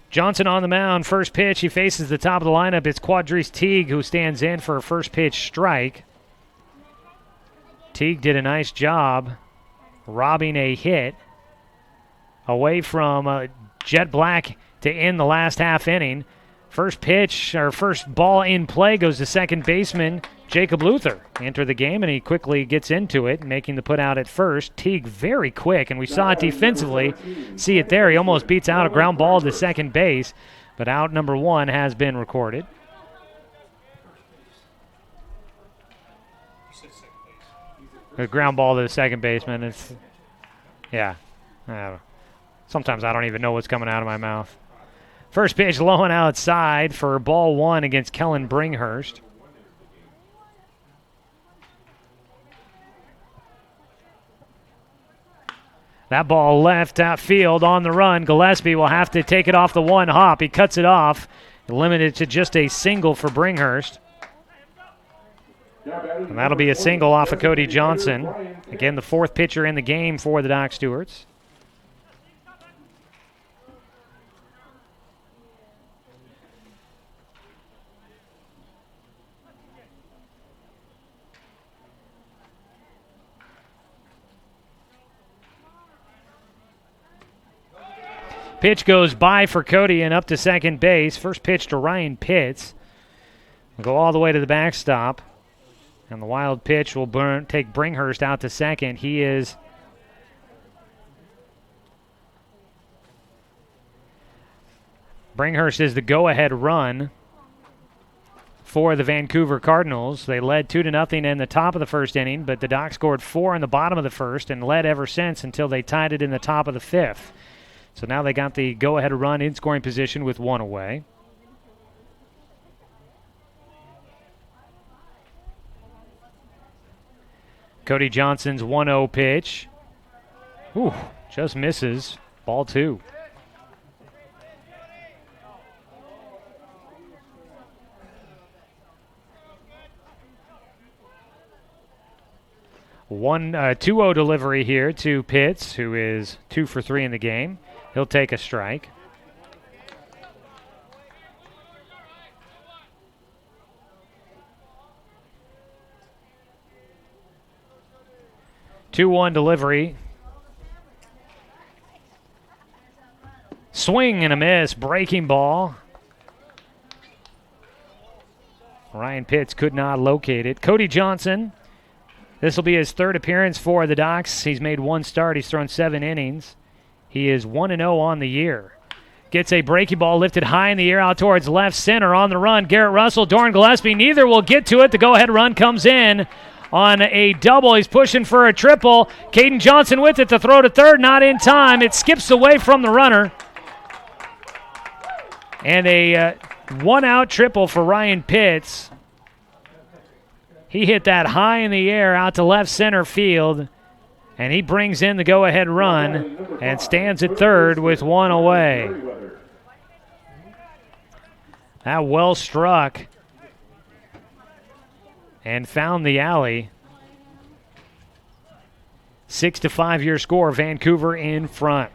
S3: Johnson on the mound, first pitch. He faces the top of the lineup. It's Quadrice Teague who stands in for a first pitch strike. Teague did a nice job robbing a hit away from Jet Black to end the last half inning. First pitch, or first ball in play, goes to second baseman Jacob Luther. Enter the game, and he quickly gets into it, making the put out at first. Teague very quick, and we saw it defensively. See it there. He almost beats out a ground ball to second base, but out number 1 has been recorded. A ground ball to the second baseman. It's, yeah. Sometimes I don't even know what's coming out of my mouth. First pitch low and outside for ball 1 against Kellen Bringhurst. That ball left outfield on the run. Gillespie will have to take it off the one hop. He cuts it off, limited to just a single for Bringhurst. And that'll be a single off of Cody Johnson. Again, the 4th pitcher in the game for the Doc Stewarts. Pitch goes by for Cody and up to second base. First pitch to Ryan Pitts. Will go all the way to the backstop. And the wild pitch will take Bringhurst out to second. Bringhurst is the go-ahead run for the Vancouver Cardinals. They led 2-0 in the top of the first inning, but the Docs scored 4 in the bottom of the first and led ever since until they tied it in the top of the fifth. So now they got the go-ahead run in scoring position with 1 away. Cody Johnson's 1-0 pitch. Ooh, just misses. Ball 2. One 2-0 delivery here to Pitts, who is 2 for 3 in the game. He'll take a strike. Two-one delivery. Swing and a miss. Breaking ball. Ryan Pitts could not locate it. Cody Johnson. This will be his 3rd appearance for the Docs. He's made 1 start. He's thrown 7 innings. He is 1-0 on the year. Gets a breaking ball lifted high in the air out towards left center. On the run, Garrett Russell, Doran Gillespie. Neither will get to it. The go-ahead run comes in on a double. He's pushing for a triple. Caden Johnson with it to throw to third. Not in time. It skips away from the runner. And a 1-out triple for Ryan Pitts. He hit that high in the air out to left center field. And he brings in the go-ahead run and stands at third with 1 away. That well struck and found the alley. 6-5 your score, Vancouver in front.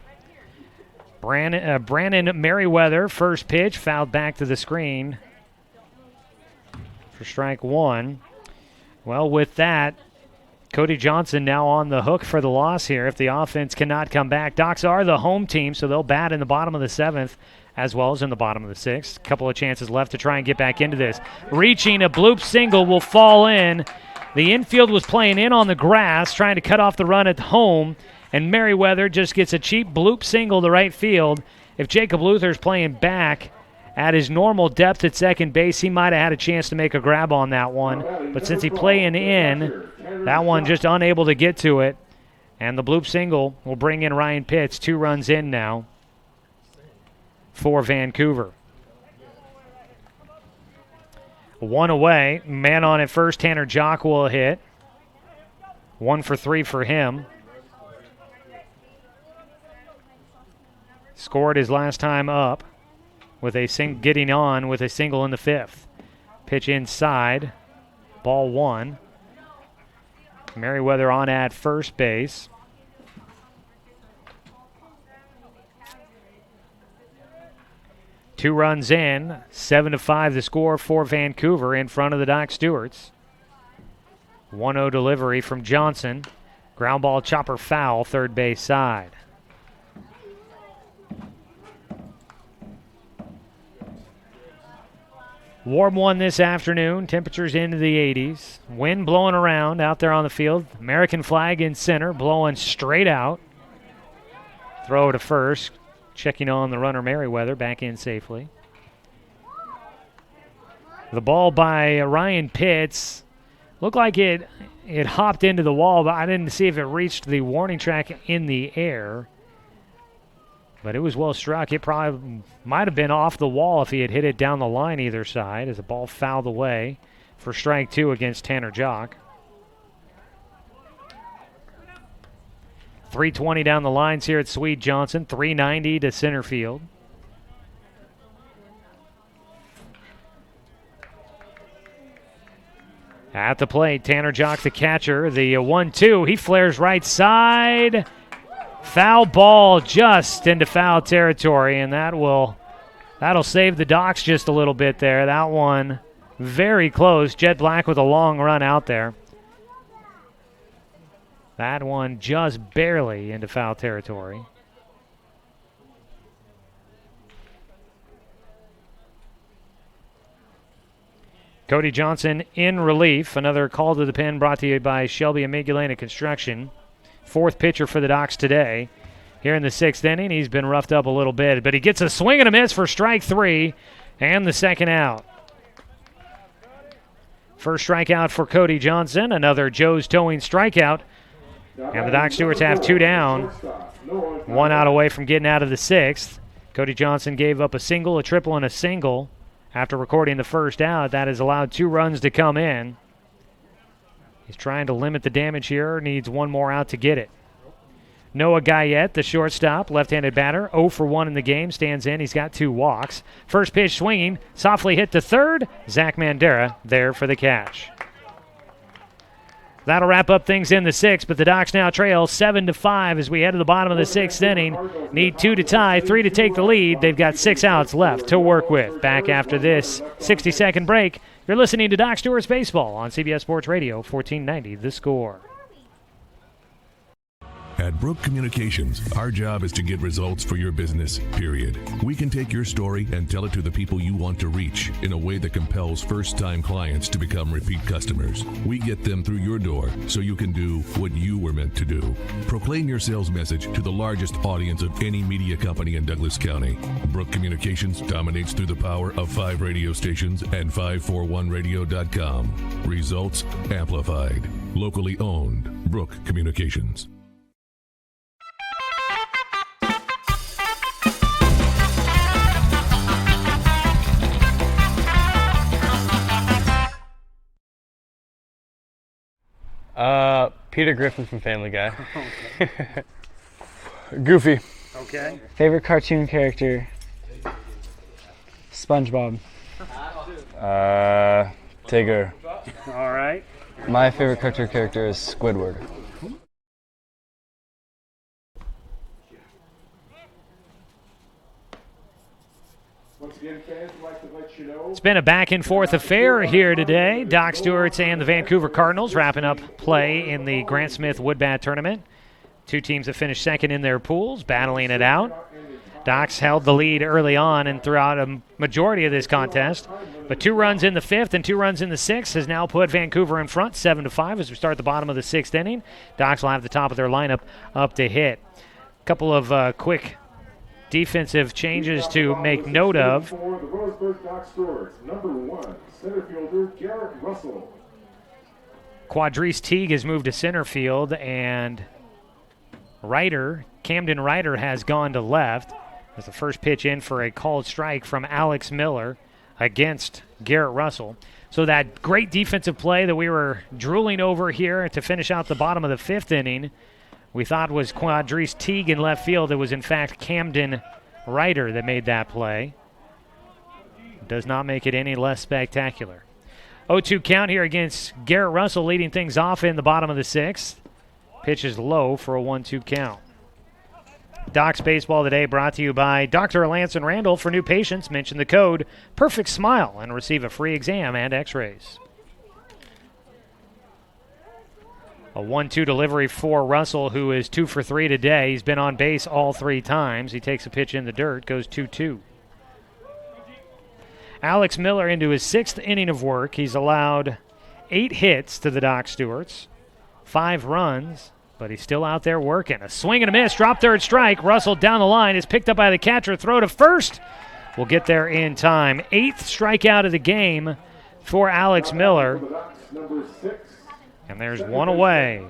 S3: Brandon Merriweather, first pitch, fouled back to the screen for strike 1. Well, with that, Cody Johnson now on the hook for the loss here if the offense cannot come back. Docs are the home team, so they'll bat in the bottom of the 7th as well as in the bottom of the 6th. A couple of chances left to try and get back into this. Reaching, a bloop single will fall in. The infield was playing in on the grass, trying to cut off the run at home, and Merriweather just gets a cheap bloop single to right field. If Jacob Luther's playing back at his normal depth at second base, he might have had a chance to make a grab on that one. But since he's playing in, that one just unable to get to it. And the bloop single will bring in Ryan Pitts. 2 runs in now for Vancouver. 1 away. Man on at first, Tanner Jock will hit. 1 for 3 for him. Scored his last time up with getting on with a single in the 5th. Pitch inside. Ball 1. Merriweather on at first base. Two runs in, 7-5 the score for Vancouver in front of the Doc Stewarts. 1-0 delivery from Johnson. Ground ball chopper foul, third base side. Warm one this afternoon, temperatures into the 80s. Wind blowing around out there on the field. American flag in center, blowing straight out. Throw to first, checking on the runner Merriweather, back in safely. The ball by Ryan Pitts looked like it hopped into the wall, but I didn't see if it reached the warning track in the air. But it was well struck. It probably might have been off the wall if he had hit it down the line either side as the ball fouled away for strike 2 against Tanner Jock. 320 down the lines here at Swede Johnson. 390 to center field. At the plate, Tanner Jock, the catcher. The 1-2. He flares right side. Foul ball just into foul territory, and that'll save the Docs just a little bit there. That one very close. Jet Black with a long run out there. That one just barely into foul territory. Cody Johnson in relief. Another call to the pen brought to you by Shelby and Magdalena Construction. Fourth pitcher for the Docs today. Here in the sixth inning, he's been roughed up a little bit, but he gets a swing and a miss for strike three and the second out. First strikeout for Cody Johnson, another Joe's Towing strikeout. And the Doc Stewarts have two down, one out away from getting out of the sixth. Cody Johnson gave up a single, a triple, and a single after recording the first out. That has allowed 2 runs to come in. He's trying to limit the damage here, needs one more out to get it. Noah Guyette, the shortstop, left-handed batter, 0 for 1 in the game, stands in. He's got 2 walks. First pitch swinging, softly hit to third. Zach Mandera there for the catch. That'll wrap up things in the sixth, but the Docs now trail 7-5 as we head to the bottom of the sixth inning. Need 2 to tie, 3 to take the lead. They've got 6 outs left to work with. Back after this 60-second break, you're listening to Doc Stewart's Baseball on CBS Sports Radio, 1490 The Score.
S13: At Brook Communications, our job is to get results for your business, period. We can take your story and tell it to the people you want to reach in a way that compels first-time clients to become repeat customers. We get them through your door so you can do what you were meant to do. Proclaim your sales message to the largest audience of any media company in Douglas County. Brook Communications dominates through the power of 5 radio stations and 541radio.com. Results amplified. Locally owned. Brook Communications.
S16: Peter Griffin from Family Guy.
S10: Okay.
S16: Goofy.
S3: Okay.
S10: Favorite cartoon character? SpongeBob.
S16: Tigger.
S3: All right.
S16: My favorite cartoon character is Squidward.
S3: It's been a back-and-forth affair here today. Doc Stewart's and the Vancouver Cardinals wrapping up play in the Grant Smith Woodbat Tournament. 2 teams that finished second in their pools, battling it out. Docs held the lead early on and throughout a majority of this contest. But 2 runs in the 5th and 2 runs in the 6th has now put Vancouver in front, 7-5 as we start the bottom of the 6th inning. Docs will have the top of their lineup up to hit. A couple of quick defensive changes to make note of.
S1: For the Roseburg Dock Stewarts, number 1, center fielder Garrett Russell.
S3: Quadrice Teague has moved to center field, and Camden Ryder has gone to left. As the first pitch in for a called strike from Alex Miller against Garrett Russell. So that great defensive play that we were drooling over here to finish out the bottom of the 5th inning, we thought was Quadrice Teague in left field. It was, in fact, Camden Ryder that made that play. Does not make it any less spectacular. 0-2 count here against Garrett Russell, leading things off in the bottom of the 6th. Pitch is low for a 1-2 count. Docs Baseball today brought to you by Dr. Alanson Randall. For new patients, mention the code Perfect Smile and receive a free exam and x-rays. A 1-2 delivery for Russell, who is 2 for 3 today. He's been on base all 3 times. He takes a pitch in the dirt, goes 2-2. Alex Miller into his 6th inning of work. He's allowed 8 hits to the Doc Stewarts, 5 runs, but he's still out there working. A swing and a miss, drop third strike. Russell down the line is picked up by the catcher. Throw to first. We'll get there in time. 8th strikeout of the game for Alex Miller.
S1: Number 6.
S3: And there's one away.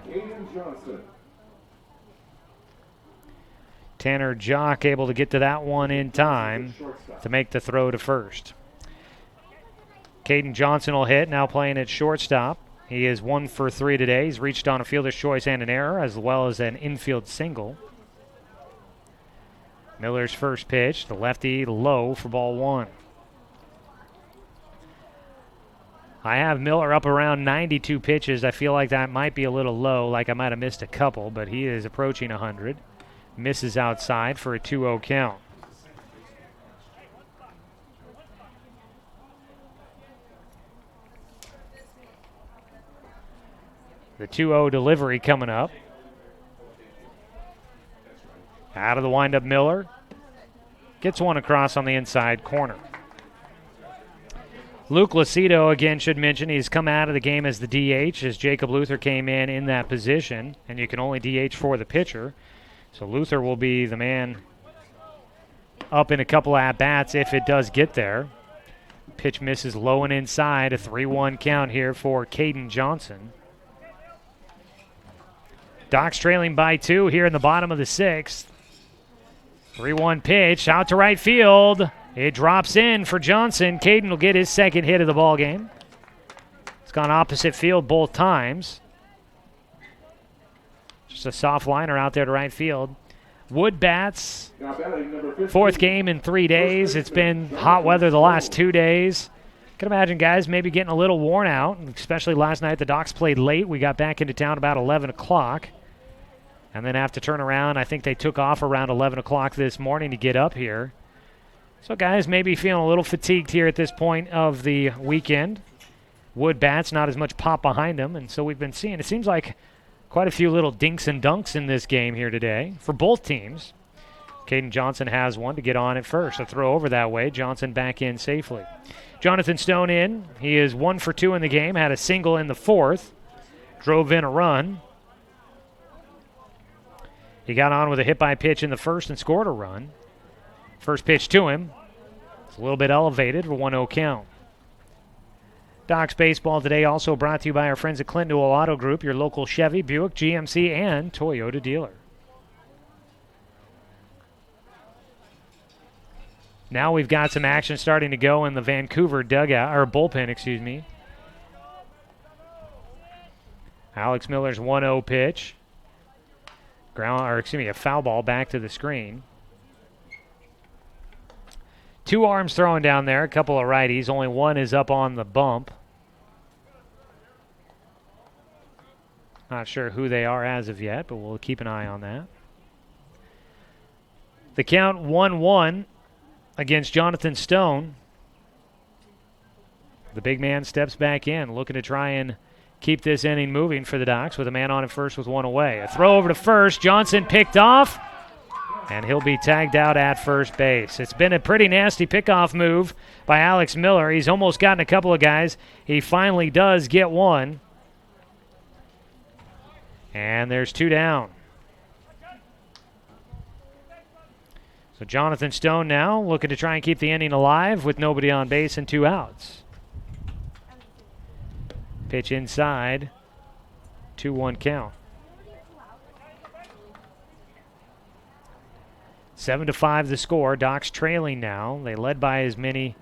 S3: Tanner Jock able to get to that one in time to make the throw to first. Caden Johnson will hit, now playing at shortstop. He is 1 for 3 today. He's reached on a fielder's choice and an error, as well as an infield single. Miller's first pitch, the lefty low for ball 1. I have Miller up around 92 pitches. I feel like that might be a little low, like I might have missed a couple, but he is approaching 100. Misses outside for a 2-0 count. The 2-0 delivery coming up. Out of the windup, Miller gets one across on the inside corner. Luke Lucido, again, should mention, he's come out of the game as the DH as Jacob Luther came in that position, and you can only DH for the pitcher. So Luther will be the man up in a couple at-bats if it does get there. Pitch misses low and inside, a 3-1 count here for Caden Johnson. Docs trailing by 2 here in the bottom of the 6th. 3-1 pitch out to right field. It drops in for Johnson. Caden will get his second hit of the ball game. It's gone opposite field both times. Just a soft liner out there to right field. Wood bats. Fourth game in 3 days. It's been hot weather the last 2 days. Can imagine guys maybe getting a little worn out, especially last night the Docs played late. We got back into town about 11 o'clock. And then have to turn around. I think they took off around 11 o'clock this morning to get up here. So guys maybe feeling a little fatigued here at this point of the weekend. Wood bats, not as much pop behind them. And so we've been seeing, it seems like quite a few little dinks and dunks in this game here today for both teams. Caden Johnson has one to get on at first. A throw over that way. Johnson back in safely. Jonathan Stone in. He is 1 for 2 in the game. Had a single in the 4th. Drove in a run. He got on with a hit by pitch in the 1st and scored a run. First pitch to him. It's a little bit elevated for 1-0 count. Docs Baseball today also brought to you by our friends at Clinton Newell Auto Group, your local Chevy, Buick, GMC, and Toyota dealer. Now we've got some action starting to go in the Vancouver dugout, or bullpen, excuse me. Alex Miller's 1-0 pitch. A foul ball back to the screen. 2 arms thrown down there, a couple of righties. Only one is up on the bump. Not sure who they are as of yet, but we'll keep an eye on that. The count 1-1 against Jonathan Stone. The big man steps back in, looking to try and keep this inning moving for the Docs with a man on at first with 1 away. A throw over to first. Johnson picked off, and he'll be tagged out at first base. It's been a pretty nasty pickoff move by Alex Miller. He's almost gotten a couple of guys. He finally does get one. And there's 2 down. So Jonathan Stone now looking to try and keep the inning alive with nobody on base and 2 outs. Pitch inside. 2-1 count. 7-5 the score. Docs trailing now. They led by as many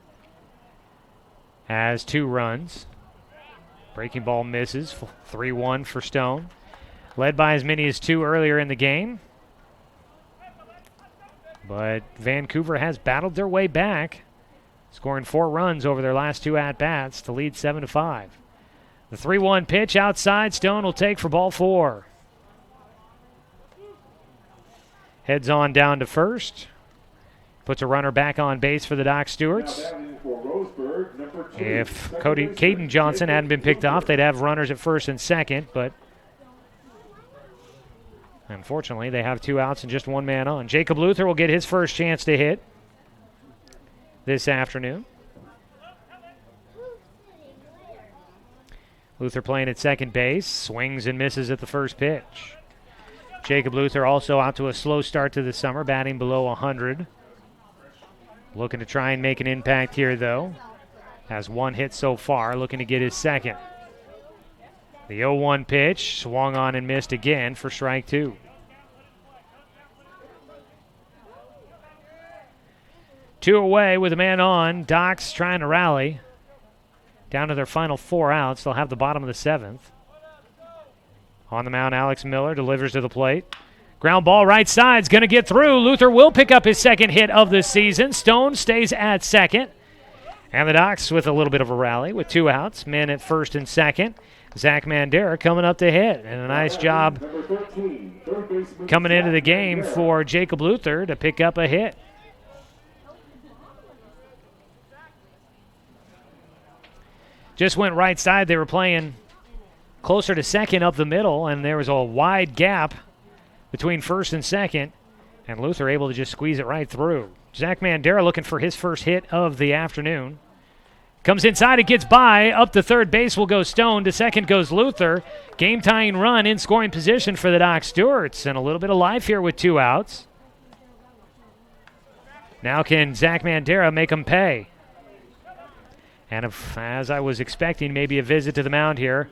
S3: as 2 runs. Breaking ball misses. 3-1 for Stone. Led by as many as 2 earlier in the game. But Vancouver has battled their way back, scoring 4 runs over their last 2 at-bats to lead 7-5. The 3-1 pitch outside. Stone will take for ball 4. Heads on down to first. Puts a runner back on base for the Doc Stewarts. If Caden Johnson hadn't been picked off, they'd have runners at first and second, but unfortunately they have 2 outs and just 1 man on. Jacob Luther will get his first chance to hit this afternoon. Luther playing at second base, swings and misses at the first pitch. Jacob Luther also out to a slow start to the summer, batting below 100. Looking to try and make an impact here, though. Has 1 hit so far, looking to get his second. The 0-1 pitch, swung on and missed again for strike 2. Two away with a man on. Docs trying to rally. Down to their final 4 outs. They'll have the bottom of the 7th. On the mound, Alex Miller delivers to the plate. Ground ball right side's going to get through. Luther will pick up his second hit of the season. Stone stays at second. And the Docs with a little bit of a rally with 2 outs. Men at first and second. Zach Mandera coming up to hit. And a nice job coming into the game for Jacob Luther to pick up a hit. Just went right side. They were playing closer to second up the middle, and there was a wide gap between first and second, and Luther able to just squeeze it right through. Zach Mandera looking for his first hit of the afternoon. Comes inside, it gets by. Up to third base will go Stone. To second goes Luther. Game-tying run in scoring position for the Doc Stewarts. And a little bit of life here with 2 outs. Now can Zach Mandera make them pay? And as I was expecting, maybe a visit to the mound here.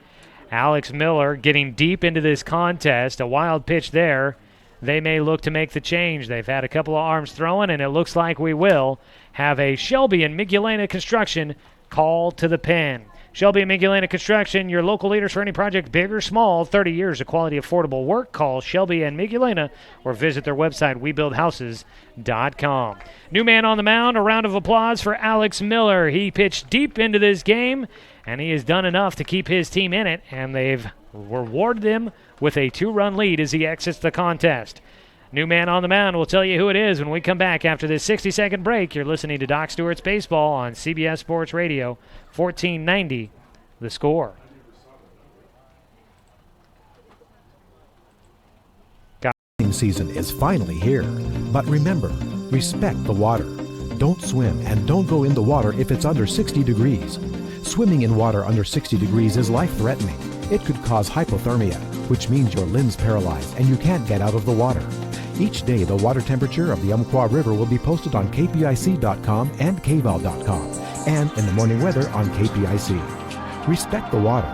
S3: Alex Miller getting deep into this contest. A wild pitch there. They may look to make the change. They've had a couple of arms throwing, and it looks like we will have a Shelby and Migulena Construction call to the pen. Shelby and Migulena Construction, your local leaders for any project, big or small. 30 years of quality, affordable work. Call Shelby and Migulena or visit their website, webuildhouses.com. New man on the mound. A round of applause for Alex Miller. He pitched deep into this game, and he has done enough to keep his team in it, and they've rewarded him with a 2-run lead as he exits the contest. New man on the mound. We'll tell you who it is when we come back after this 60-second break. You're listening to Doc Stewart's Baseball on CBS Sports Radio, 1490 The Score.
S8: Season is finally here, but remember, respect the water. Don't swim and don't go in the water if it's under 60 degrees. Swimming in water under 60 degrees is life-threatening. It could cause hypothermia, which means your limbs paralyzed and you can't get out of the water. Each day, the water temperature of the Umpqua River will be posted on kpic.com and kval.com, and in the morning weather on KPIC. Respect the water.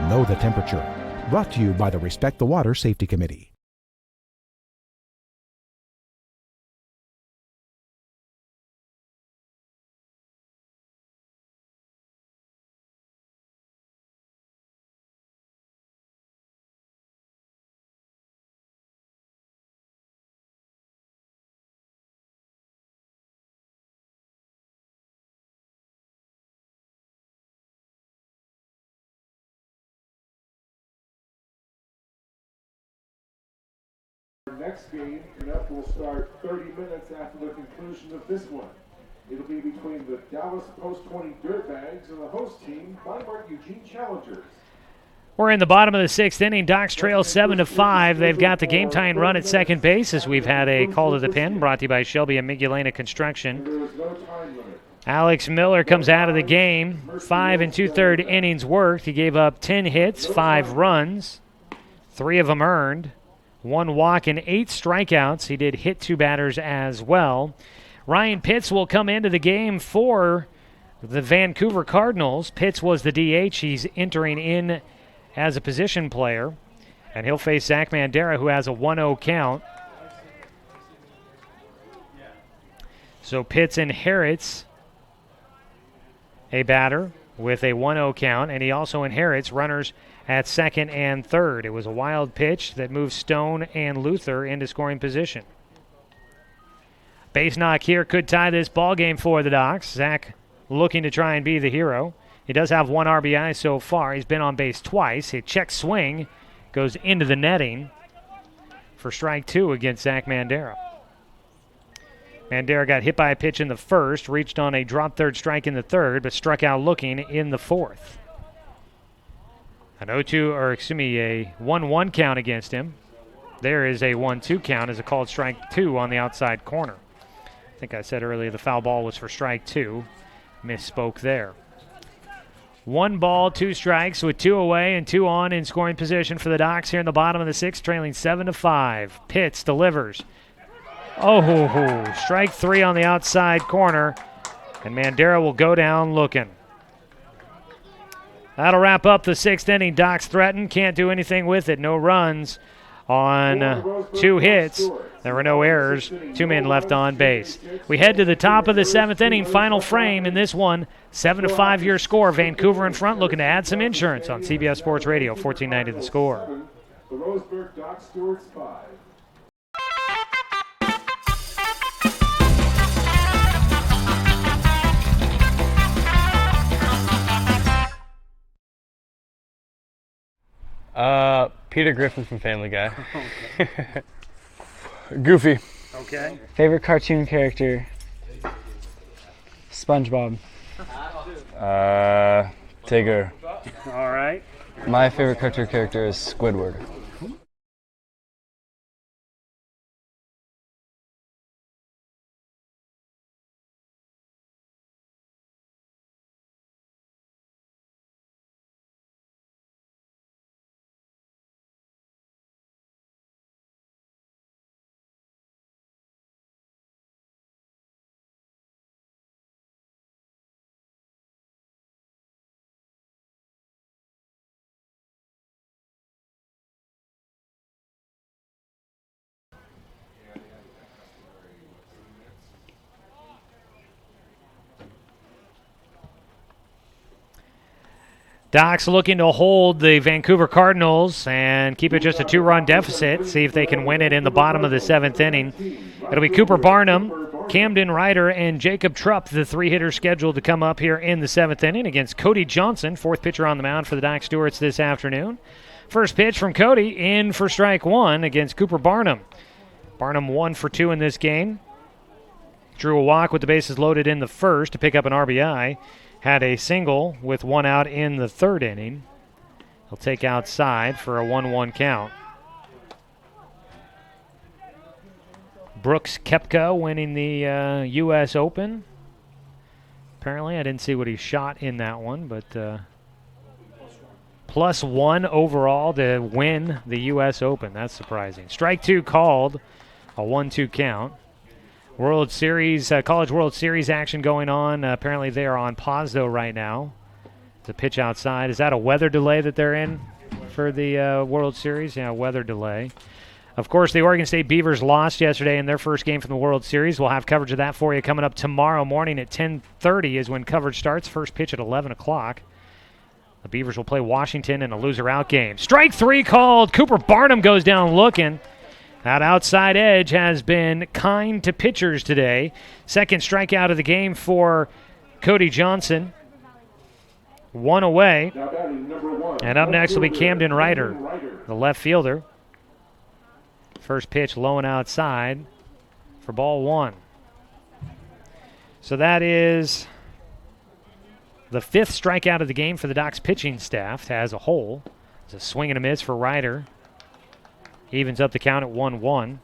S8: Know the temperature. Brought to you by the Respect the Water Safety Committee.
S1: Our next game up will start 30 minutes after the conclusion of this one. It'll be between the Dallas Post 20 Dirtbags and the host team, Monmart Eugene Challengers.
S3: We're in the bottom of the 6th inning. Docs trail 7-5. They've got the game-tying run at second base as we've had a call to the pen brought to you by Shelby and Migulena Construction. Alex Miller comes out of the game. 5 2/3 innings worked. He gave up 10 hits, 5 runs, 3 of them earned. 1 walk and 8 strikeouts. He did hit 2 batters as well. Ryan Pitts will come into the game for the Vancouver Cardinals. Pitts was the DH. He's entering in as a position player, and he'll face Zach Mandera, who has a 1-0 count. So Pitts inherits a batter with a 1-0 count, and he also inherits runners at second and third. It was a wild pitch that moved Stone and Luther into scoring position. Base knock here could tie this ball game for the Docs. Zach looking to try and be the hero. He does have 1 RBI so far. He's been on base twice. A check swing goes into the netting for strike 2 against Zach Mandera. Mandera got hit by a pitch in the first, reached on a drop third strike in the third, but struck out looking in the fourth. An 1-1 count against him. There is a 1-2 count as a called strike 2 on the outside corner. I think I said earlier the foul ball was for strike 2. Misspoke there. 1 ball, 2 strikes with 2 away and 2 on in scoring position for the Docs here in the bottom of the 6th, trailing 7-5. Pitts delivers. Oh, strike 3 on the outside corner, and Mandera will go down looking. That'll wrap up the 6th inning. Docs threatened, can't do anything with it. No runs on 2 hits. There were no errors. 2 men left on base. We head to the top of the 7th inning, final frame in this one. 7-5 your score. Vancouver in front, looking to add some insurance on CBS Sports Radio, 1490 The Score.
S1: The Roseburg Doc Stewart's 5.
S16: Peter Griffin from Family Guy. Goofy.
S3: Okay.
S10: Favorite cartoon character? SpongeBob.
S16: Tigger.
S3: All right.
S16: My favorite cartoon character is Squidward.
S3: Docs looking to hold the Vancouver Cardinals and keep it just a 2-run deficit, see if they can win it in the bottom of the 7th inning. It'll be Cooper Barnum, Camden Ryder, and Jacob Trupp, the 3 hitters scheduled to come up here in the 7th inning against Cody Johnson, 4th pitcher on the mound for the Doc Stewarts this afternoon. First pitch from Cody, in for strike 1 against Cooper Barnum. Barnum 1 for 2 in this game. Drew a walk with the bases loaded in the first to pick up an RBI. Had a single with 1 out in the 3rd inning. He'll take outside for a 1-1 count. Brooks Koepka winning the U.S. Open. Apparently, I didn't see what he shot in that one, but +1 overall to win the U.S. Open. That's surprising. Strike 2 called, a 1-2 count. World Series, College World Series action going on. Apparently they are on pause, though, right now. The pitch outside. Is that a weather delay that they're in for the World Series? Yeah, weather delay. Of course, the Oregon State Beavers lost yesterday in their first game from the World Series. We'll have coverage of that for you coming up tomorrow morning at 10:30 is when coverage starts. First pitch at 11 o'clock. The Beavers will play Washington in a loser-out game. Strike 3 called. Cooper Barnum goes down looking. That outside edge has been kind to pitchers today. Second strikeout of the game for Cody Johnson. 1 away. And up next will be Camden Ryder, the left fielder. First pitch low and outside for ball 1. So that is the 5th strikeout of the game for the Docs pitching staff as a whole. It's a swing and a miss for Ryder. Evens up the count at 1-1.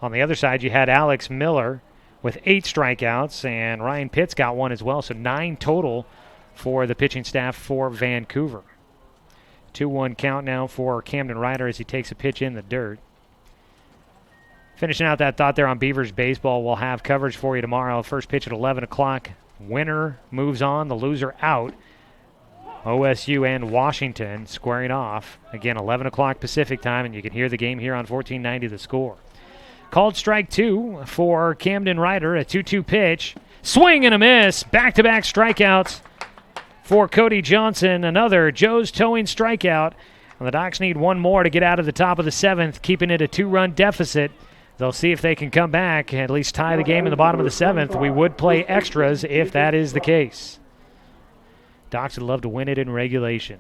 S3: On the other side, you had Alex Miller with 8 strikeouts, and Ryan Pitts got 1 as well, so 9 total for the pitching staff for Vancouver. 2-1 count now for Camden Ryder as he takes a pitch in the dirt. Finishing out that thought there on Beavers baseball, we'll have coverage for you tomorrow. First pitch at 11 o'clock. Winner moves on, the loser out. OSU and Washington squaring off. Again, 11 o'clock Pacific time, and you can hear the game here on 1490 The Score. Called strike 2 for Camden Ryder, a 2-2 pitch. Swing and a miss. Back-to-back strikeouts for Cody Johnson. Another Joe's towing strikeout. And the Docs need 1 more to get out of the top of the 7th, keeping it a 2-run deficit. They'll see if they can come back, at least tie the game in the bottom of the 7th. We would play extras if that is the case. Docs would love to win it in regulation.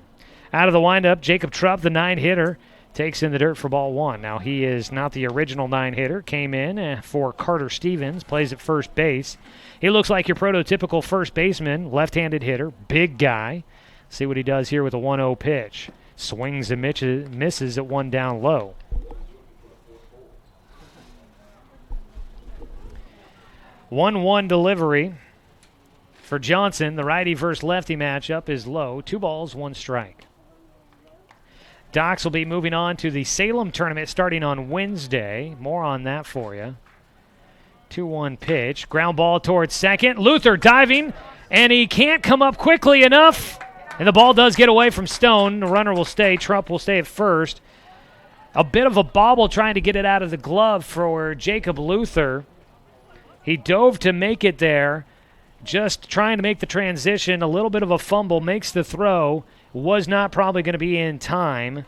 S3: Out of the windup, Jacob Trupp, the 9-hitter, takes in the dirt for ball 1. Now, he is not the original 9-hitter. Came in for Carter Stevens, plays at first base. He looks like your prototypical first baseman, left-handed hitter, big guy. See what he does here with a 1-0 pitch. Swings and misses at 1 down low. One delivery for Johnson. The righty versus lefty matchup is low. 2 balls, 1 strike. Docs will be moving on to the Salem tournament starting on Wednesday. More on that for you. 2-1 pitch. Ground ball towards second. Luther diving, and he can't come up quickly enough. And the ball does get away from Stone. The runner will stay. Trump will stay at first. A bit of a bobble trying to get it out of the glove for Jacob Luther. He dove to make it there, just trying to make the transition. A little bit of a fumble, makes the throw. Was not probably going to be in time.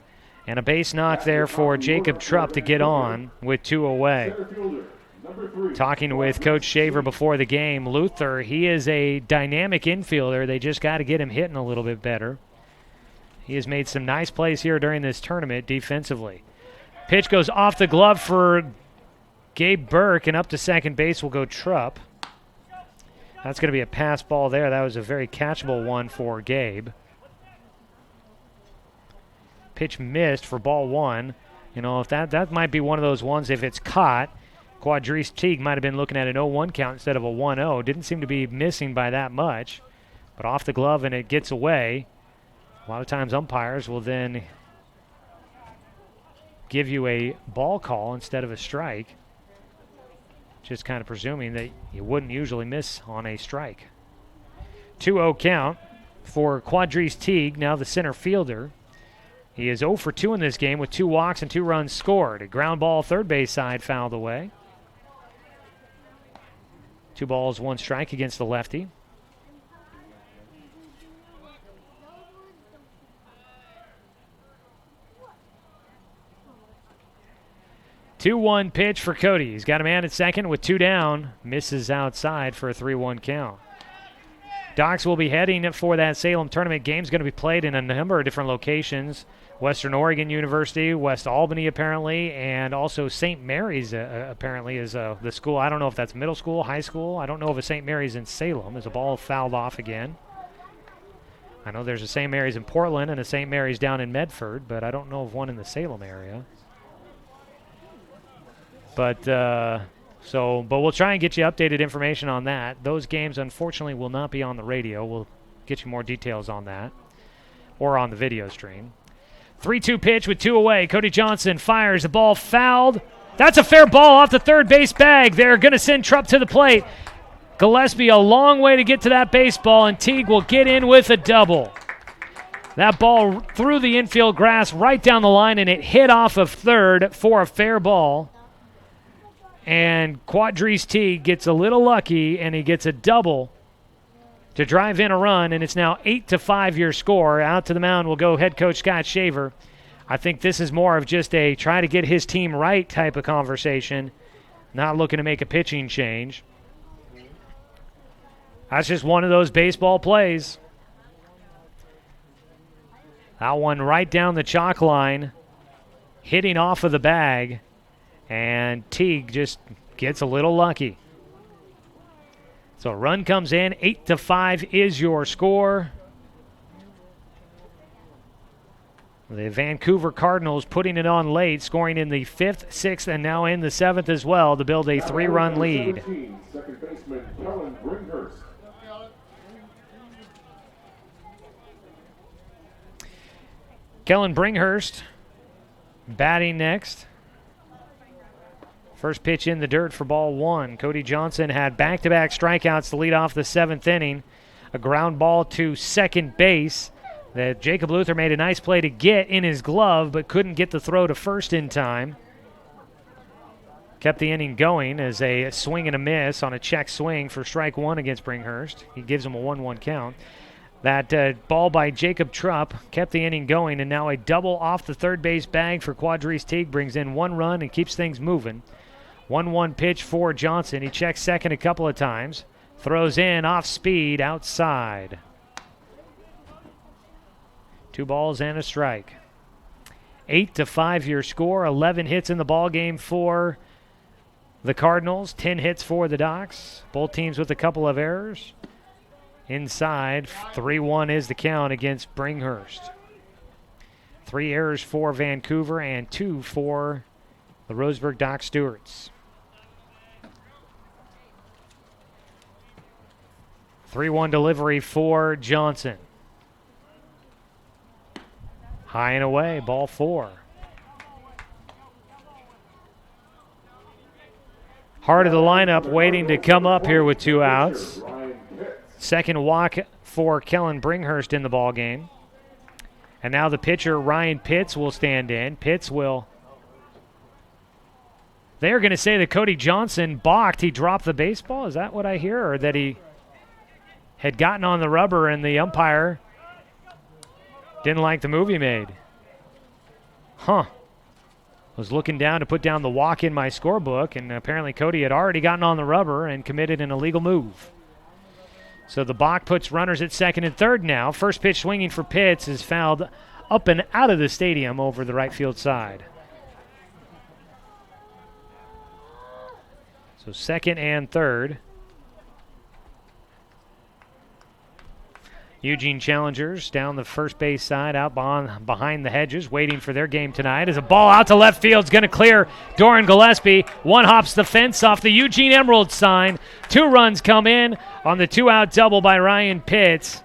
S3: And a base knock there for Jacob Trupp to get on with 2 away. Talking with Coach Shaver before the game, Luther, he is a dynamic infielder. They just got to get him hitting a little bit better. He has made some nice plays here during this tournament defensively. Pitch goes off the glove for Gabe Burke, and up to second base will go Trupp. That's going to be a pass ball there. That was a very catchable one for Gabe. Pitch missed for ball 1. You know, if that might be one of those ones, if it's caught, Quadrice Teague might have been looking at an 0-1 count instead of a 1-0. Didn't seem to be missing by that much. But off the glove and it gets away. A lot of times umpires will then give you a ball call instead of a strike. Just kind of presuming that you wouldn't usually miss on a strike. 2-0 count for Quadrice Teague, now the center fielder. He is 0 for 2 in this game with 2 walks and 2 runs scored. A ground ball third base side fouled away. 2 balls, 1 strike against the lefty. 2-1 pitch for Cody. He's got a man at second with 2 down. Misses outside for a 3-1 count. Docs will be heading for that Salem tournament. Game's going to be played in a number of different locations. Western Oregon University, West Albany apparently, and also St. Mary's apparently is the school. I don't know if that's middle school, high school. I don't know if a St. Mary's in Salem. There's a ball fouled off again. I know there's a St. Mary's in Portland and a St. Mary's down in Medford, but I don't know of one in the Salem area. But we'll try and get you updated information on that. Those games, unfortunately, will not be on the radio. We'll get you more details on that or on the video stream. 3-2 pitch with 2 away. Cody Johnson fires the ball fouled. That's a fair ball off the third base bag. They're going to send Trupp to the plate. Gillespie a long way to get to that baseball, and Teague will get in with a double. That ball through the infield grass right down the line, and it hit off of third for a fair ball. And Quadrice Teague gets a little lucky, and he gets a double to drive in a run, and it's now 8-5 your score. Out to the mound will go head coach Scott Shaver. I think this is more of just a try to get his team right type of conversation, not looking to make a pitching change. That's just one of those baseball plays. That one right down the chalk line, hitting off of the bag. And Teague just gets a little lucky. So a run comes in. 8-5 is your score. The Vancouver Cardinals putting it on late, scoring in the 5th, 6th, and now in the 7th as well to build a 3-run lead.
S1: Second baseman Kellen Bringhurst.
S3: Kellen Bringhurst batting next. First pitch in the dirt for ball 1. Cody Johnson had back-to-back strikeouts to lead off the 7th inning. A ground ball to second base that Jacob Luther made a nice play to get in his glove, but couldn't get the throw to first in time. Kept the inning going as a swing and a miss on a check swing for strike 1 against Bringhurst. He gives him a 1-1 count. That ball by Jacob Trupp kept the inning going, and now a double off the third base bag for Quadrice Teague brings in 1 run and keeps things moving. 1-1 pitch for Johnson. He checks second a couple of times. Throws in off speed outside. 2 balls and a strike. 8-5 your score. 11 hits in the ball game for the Cardinals. 10 hits for the Docs. Both teams with a couple of errors. Inside, 3-1 is the count against Bringhurst. 3 errors for Vancouver and 2 for the Roseburg Doc Stewarts. 3-1 delivery for Johnson. High and away, ball 4. Heart of the lineup waiting to come up here with 2 outs. Second walk for Kellen Bringhurst in the ball game. And now the pitcher, Ryan Pitts, will stand in. Pitts will... They're going to say that Cody Johnson balked. He dropped the baseball. Is that what I hear? Or that he had gotten on the rubber and the umpire didn't like the move he made? Huh. Was looking down to put down the walk in my scorebook, and apparently Cody had already gotten on the rubber and committed an illegal move. So the balk puts runners at second and third now. First pitch swinging for Pitts is fouled up and out of the stadium over the right field side. So second and third. Eugene Challengers down the first base side, out behind the hedges, waiting for their game tonight. As a ball out to left field is going to clear Doran Gillespie. One hops the fence off the Eugene Emerald sign. 2 runs come in on the 2-out double by Ryan Pitts.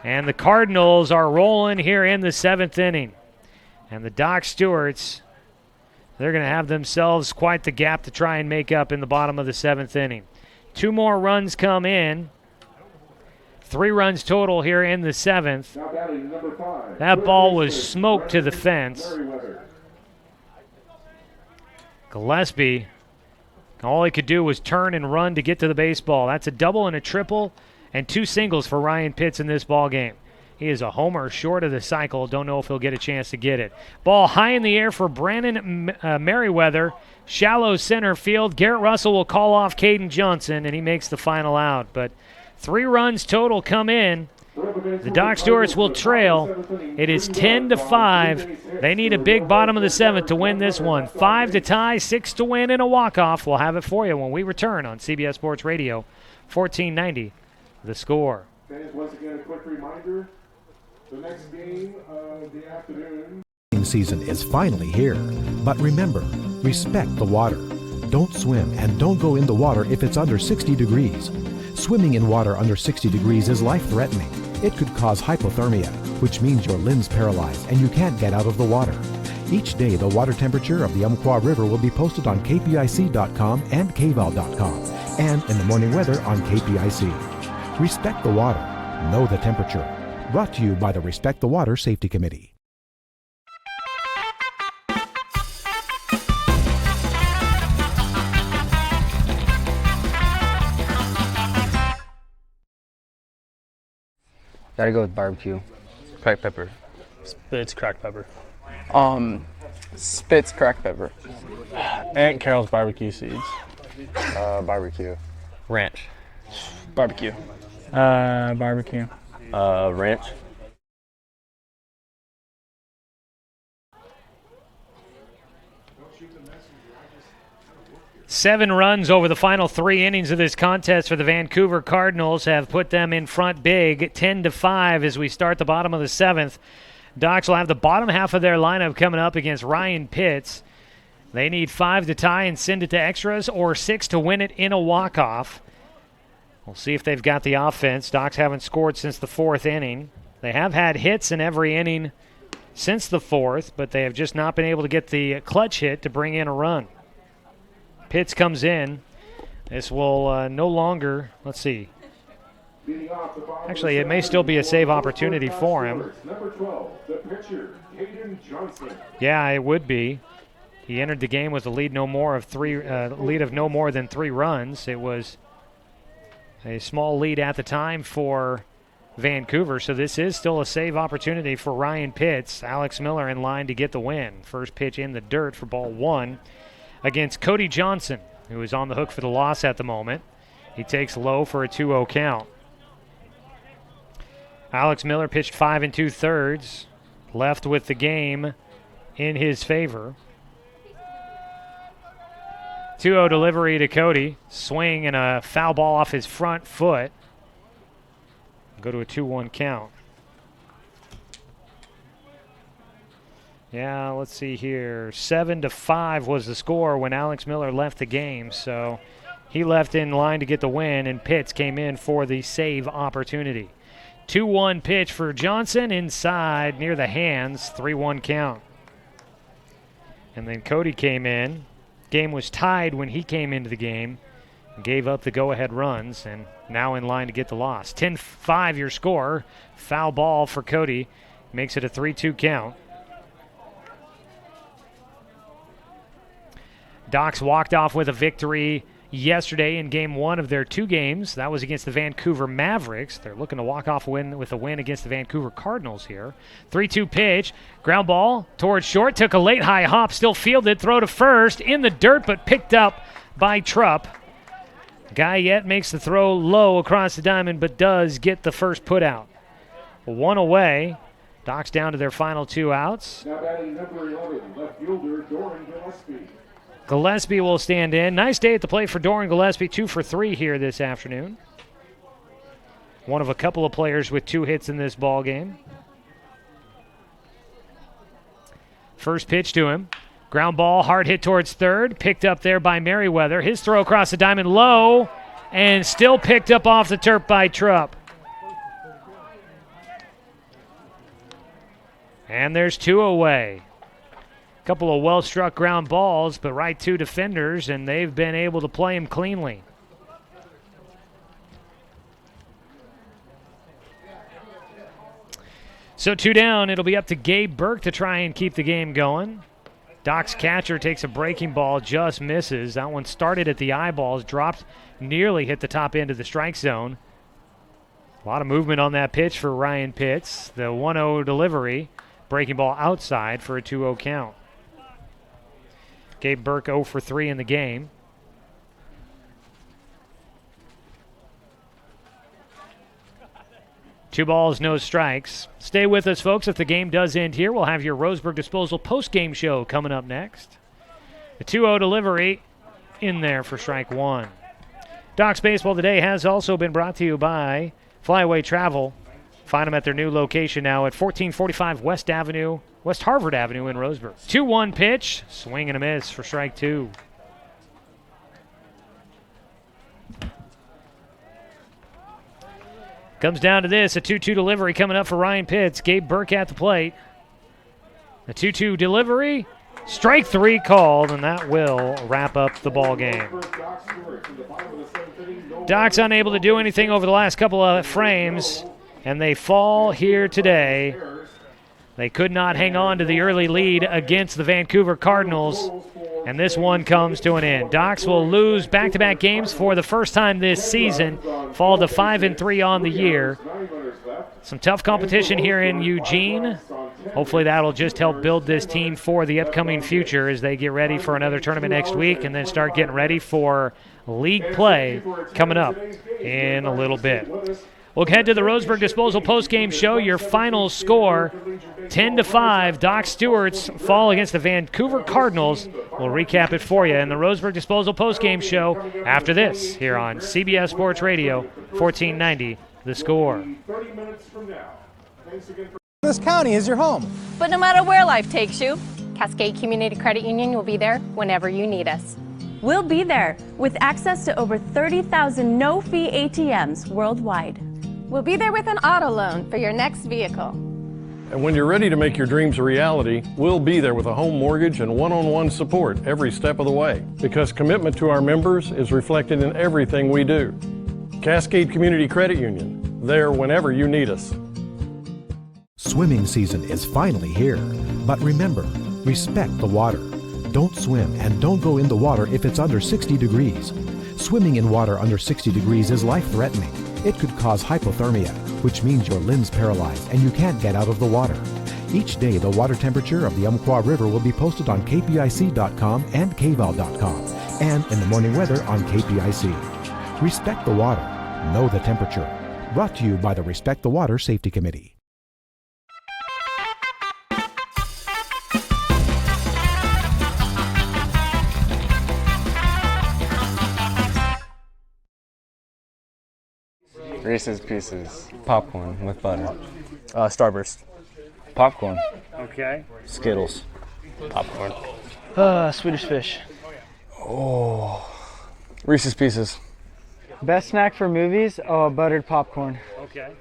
S3: And the Cardinals are rolling here in the 7th inning. And the Doc Stewarts, they're going to have themselves quite the gap to try and make up in the bottom of the 7th inning. 2 more runs come in. 3 runs total here in the 7th. That ball was smoked to the fence. Gillespie, all he could do was turn and run to get to the baseball. That's a double and a triple and 2 singles for Ryan Pitts in this ball game. He is a homer short of the cycle. Don't know if he'll get a chance to get it. Ball high in the air for Brandon Merriweather. Shallow center field. Garrett Russell will call off Caden Johnson, and he makes the final out. But 3 runs total come in. The Doc Stewarts will trail. It is 10-5. They need a big bottom of the 7th to win this one. 5 to tie, 6 to win, and a walk-off. We'll have it for you when we return on CBS Sports Radio, 1490, The Score.
S1: Fans, once again, a quick reminder, the next game of the afternoon.
S8: Season is finally here. But remember, respect the water. Don't swim and don't go in the water if it's under 60 degrees. Swimming in water under 60 degrees is life-threatening. It could cause hypothermia, which means your limbs paralyzed and you can't get out of the water. Each day, the water temperature of the Umpqua River will be posted on kpic.com and kval.com, and in the morning weather on KPIC. Respect the water. Know the temperature. Brought to you by the Respect the Water Safety Committee.
S16: Gotta go with barbecue.
S9: Cracked pepper.
S11: Spitz cracked pepper.
S10: Spitz cracked pepper.
S11: Aunt Carol's barbecue seeds.
S16: Barbecue.
S9: Ranch.
S10: Barbecue.
S11: Barbecue.
S9: Ranch.
S3: 7 runs over the final 3 innings of this contest for the Vancouver Cardinals have put them in front big, 10-5 as we start the bottom of the 7th. Docs will have the bottom half of their lineup coming up against Ryan Pitts. They need 5 to tie and send it to extras, or 6 to win it in a walk-off. We'll see if they've got the offense. Docs haven't scored since the 4th inning. They have had hits in every inning since the 4th, but they have just not been able to get the clutch hit to bring in a run. Pitts comes in. This will no longer, let's see. Actually, it may still be a save opportunity for him.
S1: Number 12, the pitcher, Caden Johnson.
S3: Yeah, it would be. He entered the game with a lead no more than 3 runs. It was a small lead at the time for Vancouver, so this is still a save opportunity for Ryan Pitts. Alex Miller in line to get the win. First pitch in the dirt for ball 1 against Cody Johnson, who is on the hook for the loss at the moment. He takes low for a 2-0 count. Alex Miller pitched 5 2/3, left with the game in his favor. 2-0 delivery to Cody. Swing and a foul ball off his front foot. Go to a 2-1 count. Yeah, let's see here. 7-5 was the score when Alex Miller left the game, so he left in line to get the win, and Pitts came in for the save opportunity. 2-1 pitch for Johnson inside near the hands, 3-1 count. And then Cody came in. Game was tied when he came into the game, gave up the go-ahead runs, and now in line to get the loss. 10-5 your score. Foul ball for Cody. Makes it a 3-2 count. Docs walked off with a victory yesterday in Game 1 of their 2 games. That was against the Vancouver Mavericks. They're looking to walk off with a win against the Vancouver Cardinals here. 3-2 pitch. Ground ball towards short. Took a late high hop. Still fielded. Throw to first. In the dirt, but picked up by Trupp. Guyette makes the throw low across the diamond, but does get the first put out. 1 away. Docs down to their final 2 outs.
S1: Now batting number 11, left fielder Doran Gillespie.
S3: Gillespie will stand in. Nice day at the plate for Doran Gillespie, 2 for 3 here this afternoon. One of a couple of players with 2 hits in this ball game. First pitch to him. Ground ball, hard hit towards third. Picked up there by Merriweather. His throw across the diamond low, and still picked up off the turf by Trupp. And there's 2 away. Couple of well-struck ground balls, but right to defenders, and they've been able to play him cleanly. So 2 down. It'll be up to Gabe Burke to try and keep the game going. Doc's catcher takes a breaking ball, just misses. That one started at the eyeballs, dropped, nearly hit the top end of the strike zone. A lot of movement on that pitch for Ryan Pitts. The 1-0 delivery, breaking ball outside for a 2-0 count. Gabe Burke 0 for 3 in the game. Two balls, no strikes. Stay with us, folks. If the game does end here, we'll have your Roseburg Disposal post-game show coming up next. The 2-0 delivery in there for strike one. Docs Baseball today has also been brought to you by Flyaway Travel. Find them at their new location now at 1445 West Harvard Avenue in Roseburg. 2-1 pitch, swing and a miss for strike two. Comes down to this, a 2-2 delivery coming up for Ryan Pitts. Gabe Burke at the plate. The 2-2 delivery, strike three called, and that will wrap up the ball game. Doc's unable to do anything over the last couple of frames, and they fall here today. They could not hang on to the early lead against the Vancouver Cardinals, and this one comes to an end. Docs will lose back-to-back games for the first time this season, fall to 5-3 on the year. Some tough competition here in Eugene. Hopefully that'll just help build this team for the upcoming future as they get ready for another tournament next week and then start getting ready for league play coming up in a little bit. We'll head to the Roseburg Disposal postgame show. Your final score, 10-5. Doc Stewart's fall against the Vancouver Cardinals. We'll recap it for you in the Roseburg Disposal postgame show after this here on CBS Sports Radio, 1490 The Score.
S4: This county is your home.
S5: But no matter where life takes you, Cascade Community Credit Union will be there whenever you need us.
S6: We'll be there with access to over 30,000 no-fee ATMs worldwide.
S5: We'll be there with an auto loan for your next vehicle.
S7: And when you're ready to make your dreams a reality, we'll be there with a home mortgage and one-on-one support every step of the way. Because commitment to our members is reflected in everything we do. Cascade Community Credit Union, there whenever you need us.
S8: Swimming season is finally here. But remember, respect the water. Don't swim and don't go in the water if it's under 60 degrees. Swimming in water under 60 degrees is life-threatening. It could cause hypothermia, which means your limbs paralyzed and you can't get out of the water. Each day, the water temperature of the Umpqua River will be posted on kpic.com and kval.com, and in the morning weather on KPIC. Respect the water. Know the temperature. Brought to you by the Respect the Water Safety Committee.
S16: Reese's Pieces.
S9: Popcorn with butter.
S16: Starburst.
S9: Popcorn.
S3: Okay.
S9: Skittles. Popcorn.
S10: Swedish Fish.
S16: Oh. Reese's Pieces.
S10: Best snack for movies? Oh, buttered popcorn.
S3: Okay.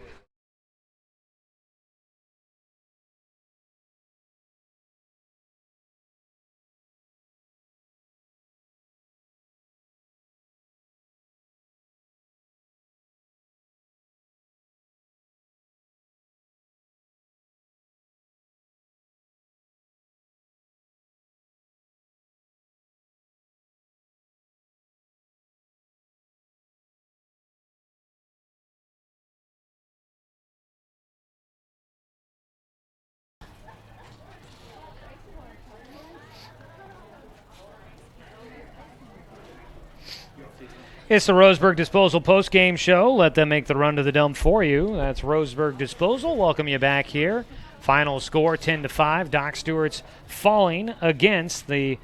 S3: It's the Roseburg Disposal postgame show. Let them make the run to the dump for you. That's Roseburg Disposal. Welcome you back here. Final score 10-5. Doc Stewart's falling against the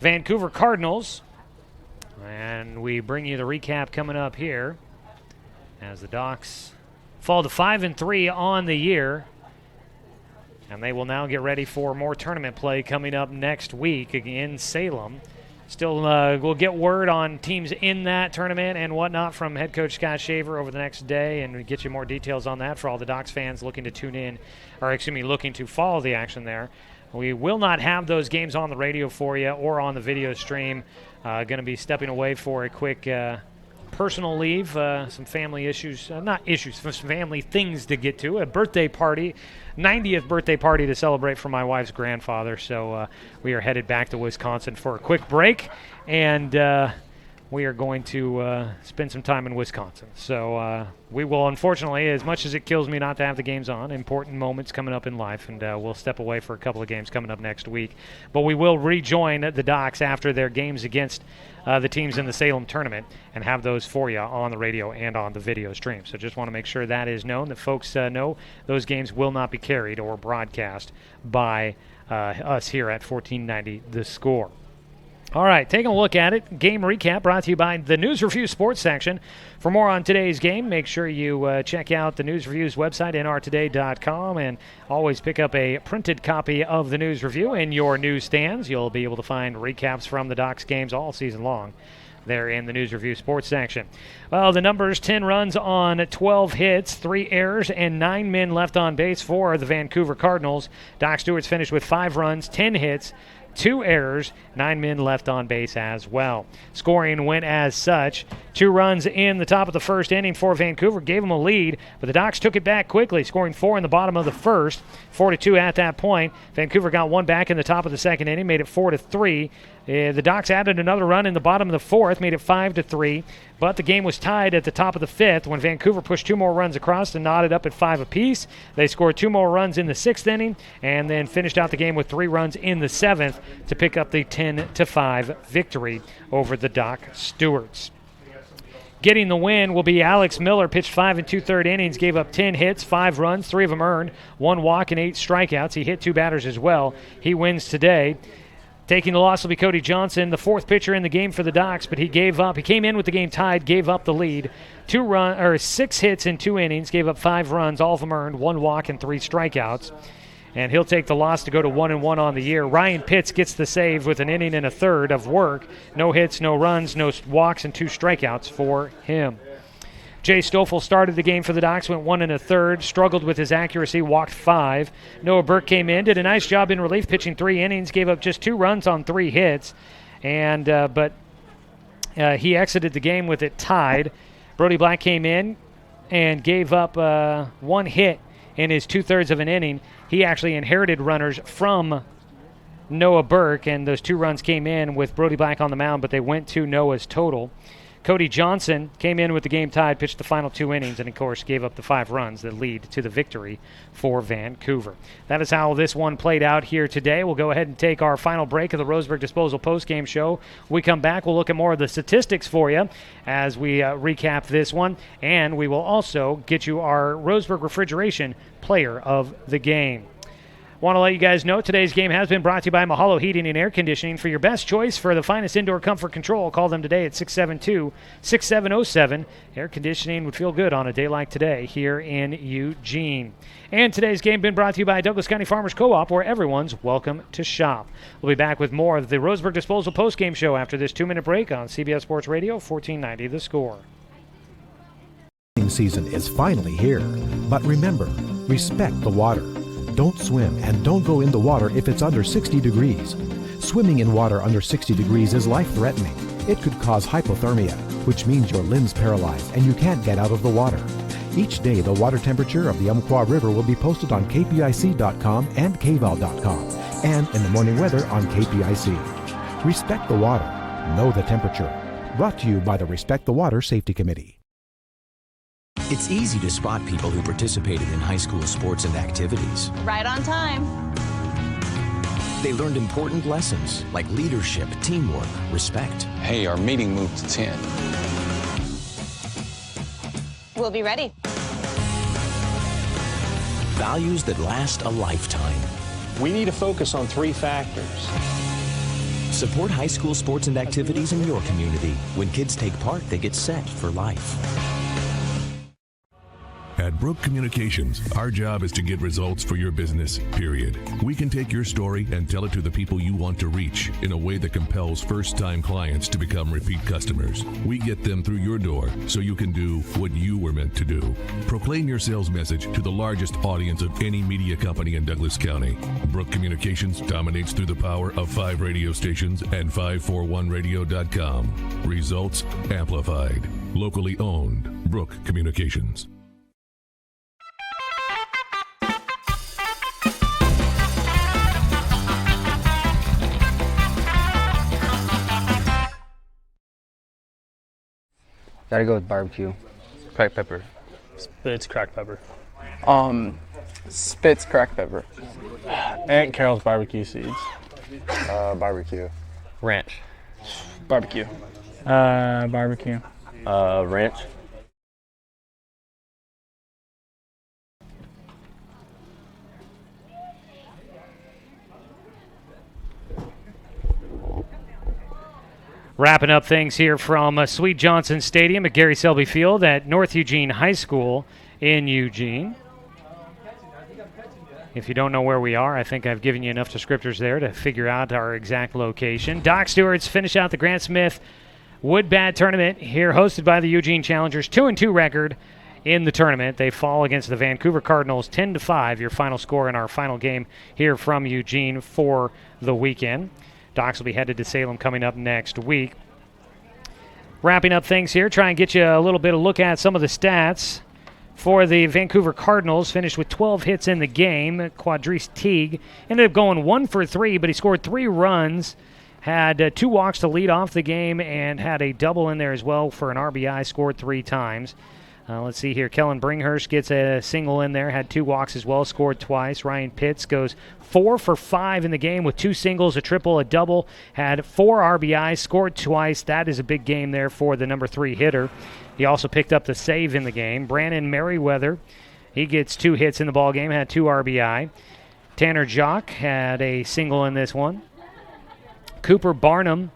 S3: Vancouver Cardinals. And we bring you the recap coming up here as the Docs fall to 5-3 on the year. And they will now get ready for more tournament play coming up next week in Salem. Still, we'll get word on teams in that tournament and whatnot from head coach Scott Shaver over the next day, and get you more details on that for all the Docs fans looking to tune in, or excuse me, looking to follow the action there. We will not have those games on the radio for you or on the video stream. Going to be stepping away for a quick personal leave, some family issues, not issues, some family things to get to, a birthday party, 90th birthday party to celebrate for my wife's grandfather. So we are headed back to Wisconsin for a quick break, and we are going to spend some time in Wisconsin. So we will, unfortunately, as much as it kills me not to have the games on, important moments coming up in life, and we'll step away for a couple of games coming up next week. But we will rejoin the Docs after their games against the teams in the Salem tournament and have those for you on the radio and on the video stream. So just want to make sure that is known, that folks know those games will not be carried or broadcast by us here at 1490 The Score. All right, taking a look at it. Game recap brought to you by the News Review Sports section. For more on today's game, make sure you check out the News Review's website, nrtoday.com, and always pick up a printed copy of the News Review in your newsstands. You'll be able to find recaps from the Docs games all season long there in the News Review Sports section. Well, the numbers: 10 runs on 12 hits, 3 errors, and 9 men left on base for the Vancouver Cardinals. Doc Stewart's finished with 5 runs, 10 hits, 2 errors, 9 men left on base as well. Scoring went as such: 2 runs in the top of the first inning for Vancouver, gave them a lead, but the Docs took it back quickly, scoring 4 in the bottom of the first, 4-2 at that point. Vancouver got 1 back in the top of the second inning, made it 4-3. The Docs added another run in the bottom of the fourth, made it 5-3, but the game was tied at the top of the fifth when Vancouver pushed 2 more runs across and knotted up at 5 apiece. They scored 2 more runs in the 6th inning and then finished out the game with 3 runs in the 7th to pick up the 10-5 victory over the Doc Stewarts. Getting the win will be Alex Miller, pitched 5 2/3 innings, gave up 10 hits, 5 runs, 3 of them earned, 1 walk and 8 strikeouts. He hit 2 batters as well. He wins today. Taking the loss will be Cody Johnson, the 4th pitcher in the game for the Docs, but he gave up. He came in with the game tied, gave up the lead. 6 hits in 2 innings, gave up 5 runs, all of them earned, 1 walk and 3 strikeouts. And he'll take the loss to go to 1-1 on the year. Ryan Pitts gets the save with an inning and a third of work. No hits, no runs, no walks, and 2 strikeouts for him. Jay Stoffel started the game for the Docs, went 1 1/3, struggled with his accuracy, walked 5. Noah Burke came in, did a nice job in relief, pitching 3 innings, gave up just 2 runs on 3 hits, and but he exited the game with it tied. Brody Black came in and gave up 1 hit in his 2/3 of an inning. He actually inherited runners from Noah Burke, and those 2 runs came in with Brody Black on the mound, but they went to Noah's total. Cody Johnson came in with the game tied, pitched the final 2 innings, and of course gave up the 5 runs that lead to the victory for Vancouver. That is how this one played out here today. We'll go ahead and take our final break of the Roseburg Disposal postgame show. When we come back, we'll look at more of the statistics for you as we recap this one, and we will also get you our Roseburg Refrigeration Player of the Game. Want to let you guys know today's game has been brought to you by Mahalo Heating and Air Conditioning. For your best choice for the finest indoor comfort control, call them today at 672-6707. Air conditioning would feel good on a day like today here in Eugene. And today's game been brought to you by Douglas County Farmers Co-op, where everyone's welcome to shop. We'll be back with more of the Roseburg Disposal postgame show after this 2-minute break on CBS Sports Radio, 1490 The Score.
S8: Season is finally here, but remember, respect the water. Don't swim and don't go in the water if it's under 60 degrees. Swimming in water under 60 degrees is life-threatening. It could cause hypothermia, which means your limbs paralyzed and you can't get out of the water. Each day, the water temperature of the Umpqua River will be posted on kpic.com and kval.com, and in the morning weather on KPIC. Respect the water. Know the temperature. Brought to you by the Respect the Water Safety Committee.
S12: It's easy to spot people who participated in high school sports and activities.
S6: Right on time.
S12: They learned important lessons like leadership, teamwork, respect.
S14: Hey, our meeting moved to 10.
S5: We'll be ready.
S12: Values that last a lifetime.
S17: We need to focus on 3 factors.
S12: Support high school sports and activities in your community. When kids take part, they get set for life.
S13: At Brook Communications, our job is to get results for your business, period. We can take your story and tell it to the people you want to reach in a way that compels first-time clients to become repeat customers. We get them through your door so you can do what you were meant to do. Proclaim your sales message to the largest audience of any media company in Douglas County. Brook Communications dominates through the power of 5 radio stations and 541radio.com. Results amplified. Locally owned. Brook Communications.
S9: Gotta go with barbecue. Cracked pepper.
S11: Spitz cracked pepper.
S16: Spitz cracked pepper.
S10: Aunt Carol's barbecue seeds.
S16: Barbecue.
S9: Ranch.
S16: Barbecue.
S10: Barbecue.
S9: Ranch.
S3: Wrapping up things here from Sweet Johnson Stadium at Gary Selby Field at North Eugene High School in Eugene. If you don't know where we are, I think I've given you enough descriptors there to figure out our exact location. Doc Stewart's finish out the Grant Smith Wood Bat Tournament here, hosted by the Eugene Challengers. 2-2 record in the tournament. They fall against the Vancouver Cardinals 10-5, your final score in our final game here from Eugene for the weekend. Docs will be headed to Salem coming up next week. Wrapping up things here, try and get you a little bit of look at some of the stats for the Vancouver Cardinals. Finished with 12 hits in the game. Quadrice Teague ended up going 1 for 3, but he scored 3 runs, had 2 walks to lead off the game, and had a double in there as well for an RBI, scored 3 times. Let's see here. Kellen Bringhurst gets a single in there, had 2 walks as well, scored twice. Ryan Pitts goes 4 for 5 in the game with 2 singles, a triple, a double, had 4 RBIs, scored twice. That is a big game there for the number 3 hitter. He also picked up the save in the game. Brandon Merriweather, he gets 2 hits in the ball game, had 2 RBI. Tanner Jock had a single in this one. Cooper Barnum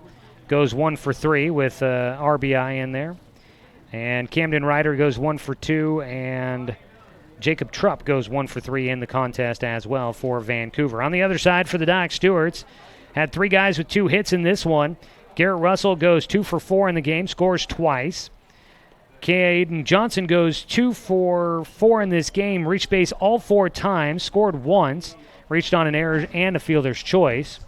S3: goes 1 for 3 with RBI in there. And Camden Ryder goes 1 for 2, and Jacob Trupp goes 1 for 3 in the contest as well for Vancouver. On the other side for the Doc Stewarts, had 3 guys with 2 hits in this one. Garrett Russell goes 2 for 4 in the game, scores twice. Caden Johnson goes 2 for 4 in this game, reached base all 4 times, scored once, reached on an error and a fielder's choice.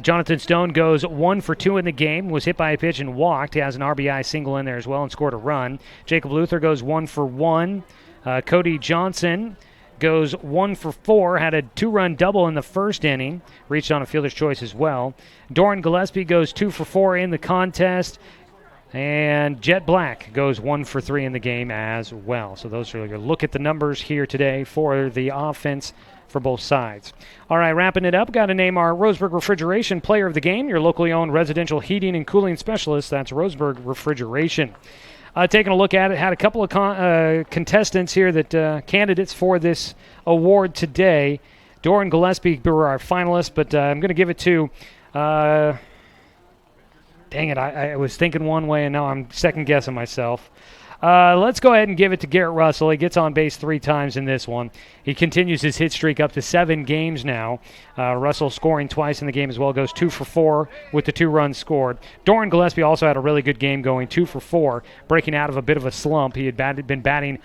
S3: Jonathan Stone goes 1 for 2 in the game, was hit by a pitch and walked. He has an RBI single in there as well and scored a run. Jacob Luther goes 1 for 1. Cody Johnson goes 1 for 4, had a 2-run double in the first inning, reached on a fielder's choice as well. Doran Gillespie goes 2 for 4 in the contest. And Jet Black goes 1 for 3 in the game as well. So those are your look at the numbers here today for the offense for both sides. All right, wrapping it up, got to name our Roseburg Refrigeration Player of the Game, your locally owned residential heating and cooling specialist. That's Roseburg Refrigeration. Taking a look at it, had a couple of contestants here that candidates for this award today. Doran Gillespie were our finalists, but I'm going to give it to... Dang it, I was thinking one way, and now I'm second-guessing myself. Let's go ahead and give it to Garrett Russell. He gets on base 3 times in this one. He continues his hit streak up to 7 games now. Russell scoring twice in the game as well, goes 2 for 4 with the 2 runs scored. Doran Gillespie also had a really good game going 2 for 4, breaking out of a bit of a slump. He had been batting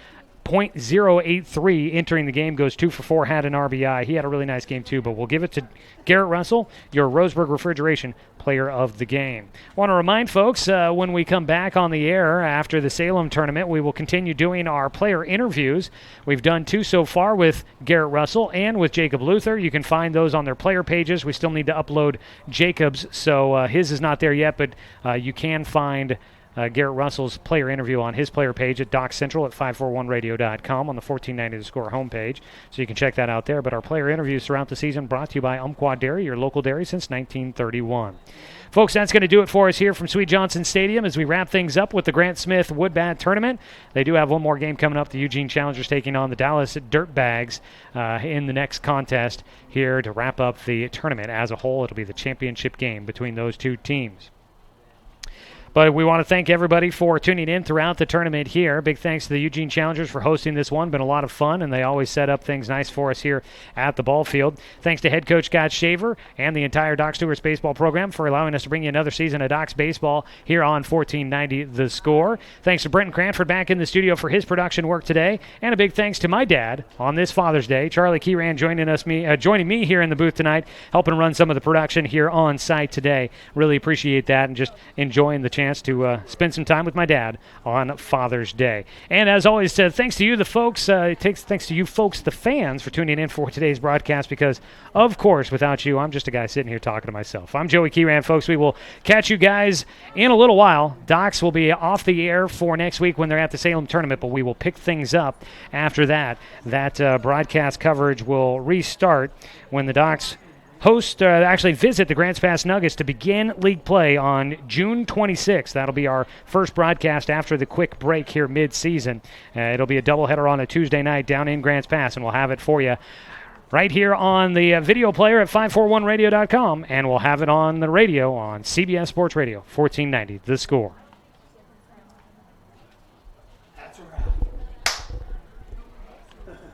S3: .083 entering the game, goes 2 for 4, had an RBI. He had a really nice game too, but we'll give it to Garrett Russell, your Roseburg Refrigeration Player of the Game. Want to remind folks, when we come back on the air after the Salem tournament, we will continue doing our player interviews. We've done 2 so far with Garrett Russell and with Jacob Luther. You can find those on their player pages. We still need to upload Jacob's, so his is not there yet, but you can find Garrett Russell's player interview on his player page at Doc Central at 541radio.com on the 1490 The Score homepage. So you can check that out there. But our player interviews throughout the season brought to you by Umpqua Dairy, your local dairy since 1931. Folks, that's going to do it for us here from Sweet Johnson Stadium as we wrap things up with the Grant Smith Wood Bat Tournament. They do have one more game coming up. The Eugene Challengers taking on the Dallas Dirtbags in the next contest here to wrap up the tournament as a whole. It'll be the championship game between those 2 teams. But we want to thank everybody for tuning in throughout the tournament here. Big thanks to the Eugene Challengers for hosting this one. Been a lot of fun, and they always set up things nice for us here at the ball field. Thanks to head coach Scott Shaver and the entire Doc Stewart's baseball program for allowing us to bring you another season of Doc's baseball here on 1490 The Score. Thanks to Brenton Cranford back in the studio for his production work today. And a big thanks to my dad on this Father's Day, Charlie Keyran, joining me here in the booth tonight, helping run some of the production here on site today. Really appreciate that and just enjoying the chance chance to spend some time with my dad on Father's Day. And as always, thanks to you, the folks, thanks to you folks, the fans, for tuning in for today's broadcast, because, of course, without you, I'm just a guy sitting here talking to myself. I'm Joey Kieran, folks. We will catch you guys in a little while. Docs will be off the air for next week when they're at the Salem tournament, but we will pick things up after that. That broadcast coverage will restart when the Docs visit the Grants Pass Nuggets to begin league play on June 26th. That'll be our first broadcast after the quick break here mid-season. It'll be a doubleheader on a Tuesday night down in Grants Pass, and we'll have it for you right here on the video player at 541radio.com, and we'll have it on the radio on CBS Sports Radio, 1490, The Score.